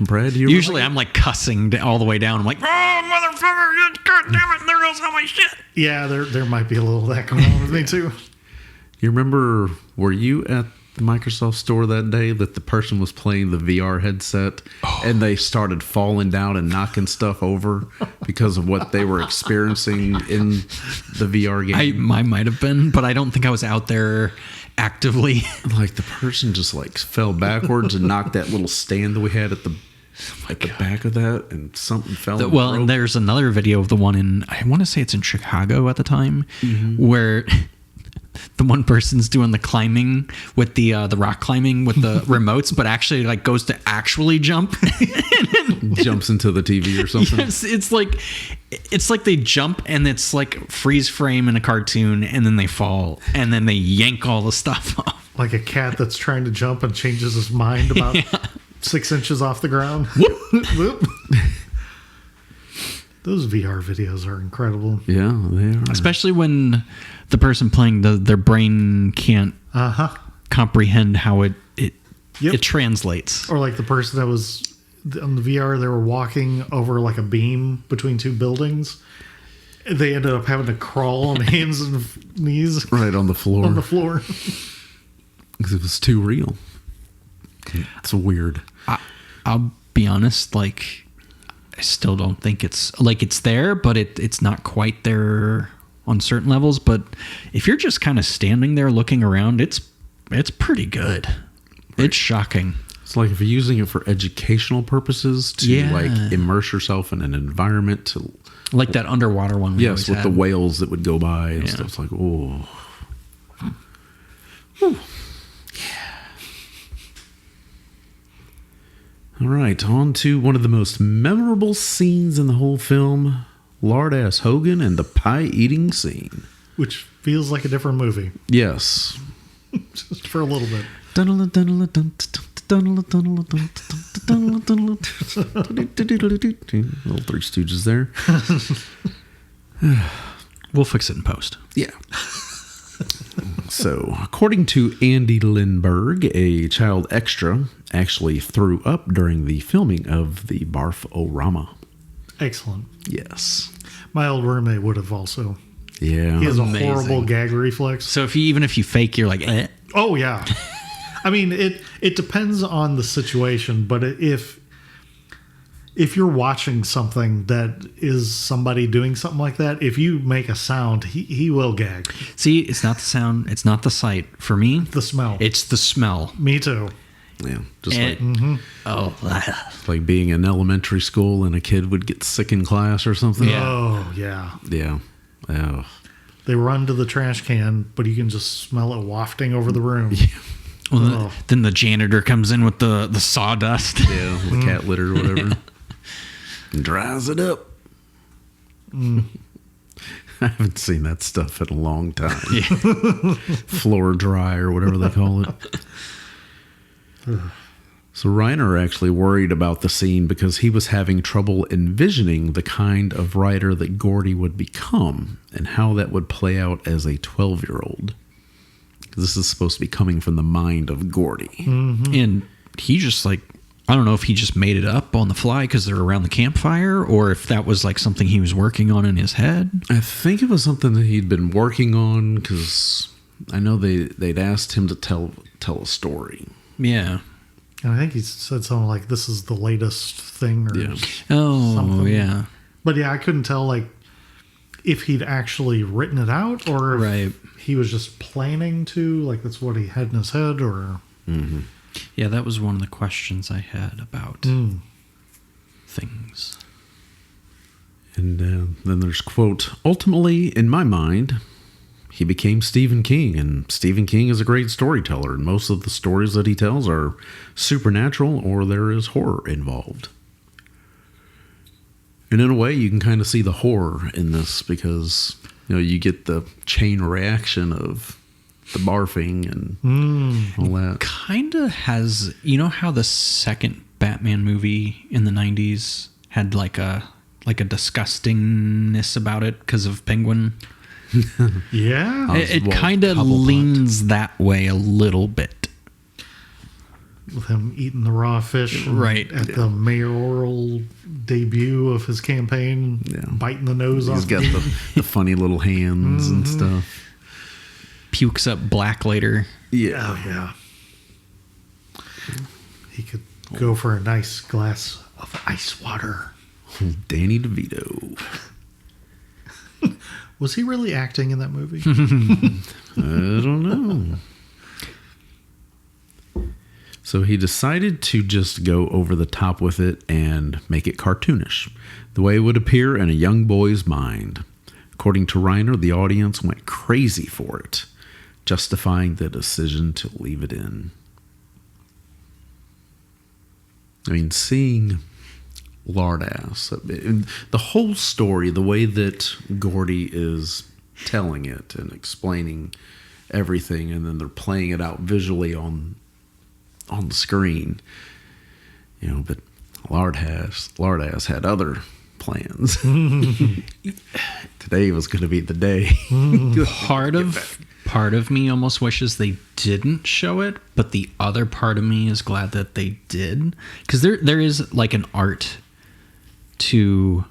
Brad, usually I'm like cussing all the way down. I'm like, oh, motherfucker, god damn it, there goes all my shit. Yeah, there might be a little of that going on with me too. You remember, were you at the Microsoft store that day that the person was playing the VR headset and they started falling down and knocking stuff over because of what they were experiencing in the VR game? I might have been, but I don't think I was out there actively. Like the person just like fell backwards and knocked that little stand that we had at the back of that, and something fell. And there's another video of the one in, I want to say it's in Chicago at the time, where the one person's doing the climbing with the rock climbing with the remotes, but actually like goes to actually jump. Jumps into the TV or something. Yes, it's like they jump and it's like freeze frame in a cartoon, and then they fall and then they yank all the stuff off. Like a cat that's trying to jump and changes his mind about 6 inches off the ground. Whoop. Those VR videos are incredible. Yeah, they are. Especially when the person playing their brain can't comprehend how it translates. Or like the person that was on the VR, they were walking over like a beam between 2 buildings. They ended up having to crawl on hands and knees. Right on the floor. On the floor. Because it was too real. It's weird. I'll be honest, like, I still don't think it's there, but it's not quite there on certain levels. But if you're just kind of standing there looking around, it's pretty good. Right. It's shocking. It's like if you're using it for educational purposes to like immerse yourself in an environment to, like that underwater one. Yes, with the whales that would go by and stuff. It's like, oh. Whew. All right, on to one of the most memorable scenes in the whole film, Lard-Ass Hogan and the pie eating scene. Which feels like a different movie. Yes. Just for a little bit. Little Three Stooges there. We'll fix it in post. Yeah. So, according to Andy Lindbergh, a child extra actually threw up during the filming of the Barf-O-Rama. Excellent. Yes. My old roommate would have also. Yeah. He has a horrible gag reflex. So even if you fake, you're like, eh. Oh, yeah. I mean, it depends on the situation, but if you're watching something that is somebody doing something like that, if you make a sound, he will gag. See, it's not the sound, it's not the sight. For me, the smell. It's the smell. Me too. Yeah, just like being in elementary school and a kid would get sick in class or something. Yeah. Oh, yeah. Yeah. Oh. They run to the trash can, but you can just smell it wafting over the room. Yeah. Well, then the janitor comes in with the sawdust. Yeah, the cat litter or whatever. And dries it up. I haven't seen that stuff in a long time. Yeah. Floor dry or whatever they call it. So Reiner actually worried about the scene because he was having trouble envisioning the kind of writer that Gordy would become and how that would play out as a 12-year-old. This is supposed to be coming from the mind of Gordy. Mm-hmm. And he just I don't know if he just made it up on the fly because they're around the campfire or if that was like something he was working on in his head. I think it was something that he'd been working on because I know they'd asked him to tell a story. Yeah. And I think he said something like, this is the latest thing or something. Yeah. But yeah, I couldn't tell if he'd actually written it out or if he was just planning to, that's what he had in his head or... Mm-hmm. Yeah, that was one of the questions I had about things. And then there's, quote, ultimately, in my mind, he became Stephen King, and Stephen King is a great storyteller, and most of the stories that he tells are supernatural or there is horror involved. And in a way, you can kind of see the horror in this because, you get the chain reaction of the barfing and all that. Kind of has, how the second Batman movie in the 90s had like a disgustingness about it because of Penguin? Yeah. It kind of leans that way a little bit. With him eating the raw fish at the mayoral debut of his campaign, biting the nose off. He's got the funny little hands and stuff. Pukes up black later. Yeah. Oh, yeah. He could go for a nice glass of ice water. Danny DeVito. Was he really acting in that movie? I don't know. So he decided to just go over the top with it and make it cartoonish, the way it would appear in a young boy's mind. According to Reiner, the audience went crazy for it, justifying the decision to leave it in. I mean, seeing Lard-Ass, the whole story, the way that Gordy is telling it and explaining everything, and then they're playing it out visually on the screen, but Lard-Ass had other plans. Today was going to be the day. Part of me almost wishes they didn't show it, but the other part of me is glad that they did, because there is an art to,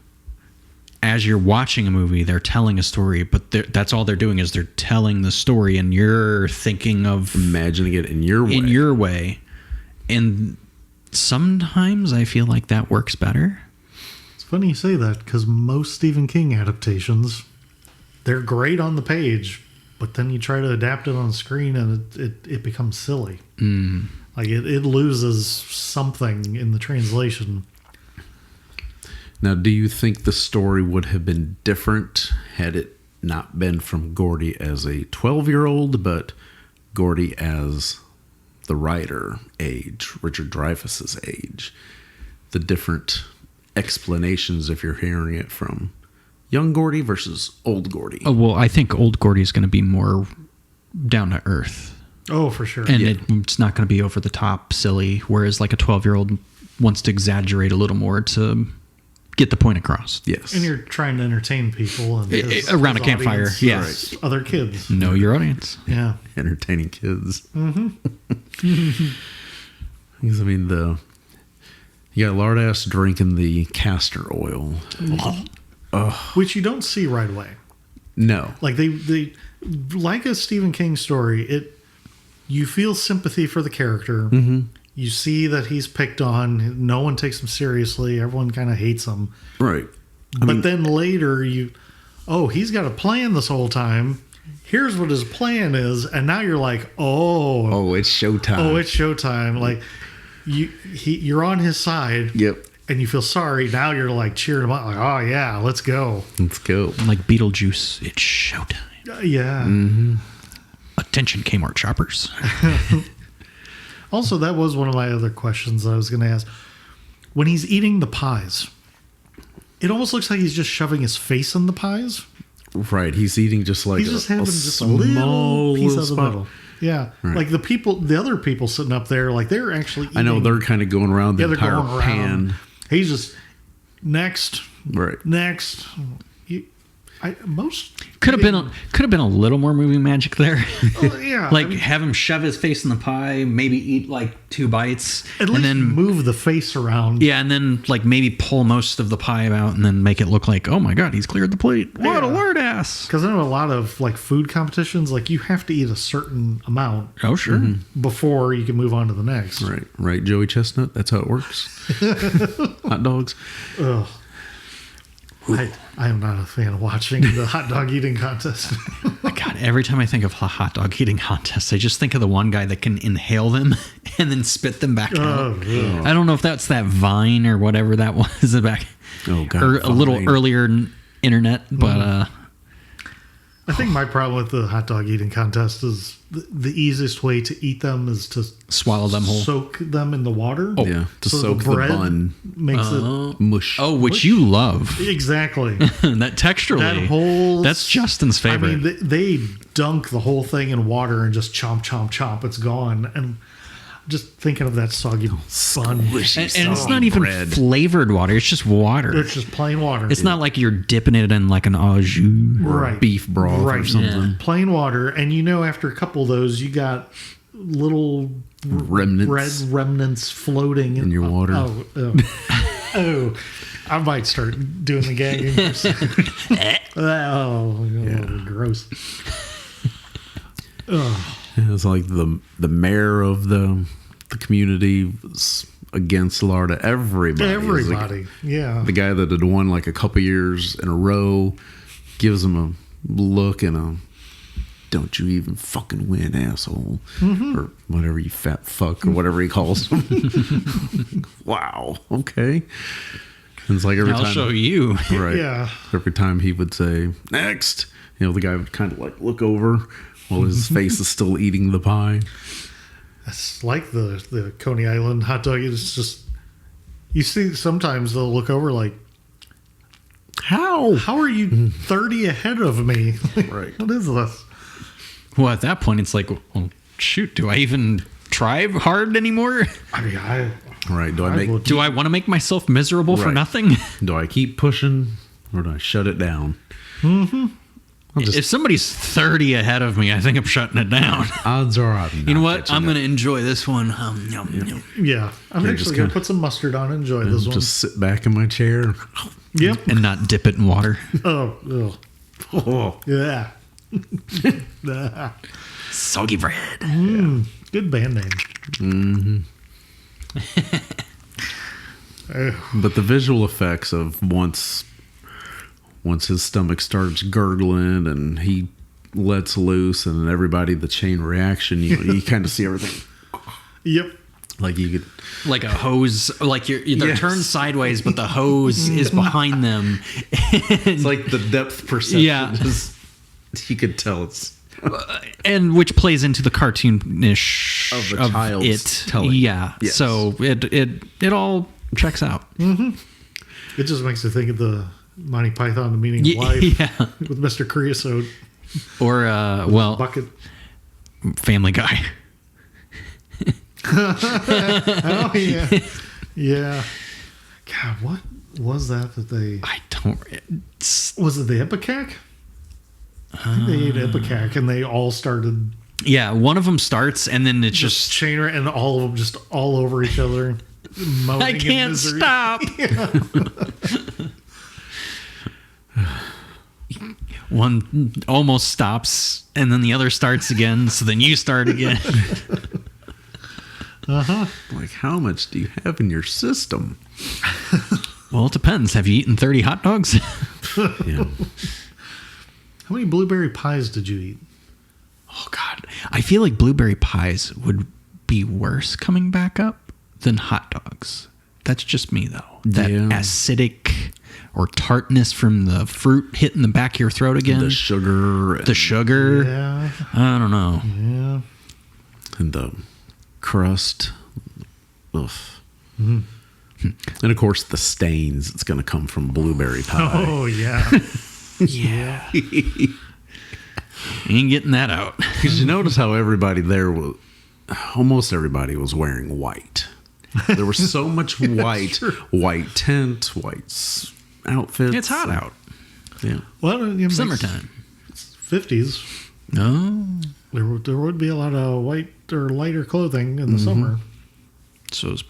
as you're watching a movie, they're telling a story, but that's all they're doing is they're telling the story, and you're thinking of imagining it in your way. And sometimes I feel like that works better. It's funny you say that, because most Stephen King adaptations, they're great on the page, but then you try to adapt it on screen and it becomes silly. It loses something in the translation. Now, do you think the story would have been different had it not been from Gordy as a 12-year-old, but Gordy as the writer age, Richard Dreyfuss's age? The different explanations if you're hearing it from young Gordy versus old Gordy. Oh, well, I think old Gordy is going to be more down to earth. Oh, for sure. And it's not going to be over the top silly, whereas a 12-year-old wants to exaggerate a little more to get the point across. Yes. And you're trying to entertain people. And around a campfire. Yes. Right. Other kids. Know your audience. Yeah. Entertaining kids. Mm-hmm. Because, I mean, you got Lard-Ass drinking the castor oil. Which you don't see right away. No. They like a Stephen King story, you feel sympathy for the character. Mm-hmm. You see that he's picked on. No one takes him seriously. Everyone kind of hates him. Right. But then later he's got a plan this whole time. Here's what his plan is. And now you're like, oh, it's showtime. Oh, it's showtime. You're on his side. Yep. and you feel sorry. Now you're like cheering them on, like, oh yeah, let's go. Let's go. Like Beetlejuice, it's showtime. Yeah. Mm-hmm. Attention, Kmart shoppers. Also, that was one of my other questions I was going to ask. When he's eating the pies, it almost looks like he's just shoving his face in the pies. Right. He's eating just like he's just having just a little piece of the spot. middle. Yeah. Right. Like the other people sitting up there, like they're actually eating. I know they're kind of going around the entire going around. pan. He's just next. Right. Next. Could have been a little more movie magic there. Yeah, like have him shove his face in the pie, maybe eat like 2 bites, at least then move the face around. Yeah, and then like maybe pull most of the pie out, and then make it look like, oh my god, he's cleared the plate. What a Lard-Ass! Because I know a lot of like food competitions, like you have to eat a certain amount. Oh sure. Before you can move on to the next. Right. Joey Chestnut. That's how it works. Hot dogs. Ugh. I am not a fan of watching the hot dog eating contest. God, every time I think of a hot dog eating contest, I just think of the one guy that can inhale them and then spit them back out. Yeah. I don't know if that's that Vine or whatever that was back. Oh God, or a little earlier internet, but I think my problem with the hot dog eating contest is the easiest way to eat them is to swallow them whole, soak them in the water. Oh yeah, to soak the bun makes it mush. Oh, which you love exactly. That texturally, that's Justin's favorite. I mean, they dunk the whole thing in water and just chomp, chomp, chomp. It's gone, and just thinking of that soggy bun, and it's not even flavored water; it's just water. It's just plain water. It's not like you're dipping it in like an au jus or beef broth or something. Yeah. Plain water, and after a couple of those, you got little remnants, red remnants floating in your water. Oh, I might start doing the gagging. Gross. Oh. It's like the mayor of the community was against Lard-Ass. Everybody. Yeah. The guy that had won like a couple years in a row gives him a look and a "Don't you even fucking win, asshole," or whatever, you fat fuck, or whatever he calls him. Wow. Okay. And it's like every time I'll show you. Right. Yeah. Every time he would say "next," the guy would kind of like look over while his face is still eating the pie. That's like the Coney Island hot dog. It's just, you see, sometimes they'll look over like, how are you 30 ahead of me? Right. What is this? Well, at that point, it's like, well, shoot, do I even try hard anymore? I mean, right. Do I want to make myself miserable for nothing? Do I keep pushing or do I shut it down? If somebody's 30 ahead of me, I think I'm shutting it down. Odds are you know what? I'm going to enjoy this one. Yeah. I'm actually going to put some mustard on and enjoy this one. Just sit back in my chair. Yep. And not dip it in water. Oh. Yeah. Soggy bread. Good band name. But the visual effects of once his stomach starts gurgling and he lets loose and everybody, the chain reaction, you kind of see everything. Yep. Like you could, like a hose, like they're turned sideways, but the hose is behind them. It's like the depth perception. Yeah. You could tell it's. And which plays into the cartoonish of the child's telling. Yeah. Yes. So it all checks out. It just makes you think of the Monty Python, The Meaning of Life, with Mr. Creosote. Or, Bucket. Family Guy. Oh, yeah. Yeah. God, what was that they... I don't... Was it the Ipecac? I think they ate Ipecac and they all started... Yeah, one of them starts and then it's just chain and all of them just all over each other. I can't stop. One almost stops and then the other starts again, so then you start again. Like, how much do you have in your system? Well, it depends. Have you eaten 30 hot dogs? Yeah. How many blueberry pies did you eat? Oh, God. I feel like blueberry pies would be worse coming back up than hot dogs. That's just me, though. That acidic or tartness from the fruit hitting the back of your throat again. The sugar. Yeah. I don't know. Yeah. And the crust. Ugh. Mm-hmm. And of course, the stains. It's going to come from blueberry pie. Oh, yeah. Yeah. Ain't getting that out. Because you notice how everybody there was, almost everybody was wearing white. There was so much white, white tent, white outfits. It's hot out. Yeah. Well, summertime. 50s. No. There would be a lot of white or lighter clothing in the summer. So it was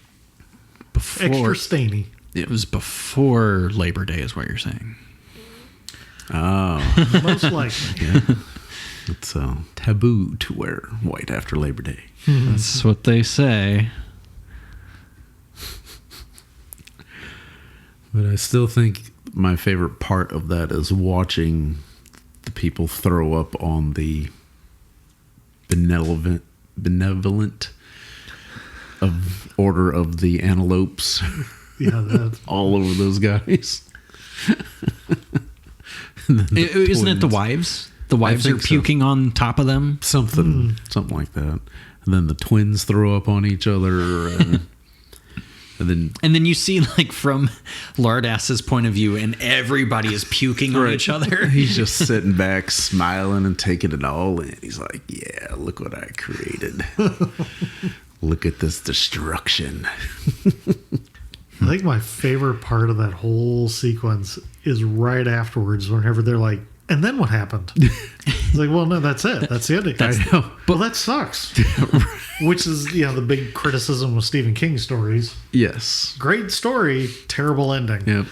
before. Extra stainy. It was before Labor Day, is what you're saying. Oh. Most likely. Yeah. It's taboo to wear white after Labor Day. That's what they say. But I still think my favorite part of that is watching the people throw up on the benevolent of Order of the Antelopes. Yeah, that's all over those guys. Isn't it the wives? The wives are puking on top of them? Something like that. And then the twins throw up on each other. And then you see, like, from Lard-Ass's point of view, and everybody is puking on each other. He's just sitting back, smiling and taking it all in. He's like, yeah, look what I created. Look at this destruction. I think my favorite part of that whole sequence is right afterwards, whenever they're like, and then what happened? It's like, well, no, that's it. That's the ending. I know. Well, that sucks. Which is, the big criticism of Stephen King stories. Yes. Great story, terrible ending. Yep.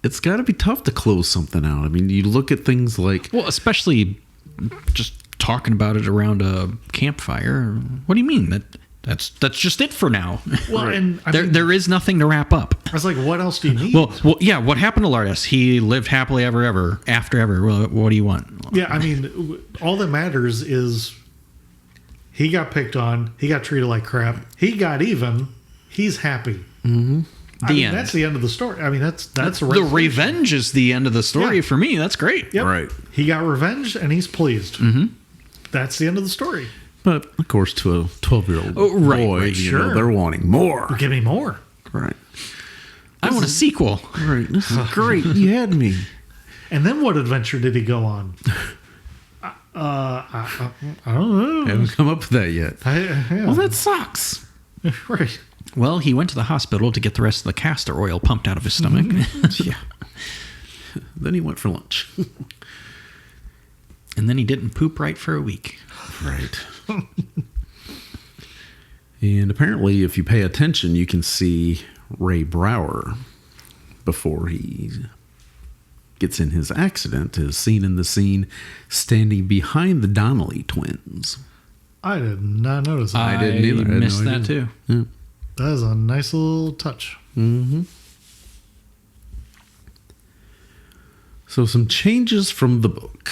It's got to be tough to close something out. I mean, you look at things like... Well, especially just talking about it around a campfire. What do you mean? That's just it for now. Well, and there is nothing to wrap up. I was like, what else do you need? Well, yeah. What happened to Lard-Ass? He lived happily ever after ever. Well, what do you want? Yeah, I mean, all that matters is he got picked on. He got treated like crap. He got even. He's happy. Mm-hmm. End. That's the end of the story. I mean, that's the revenge is the end of the story for me. That's great. Yep. Right. He got revenge and he's pleased. Mm-hmm. That's the end of the story. But, of course, to a 12-year-old boy, you know, they're wanting more. Give me more. Right. I want a sequel. Right. This is great. You had me. And then what adventure did he go on? I don't know. I haven't come up with that yet. Well, that sucks. Right. Well, he went to the hospital to get the rest of the castor oil pumped out of his stomach. Yeah. Then he went for lunch. And then he didn't poop right for a week. Right. And apparently, if you pay attention, you can see Ray Brower before he gets in his accident, is seen in the scene standing behind the Donnelly twins. I did not notice that. I didn't either. I missed that too. Yeah. That is a nice little touch. Mm-hmm. So some changes from the book.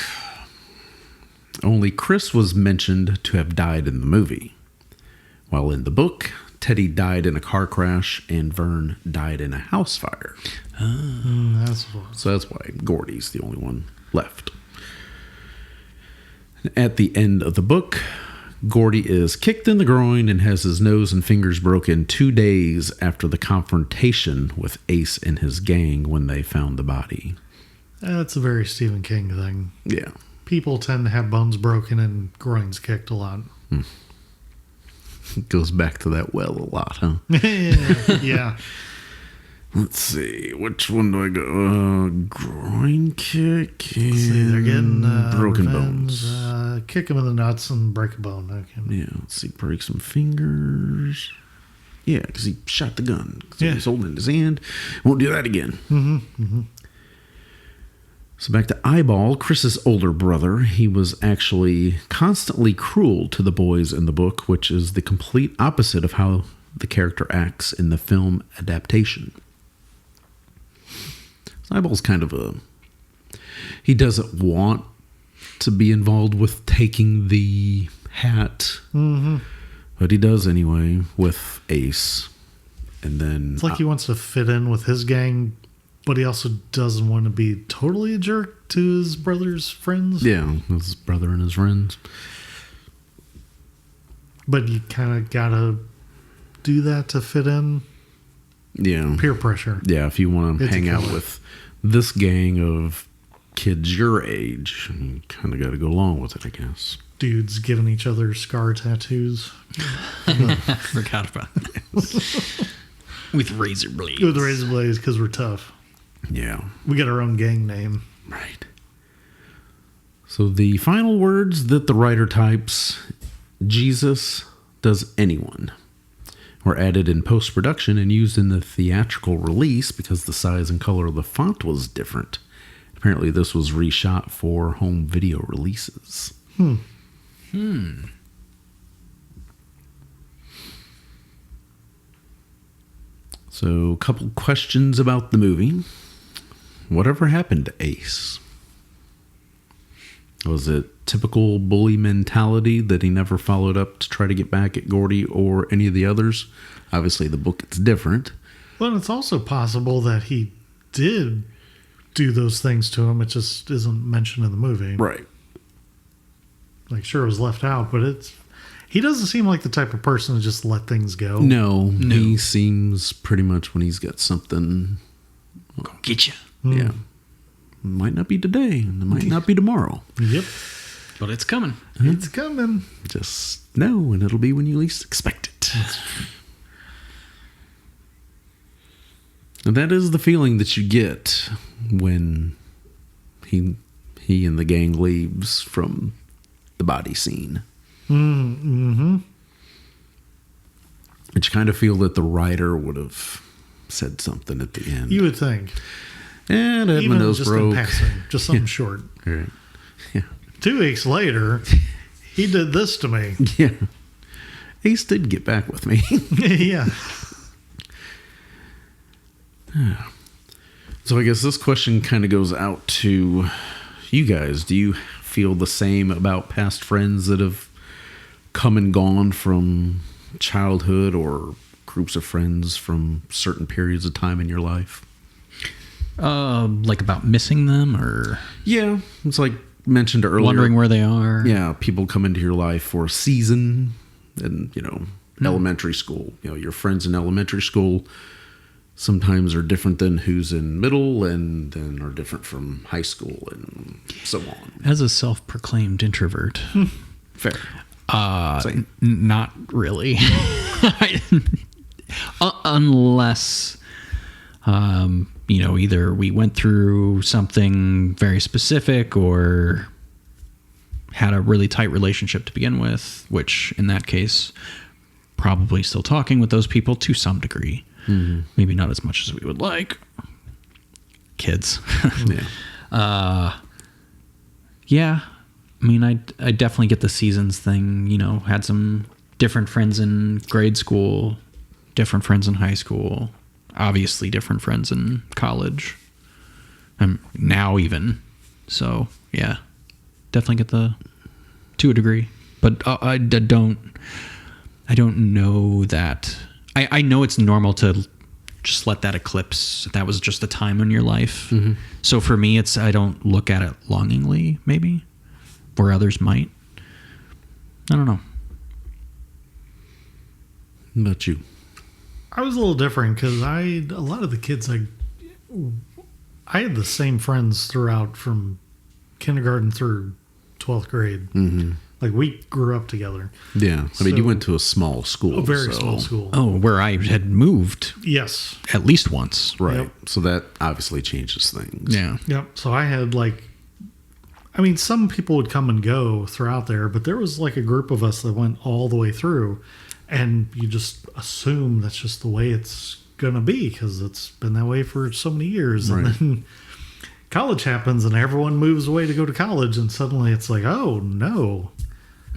Only Chris was mentioned to have died in the movie. While in the book, Teddy died in a car crash and Vern died in a house fire. So that's why Gordy's the only one left. At the end of the book, Gordy is kicked in the groin and has his nose and fingers broken 2 days after the confrontation with Ace and his gang when they found the body. That's a very Stephen King thing. Yeah. People tend to have bones broken and groins kicked a lot. It goes back to that well a lot, huh? Yeah. Let's see. Which one do I go? Groin kick and Let's see, they're getting broken revenge, bones. Kick him in the nuts and break a bone. Okay. Yeah, let's see. Break some fingers. Yeah, because he shot the gun. So he's holding it in his hand. Won't do that again. Mm-hmm. Mm-hmm. So back to Eyeball, Chris's older brother. He was actually constantly cruel to the boys in the book, which is the complete opposite of how the character acts in the film adaptation. So Eyeball's kind of he doesn't want to be involved with taking the hat. Mm-hmm. But he does anyway with Ace. And then It's like he wants to fit in with his gang, but he also doesn't want to be totally a jerk to his brother's friends. Yeah, his brother and his friends. But you kind of got to do that to fit in. Yeah. Peer pressure. Yeah, if you want to It's a hang out killer. with this gang of kids your age, you kind of got to go along with it, I guess. Dudes giving each other scar tattoos. Forgot about that. With razor blades. With razor blades because we're tough. Yeah. We got our own gang name. Right. So the final words that the writer types, Jesus does anyone, were added in post-production and used in the theatrical release because the size and color of the font was different. Apparently this was reshot for home video releases. So, a couple questions about the movie. Whatever happened to Ace? Was it typical bully mentality that he never followed up to try to get back at Gordy or any of the others? Obviously, the book is different. Well, it's also possible that he did do those things to him. It just isn't mentioned in the movie. Right. Like, sure, it was left out, but he doesn't seem like the type of person to just let things go. No. He seems pretty much when he's got something. Go get you. Yeah. Might not be today, and it might not be tomorrow. Yep. But it's coming. It's coming. Just know, and it'll be when you least expect it. And that is the feeling that you get when he and the gang leaves from the body scene. Mm-hmm. But you kind of feel that the writer would have said something at the end. You would think. And Even my nose just broke. in passing, just something short. Right. Yeah. 2 weeks later, he did this to me. Yeah. Ace did get back with me. Yeah. So I guess this question kind of goes out to you guys. Do you feel the same about past friends that have come and gone from childhood or groups of friends from certain periods of time in your life? Like about missing them or... Yeah, it's like mentioned earlier. Wondering where they are. Yeah, people come into your life for a season and, elementary school. Your friends in elementary school sometimes are different than who's in middle and then are different from high school and so on. As a self-proclaimed introvert. Fair. Not really. Unless, either we went through something very specific or had a really tight relationship to begin with, which in that case, probably still talking with those people to some degree. Mm-hmm. Maybe not as much as we would like. Kids. Yeah. Yeah. I mean, I definitely get the seasons thing, had some different friends in grade school, different friends in high school, obviously different friends in college, and now even. So, yeah, definitely get to a degree, but I don't know that. I know it's normal to just let that eclipse. That was just a time in your life. Mm-hmm. So for me, I don't look at it longingly, maybe. Where others might. I don't know. What about you? I was a little different because a lot of the kids I had the same friends throughout from kindergarten through 12th grade. Mm-hmm. Like we grew up together. Yeah. I mean, you went to a small school. A very small school. Oh, where I had moved. Yes. At least once. Right. Yep. So that obviously changes things. Yeah. Yep. So I had some people would come and go throughout there, but there was like a group of us that went all the way through, and you just assume that's just the way it's going to be because it's been that way for so many years. Right. And then college happens and everyone moves away to go to college, and suddenly it's like, oh no.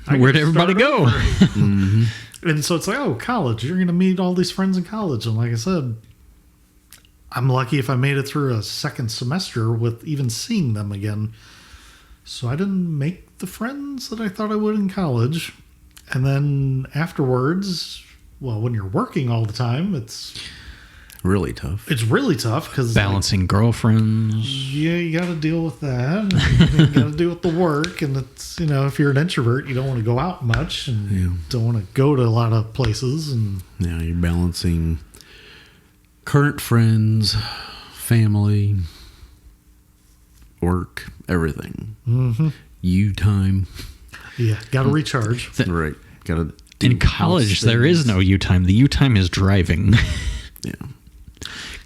Where'd everybody go? Mm-hmm. And so it's like, oh, college, you're going to meet all these friends in college. And like I said, I'm lucky if I made it through a second semester with even seeing them again. So I didn't make the friends that I thought I would in college. And then afterwards, well, when you're working all the time, it's really tough. It's really tough because balancing girlfriends. Yeah, you got to deal with that. You got to deal with the work, and it's if you're an introvert, you don't want to go out much and don't want to go to a lot of places. And you're balancing current friends, family, work, everything. Mm-hmm. You time. Yeah, got to recharge. Right. Got to. In college, there is no you time. The you time is driving. Yeah.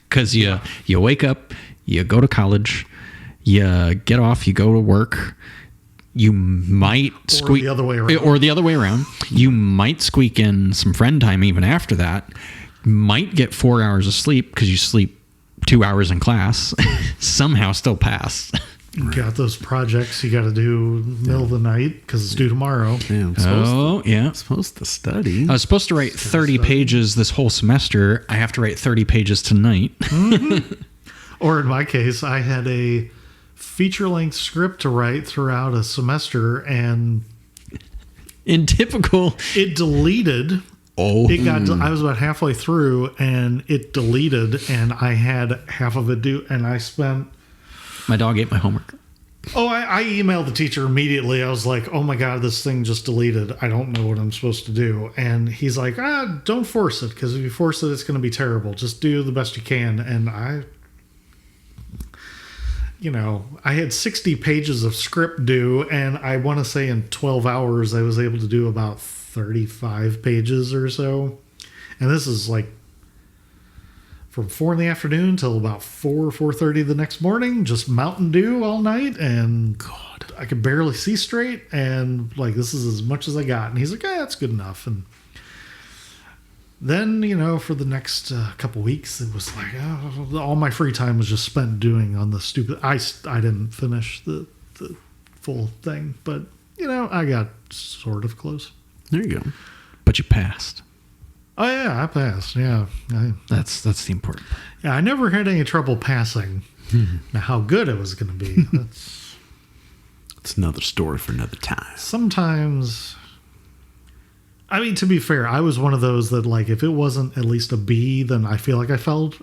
Because you wake up, you go to college, you get off, you go to work. You might squeak the other way around. Or the other way around. You might squeak in some friend time even after that. Might get 4 hours of sleep because you sleep 2 hours in class. Somehow still pass. You got those projects you got to do middle of the night because it's due tomorrow. Yeah, I'm supposed to study. I was supposed to write 30 pages this whole semester. I have to write 30 pages tonight. Mm-hmm. Or in my case, I had a feature-length script to write throughout a semester, and in typical, it deleted. Oh, I was about halfway through, and it deleted, and I had half of it due, and I spent. My dog ate my homework. Oh, I emailed the teacher immediately. I was like, oh my God, this thing just deleted. I don't know what I'm supposed to do. And he's like, don't force it, because if you force it, it's going to be terrible. Just do the best you can. And I had 60 pages of script due, and I want to say in 12 hours, I was able to do about 35 pages or so. And this is like from 4 in the afternoon till about 4:30 the next morning, just Mountain Dew all night, and God, I could barely see straight, and like, this is as much as I got. And he's like, that's good enough. And then, for the next couple weeks, it was like, all my free time was just spent doing on the stupid. I didn't finish the full thing, but I got sort of close. There you go. But you passed. Oh yeah, I passed. Yeah, that's the important part. Yeah, I never had any trouble passing. Now, how good it was going to be, it's another story for another time. Sometimes, I mean, to be fair, I was one of those that, like, if it wasn't at least a B, then I feel like I failed.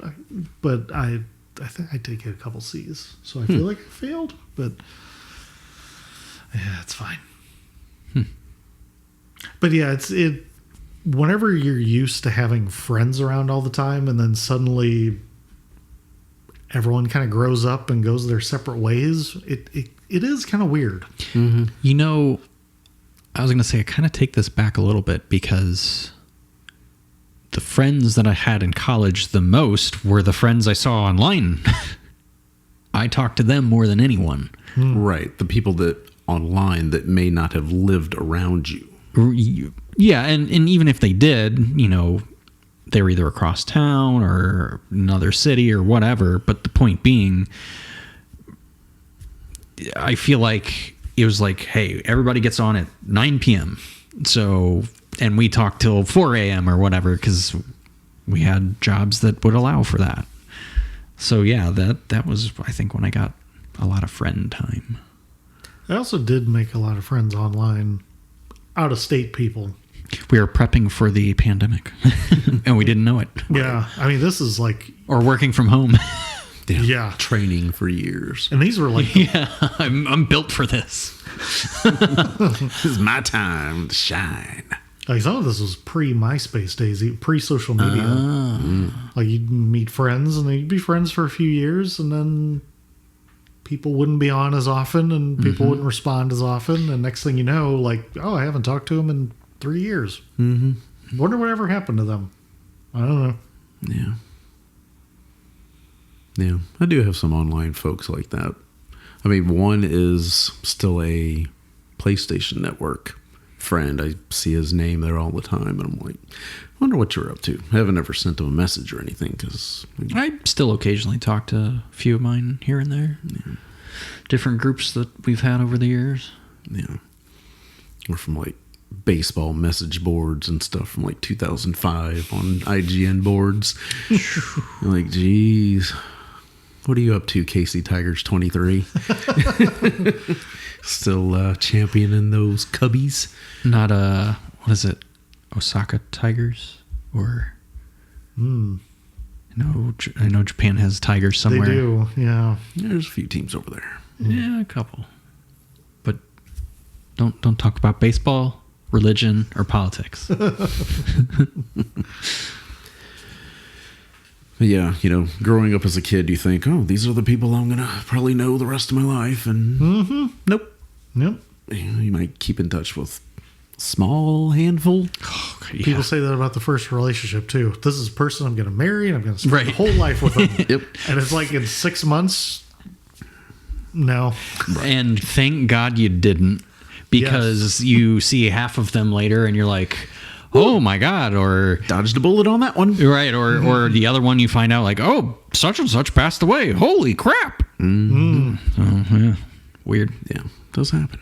But I think I did get a couple C's, so I feel like I failed. But yeah, it's fine. But yeah, it. Whenever you're used to having friends around all the time, and then suddenly everyone kind of grows up and goes their separate ways, it is kind of weird. Mm-hmm. I was going to say, I kind of take this back a little bit, because the friends that I had in college the most were the friends I saw online. I talked to them more than anyone. Right. The people that online that may not have lived around you. Yeah, and even if they did, they were either across town or another city or whatever. But the point being, I feel like it was like, hey, everybody gets on at 9 p.m. So, and we talk till 4 a.m. or whatever, because we had jobs that would allow for that. So yeah, that was, I think, when I got a lot of friend time. I also did make a lot of friends online, out-of-state people. We were prepping for the pandemic, and we didn't know it. Yeah, I mean, this is like... Or working from home. Yeah. Training for years. And these were like... Yeah, I'm built for this. This is my time to shine. Like, some of this was pre-MySpace days, pre-social media. Like, you'd meet friends, and you'd be friends for a few years, and then people wouldn't be on as often, and people wouldn't respond as often, and next thing you know, like, oh, I haven't talked to them in 3 years. Wonder whatever happened to them. I don't know. Yeah, I do have some online folks like that. I mean, one is still a PlayStation Network friend. I see his name there all the time, and I'm like, I wonder what you're up to. I haven't ever sent him a message or anything, because I still occasionally talk to a few of mine here and there. Yeah. Different groups that we've had over the years. Yeah. We're from like baseball message boards and stuff from like 2005 on IGN boards. Like, geez, what are you up to, Casey Tigers 23? Still championing those cubbies? Not what is it? Osaka Tigers? Or... No, I know Japan has tigers somewhere. They do, yeah. There's a few teams over there. Yeah, a couple. But don't talk about baseball, religion, or politics. Yeah, growing up as a kid, you think, oh, these are the people I'm going to probably know the rest of my life. And nope. You might keep in touch with a small handful. Oh, People say that about the first relationship, too. This is a person I'm going to marry, and I'm going to spend the whole life with them. Yep. And it's like in 6 months, no. And thank God you didn't, because you see half of them later, and you're like... Oh my God! Or dodged a bullet on that one, right? Or the other one, you find out like, oh, such and such passed away. Holy crap! Yeah, weird. Yeah, does happen.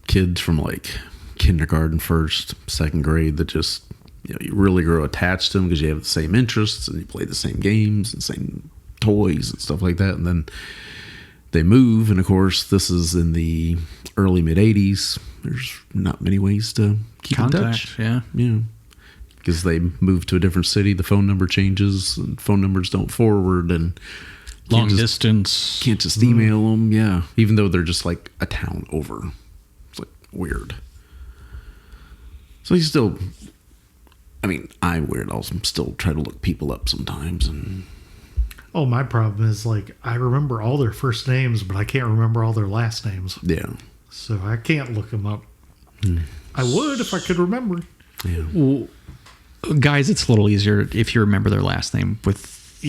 Kids from like kindergarten, first, second grade that just you really grow attached to them because you have the same interests and you play the same games and same toys and stuff like that, and then they move, and of course, this is in the early mid '80s. There's not many ways to keep in touch. Yeah. Because they move to a different city, the phone number changes, and phone numbers don't forward, and long distance. Can't just email them. Yeah, even though they're just like a town over. It's like weird. So you still, I'm weird. I'll still try to look people up sometimes, and. Oh, my problem is like I remember all their first names, but I can't remember all their last names. Yeah. So I can't look them up. I would if I could remember. Yeah. Well, guys, it's a little easier if you remember their last name. With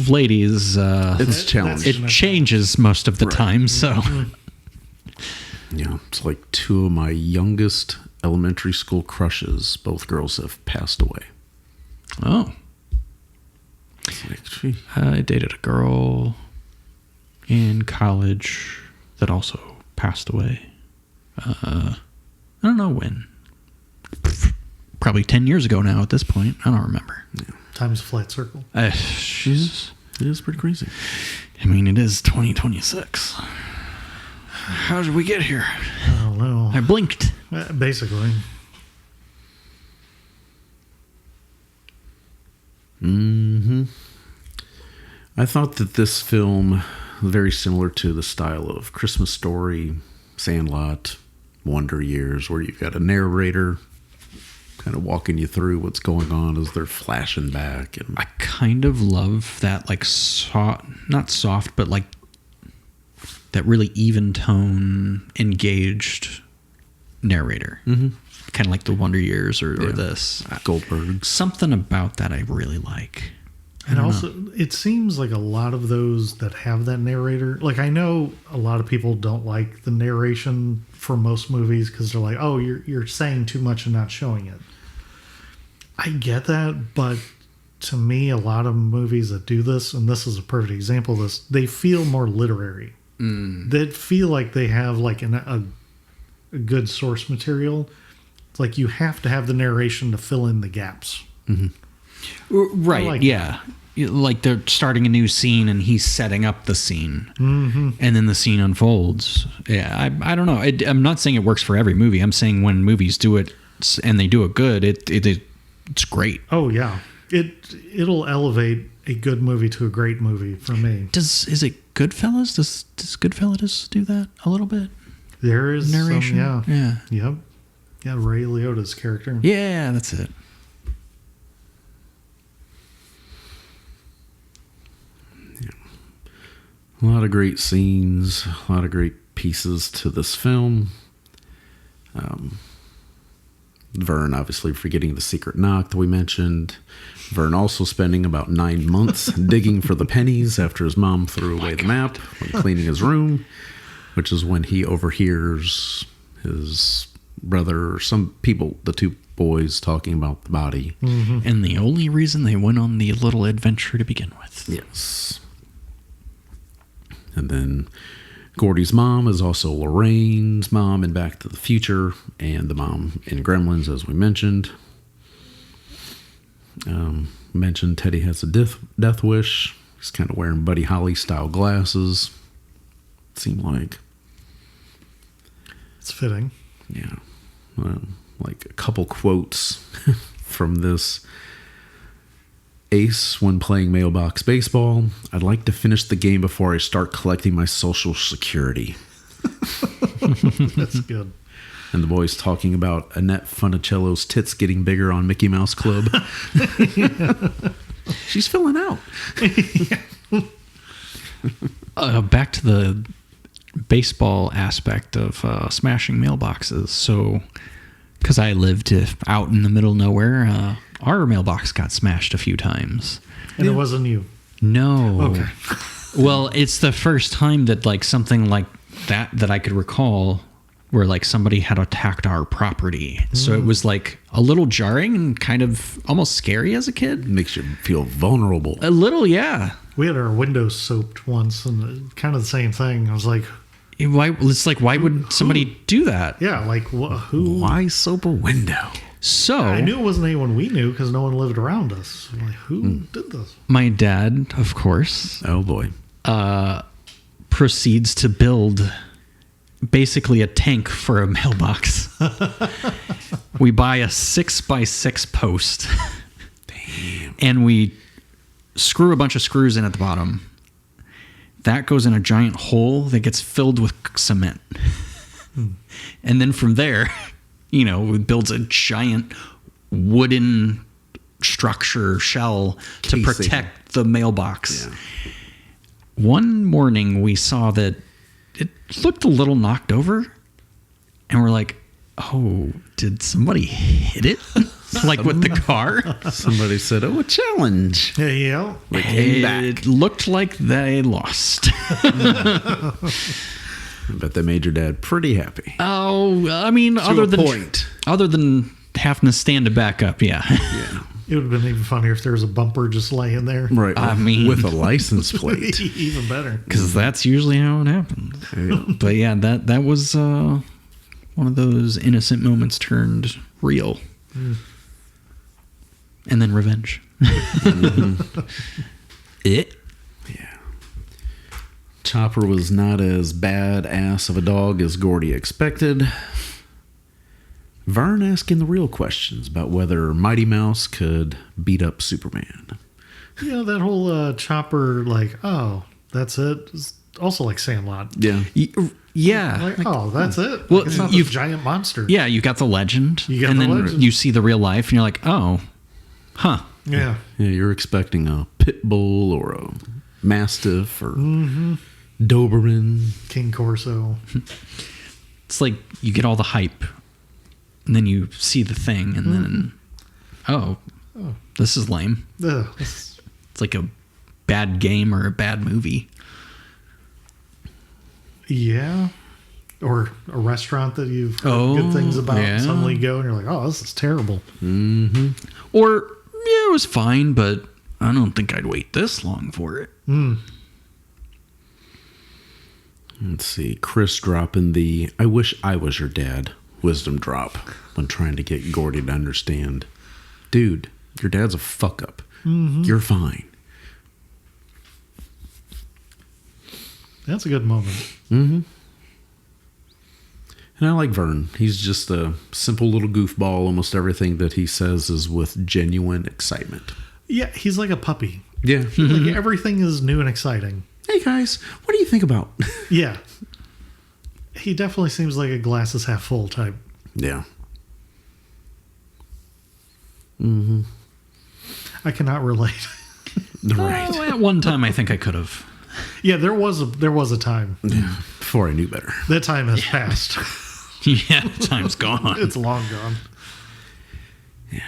ladies, it's challenging. It changes most of the time. So, yeah, it's like two of my youngest elementary school crushes. Both girls have passed away. Oh. Like, I dated a girl in college that also passed away. I don't know when. Probably 10 years ago now at this point. I don't remember. Yeah. Time's a flat circle. It is pretty crazy. It is 2026. How did we get here? I don't know. I blinked. Basically. I thought that this film, very similar to the style of Christmas Story, Sandlot, Wonder Years, where you've got a narrator kind of walking you through what's going on as they're flashing back. And I kind of love that, like, not soft, but like that really even tone, engaged narrator. Kind of like the Wonder Years or this. Goldberg. Something about that I really like. And also, it seems like a lot of those that have that narrator, like I know a lot of people don't like the narration for most movies because they're like, oh, you're saying too much and not showing it. I get that, but to me, a lot of movies that do this, and this is a perfect example of this, they feel more literary. They feel like they have like a good source material. It's like you have to have the narration to fill in the gaps. Right, like yeah. Like they're starting a new scene and he's setting up the scene. And then the scene unfolds. Yeah, I don't know. I'm not saying it works for every movie. I'm saying when movies do it and they do it good, it's great. Oh, yeah. It'll elevate a good movie to a great movie for me. Is it Goodfellas? Does Goodfellas do that a little bit? There is narration. Yeah. Yep. Yeah, Ray Liotta's character. Yeah, that's it. A lot of great scenes, a lot of great pieces to this film. Vern obviously forgetting the secret knock that we mentioned. Vern also spending about 9 months digging for the pennies after his mom threw away the map when cleaning his room, which is when he overhears his brother or some people, the two boys, talking about the body. And the only reason they went on the little adventure to begin with. Yes. And then Gordy's mom is also Lorraine's mom in Back to the Future, and the mom in Gremlins, as we mentioned. Mentioned Teddy has a death wish. He's kind of wearing Buddy Holly style glasses. It seemed like it's fitting. Yeah. like a couple quotes from this. Ace, when playing mailbox baseball, I'd like to finish the game before I start collecting my Social Security. That's good. And the boys talking about Annette Funicello's tits getting bigger on Mickey Mouse Club. She's filling out. Back to the baseball aspect of smashing mailboxes. So, because I lived out in the middle of nowhere, our mailbox got smashed a few times. And it wasn't you? No. Okay. Well, it's the first time that like something like that I could recall where like somebody had attacked our property. So it was like a little jarring and kind of almost scary as a kid. Makes you feel vulnerable. A little, yeah. We had our windows soaped once, and kind of the same thing. I was like, why? It's like, why would somebody do that? Yeah, like who? Why soap a window? So I knew it wasn't anyone we knew because no one lived around us. I'm like, who did this? My dad, of course. Oh boy. Proceeds to build basically a tank for a mailbox. We buy a 6x6 post. Damn. And we screw a bunch of screws in at the bottom. That goes in a giant hole that gets filled with cement. And then from there, it builds a giant wooden structure shell to protect the mailbox. Yeah. One morning we saw that it looked a little knocked over, and we're like, oh, did somebody hit it? Like with the car? Somebody said, oh, a challenge. Yeah. They came back. It looked like they lost. I bet they made your dad pretty happy. Oh, I mean, other than having to stand to back up, yeah. It would have been even funnier if there was a bumper just laying there. Right. I mean, with a license plate. Even better. Because that's usually how it happens. Yeah. But yeah, that was one of those innocent moments turned real. And then revenge. Yeah. Chopper was not as badass of a dog as Gordy expected. Vern asking the real questions about whether Mighty Mouse could beat up Superman. That whole Chopper, like, oh, that's it. It's also like Sandlot. Yeah. Yeah. Like, oh, that's it. Well, like, it's not this giant monster. Yeah, you got the legend. Then legend. You see the real life, and you're like, oh, huh. Yeah. You're expecting a pit bull or a mastiff or Doberman. King Corso. It's like you get all the hype, and then you see the thing, and then, oh, this is lame. It's like a bad game or a bad movie. Yeah. Or a restaurant that you've heard good things about. Yeah. Suddenly you go and you're like, oh, this is terrible. Or, it was fine, but I don't think I'd wait this long for it. Let's see. Chris dropping the I wish I was your dad wisdom drop when trying to get Gordy to understand. Dude, your dad's a fuck up. You're fine. That's a good moment. And I like Vern. He's just a simple little goofball. Almost everything that he says is with genuine excitement. Yeah, he's like a puppy. Yeah. Like everything is new and exciting. Hey guys, what do you think about? Yeah. He definitely seems like a glass is half full type. Yeah. I cannot relate. Right. Oh, at one time, I think I could have. Yeah, there was a time. Yeah, before I knew better. That time has passed. Yeah, time's gone. It's long gone. Yeah.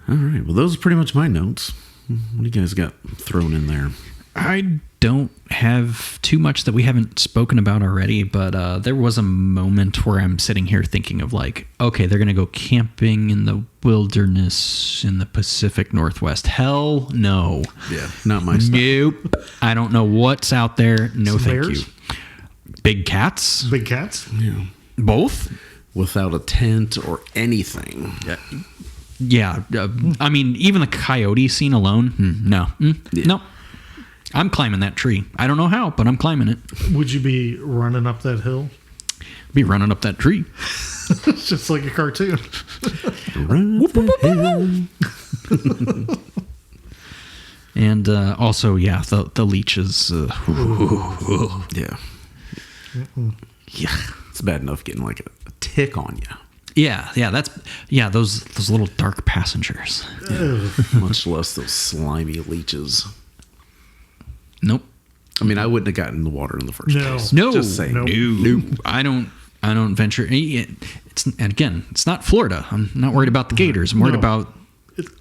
All right. Well, those are pretty much my notes. What do you guys got thrown in there? I don't have too much that we haven't spoken about already, but there was a moment where I'm sitting here thinking of like, okay, they're going to go camping in the wilderness in the Pacific Northwest. Hell no. Yeah, not my stuff. Nope. I don't know what's out there. No, Some thank bears? you. Big cats? Big cats? Yeah. Both? Without a tent or anything. Yeah. I mean, even the coyote scene alone, no. No. I'm climbing that tree. I don't know how, but I'm climbing it. Would you be running up that hill? Be running up that tree. It's just like a cartoon. And also, yeah, the leeches. Yeah. Yeah. It's bad enough getting like a tick on you. Yeah, those little dark passengers. Much less those slimy leeches. Nope. I mean, I wouldn't have gotten in the water in the first place. No, just saying. Nope. I don't venture. And again, it's not Florida. I'm not worried about the gators. I'm worried about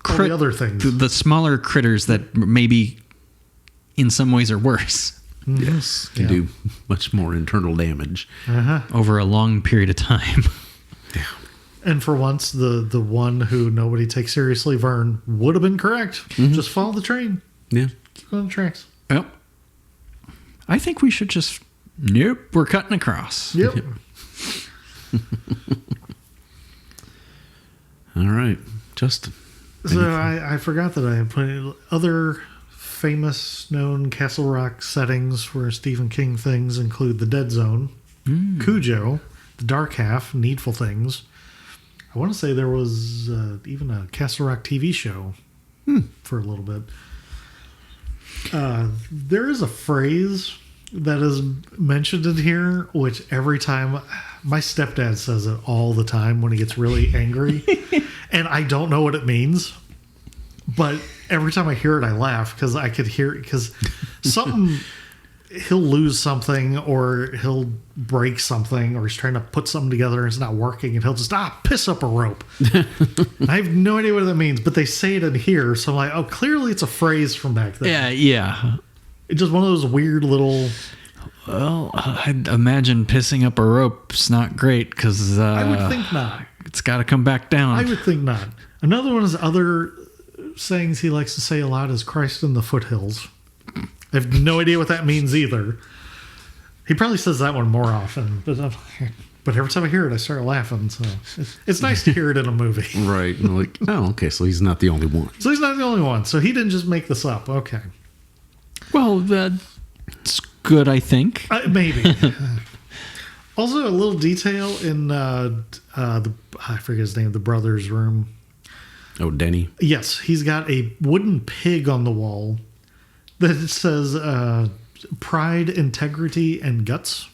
all the other things. The smaller critters that maybe in some ways are worse. Yes, can do much more internal damage over a long period of time. Yeah. And for once, the one who nobody takes seriously, Vern, would have been correct. Just follow the train. Yeah. Keep on the tracks. Yep. I think we should just... Nope, we're cutting across. Yep. All right. Justin. So I forgot that I had put other famous known Castle Rock settings for Stephen King things include the Dead Zone, Cujo, the Dark Half, Needful Things. I want to say there was even a Castle Rock TV show for a little bit. There is a phrase that is mentioned in here, which every time my stepdad says it all the time when he gets really angry, and I don't know what it means, but every time I hear it, I laugh because I could hear it because something. He'll lose something or he'll break something or he's trying to put something together and it's not working and he'll just piss up a rope. I have no idea what that means, but they say it in here, so I'm like, oh, clearly it's a phrase from back then. Yeah. It's just one of those weird little... Well, I'd imagine pissing up a rope's not great because... I would think not. It's got to come back down. I would think not. Another one is other sayings he likes to say a lot is Christ in the foothills. I have no idea what that means either. He probably says that one more often, but every time I hear it, I start laughing. So it's nice to hear it in a movie. Right. And like, oh, okay, so he's not the only one. So he's not the only one. So he didn't just make this up. Okay. Well, it's good, I think. Maybe. Also, a little detail in I forget his name, the brother's room. Oh, Denny. Yes, he's got a wooden pig on the wall that it says pride, integrity, and guts,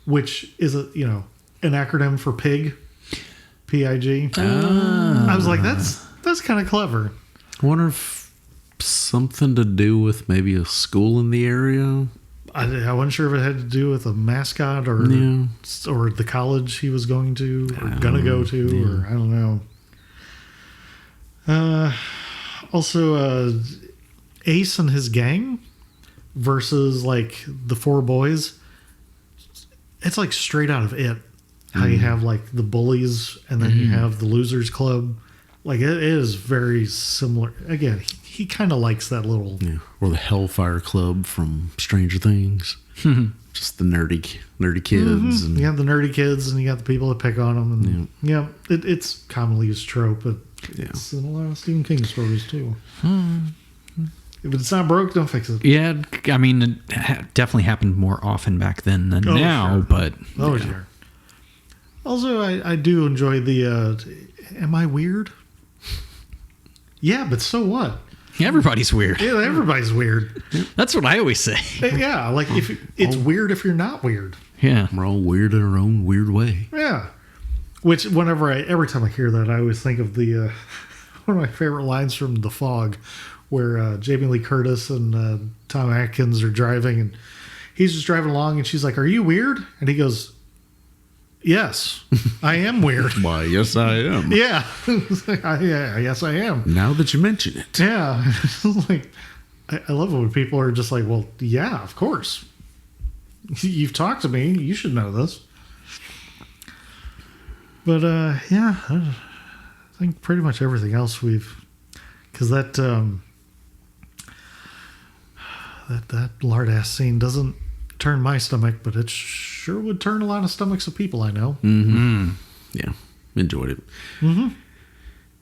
which is an acronym for pig, P-I-G. I was like, that's kind of clever. I wonder if something to do with maybe a school in the area. I wasn't sure if it had to do with a mascot or the college he was going to or gonna go to or I don't know. Also, Ace and his gang versus like the four boys. It's like straight out of It. How you have like the bullies and then you have the losers club. Like it is very similar. Again, he kind of likes that little... Yeah. Or the Hellfire Club from Stranger Things. Just the nerdy kids. And you have the nerdy kids and you got the people that pick on them. And it's commonly used trope, but it's in a lot of Stephen King stories too. If it's not broke, don't fix it. Yeah, I mean, it definitely happened more often back then than now, sure. but... Oh, sure. Also, I do enjoy the... am I weird? Yeah, but so what? Everybody's weird. Yeah, everybody's weird. That's what I always say. Yeah, like if it's weird if you're not weird. Yeah. We're all weird in our own weird way. Yeah. Which every time I hear that, I always think of the one of my favorite lines from The Fog, where Jamie Lee Curtis and Tom Atkins are driving, and he's just driving along, and she's like, "Are you weird?" And he goes, "Yes, I am weird." Why, yes, I am. Yeah. Yes, I am. Now that you mention it. Yeah. Like, I love it when people are just like, well, yeah, of course. You've talked to me. You should know this. But, yeah, I think pretty much everything else because that Lard-Ass scene doesn't turn my stomach, but it sure would turn a lot of stomachs of people I know. Yeah, enjoyed it.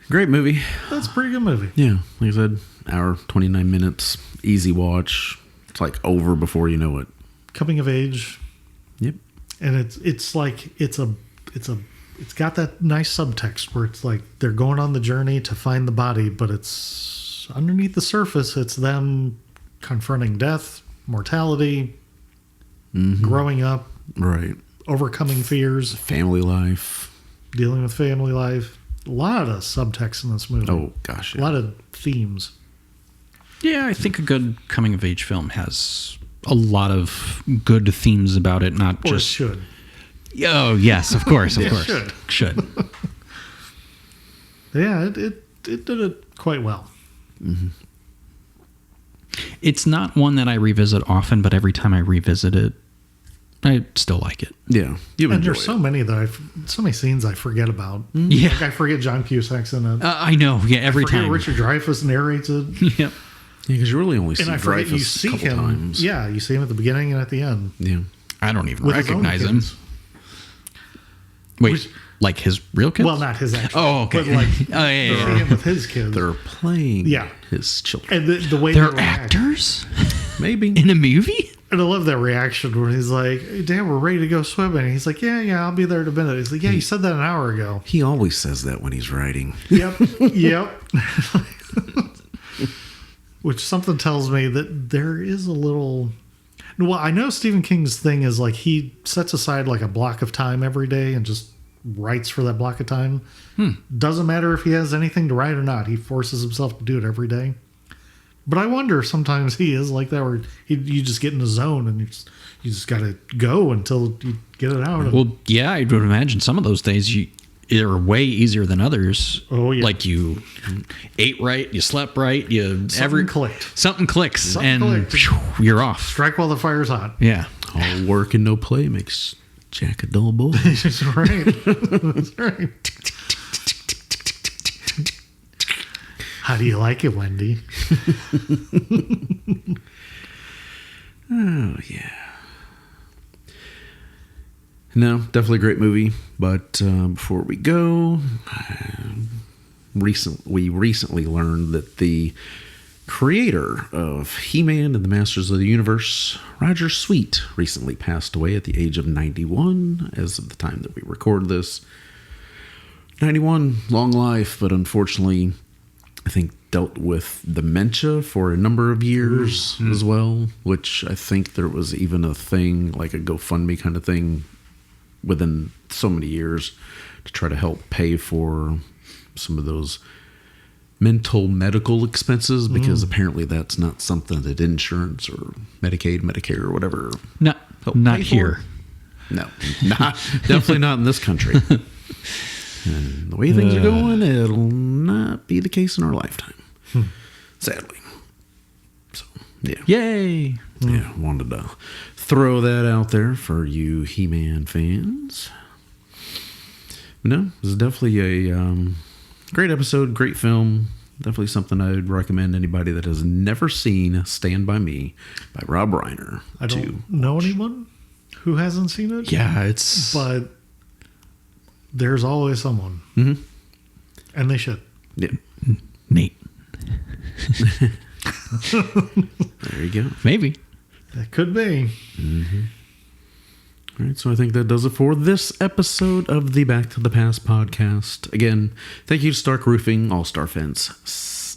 Great movie. That's a pretty good movie. Yeah, like I said, hour 29 minutes, easy watch. It's like over before you know it. Coming of age. Yep. And it's like it's a it's got that nice subtext where it's like they're going on the journey to find the body, but it's underneath the surface. It's them confronting death, mortality, growing up, right, overcoming fears, family life, dealing with family life. A lot of subtext in this movie. Oh gosh, a lot of themes. Yeah, I think a good coming of age film has a lot of good themes about it, not Or just it should. Oh yes, of course, of It course, should. Yeah, it did it quite well. It's not one that I revisit often, but every time I revisit it, I still like it. Yeah, and there's so many that so many scenes I forget about. Yeah, like I forget John Cusack's in it. I know. Yeah, every I forget time Richard Dreyfuss narrates it. Yep. Yeah, because you really only see And I forget Dreyfuss you see a couple him. times. Yeah, you see him at the beginning and at the end. Yeah, I don't even With his own recognize him. kids. Wait, like his real kids? Well, not his actual. Oh, okay. But like, Oh, yeah, you see yeah. him with his kids. They're playing his children. And the way They're they react. actors Maybe in a movie. And I love that reaction where he's like, hey, "Damn, we're ready to go swimming." And he's like, "Yeah, I'll be there in a minute." He's like, "Yeah, you said that an hour ago." He always says that when he's writing. Yep, yep. Which something tells me that there is a little. Well, I know Stephen King's thing is like he sets aside like a block of time every day and just writes for that block of time. Doesn't matter if he has anything to write or not. He forces himself to do it every day. But I wonder if sometimes he is like that, where you just get in the zone and you just got to go until you get it out. Well, yeah, I would imagine some of those days are way easier than others. Oh yeah, like you ate right, you slept right, something clicked. Something clicks, Something and clicked. phew, you're off. Strike while the fire's hot. Yeah, all work and no play makes Jack a dull boy. That's right. That's right. How do you like it, Wendy? Oh, yeah. No, definitely a great movie. But before we go, we recently learned that the creator of He-Man and the Masters of the Universe, Roger Sweet, recently passed away at the age of 91 as of the time that we record this. 91, long life, but unfortunately, I think dealt with dementia for a number of years as well, which I think there was even a thing, like a GoFundMe kind of thing within so many years to try to help pay for some of those mental medical expenses, because apparently that's not something that insurance or Medicaid, Medicare, or whatever. not pay here. For. No, definitely not in this country. And the way things are going, it'll not be the case in our lifetime. Sadly. So, yeah. Yay! Yeah, wanted to throw that out there for you He-Man fans. No, this is definitely a great episode, great film. Definitely something I would recommend anybody that has never seen Stand By Me by Rob Reiner. I don't know anyone who hasn't seen it. Yeah, it's... But there's always someone. Mm-hmm. And they should. Yeah. Neat. There you go. Maybe. That could be. Mm-hmm. All right, so I think that does it for this episode of the Back to the Past podcast. Again, thank you to Stark Roofing, All-Star Fence,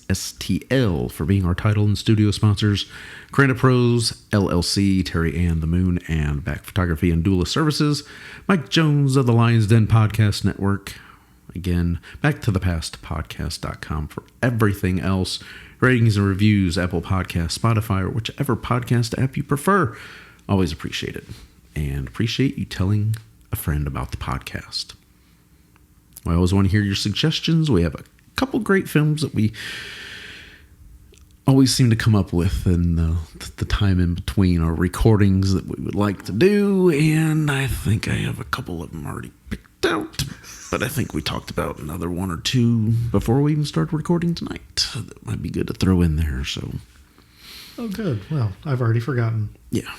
STL for being our title and studio sponsors, Granite Pros, LLC, Terry Ann the Moon, and Back Photography and Doula Services, Mike Jones of the Lions Den Podcast Network. Again, back to the past podcast.com for everything else. Ratings and reviews, Apple Podcasts, Spotify, or whichever podcast app you prefer. Always appreciate it. And appreciate you telling a friend about the podcast. I always want to hear your suggestions. We have a couple great films that we always seem to come up with in the time in between our recordings that we would like to do. And I think I have a couple of them already picked out. But I think we talked about another one or two before we even start recording tonight. That might be good to throw in there. So, oh, good. Well, I've already forgotten. Yeah.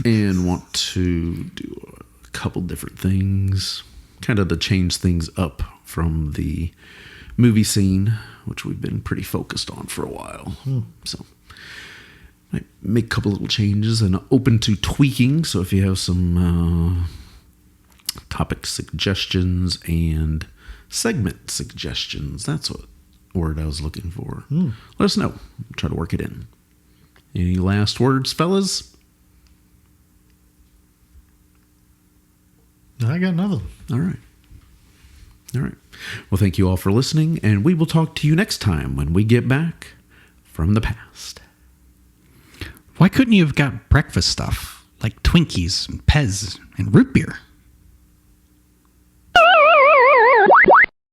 And want to do a couple different things, kind of to change things up from the movie scene, which we've been pretty focused on for a while. So, might make a couple little changes and open to tweaking. So if you have some topic suggestions and segment suggestions. That's what word I was looking for. Let us know. We'll try to work it in. Any last words, fellas? I got nothing. All right. Well, thank you all for listening, and we will talk to you next time when we get back from the past. Why couldn't you have got breakfast stuff like Twinkies and Pez and root beer?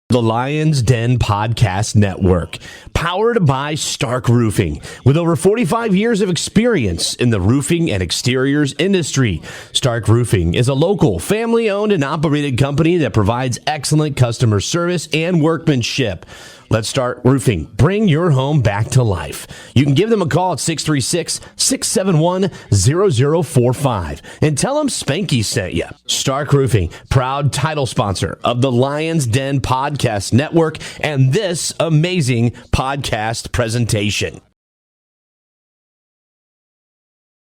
The Lion's Den Podcast Network, powered by Stark Roofing. With over 45 years of experience in the roofing and exteriors industry, Stark Roofing is a local, family-owned and operated company that provides excellent customer service and workmanship. Let's Start Roofing. Bring your home back to life. You can give them a call at 636-671-0045 and tell them Spanky sent you. Stark Roofing, proud title sponsor of the Lion's Den Podcast Network and this amazing podcast presentation.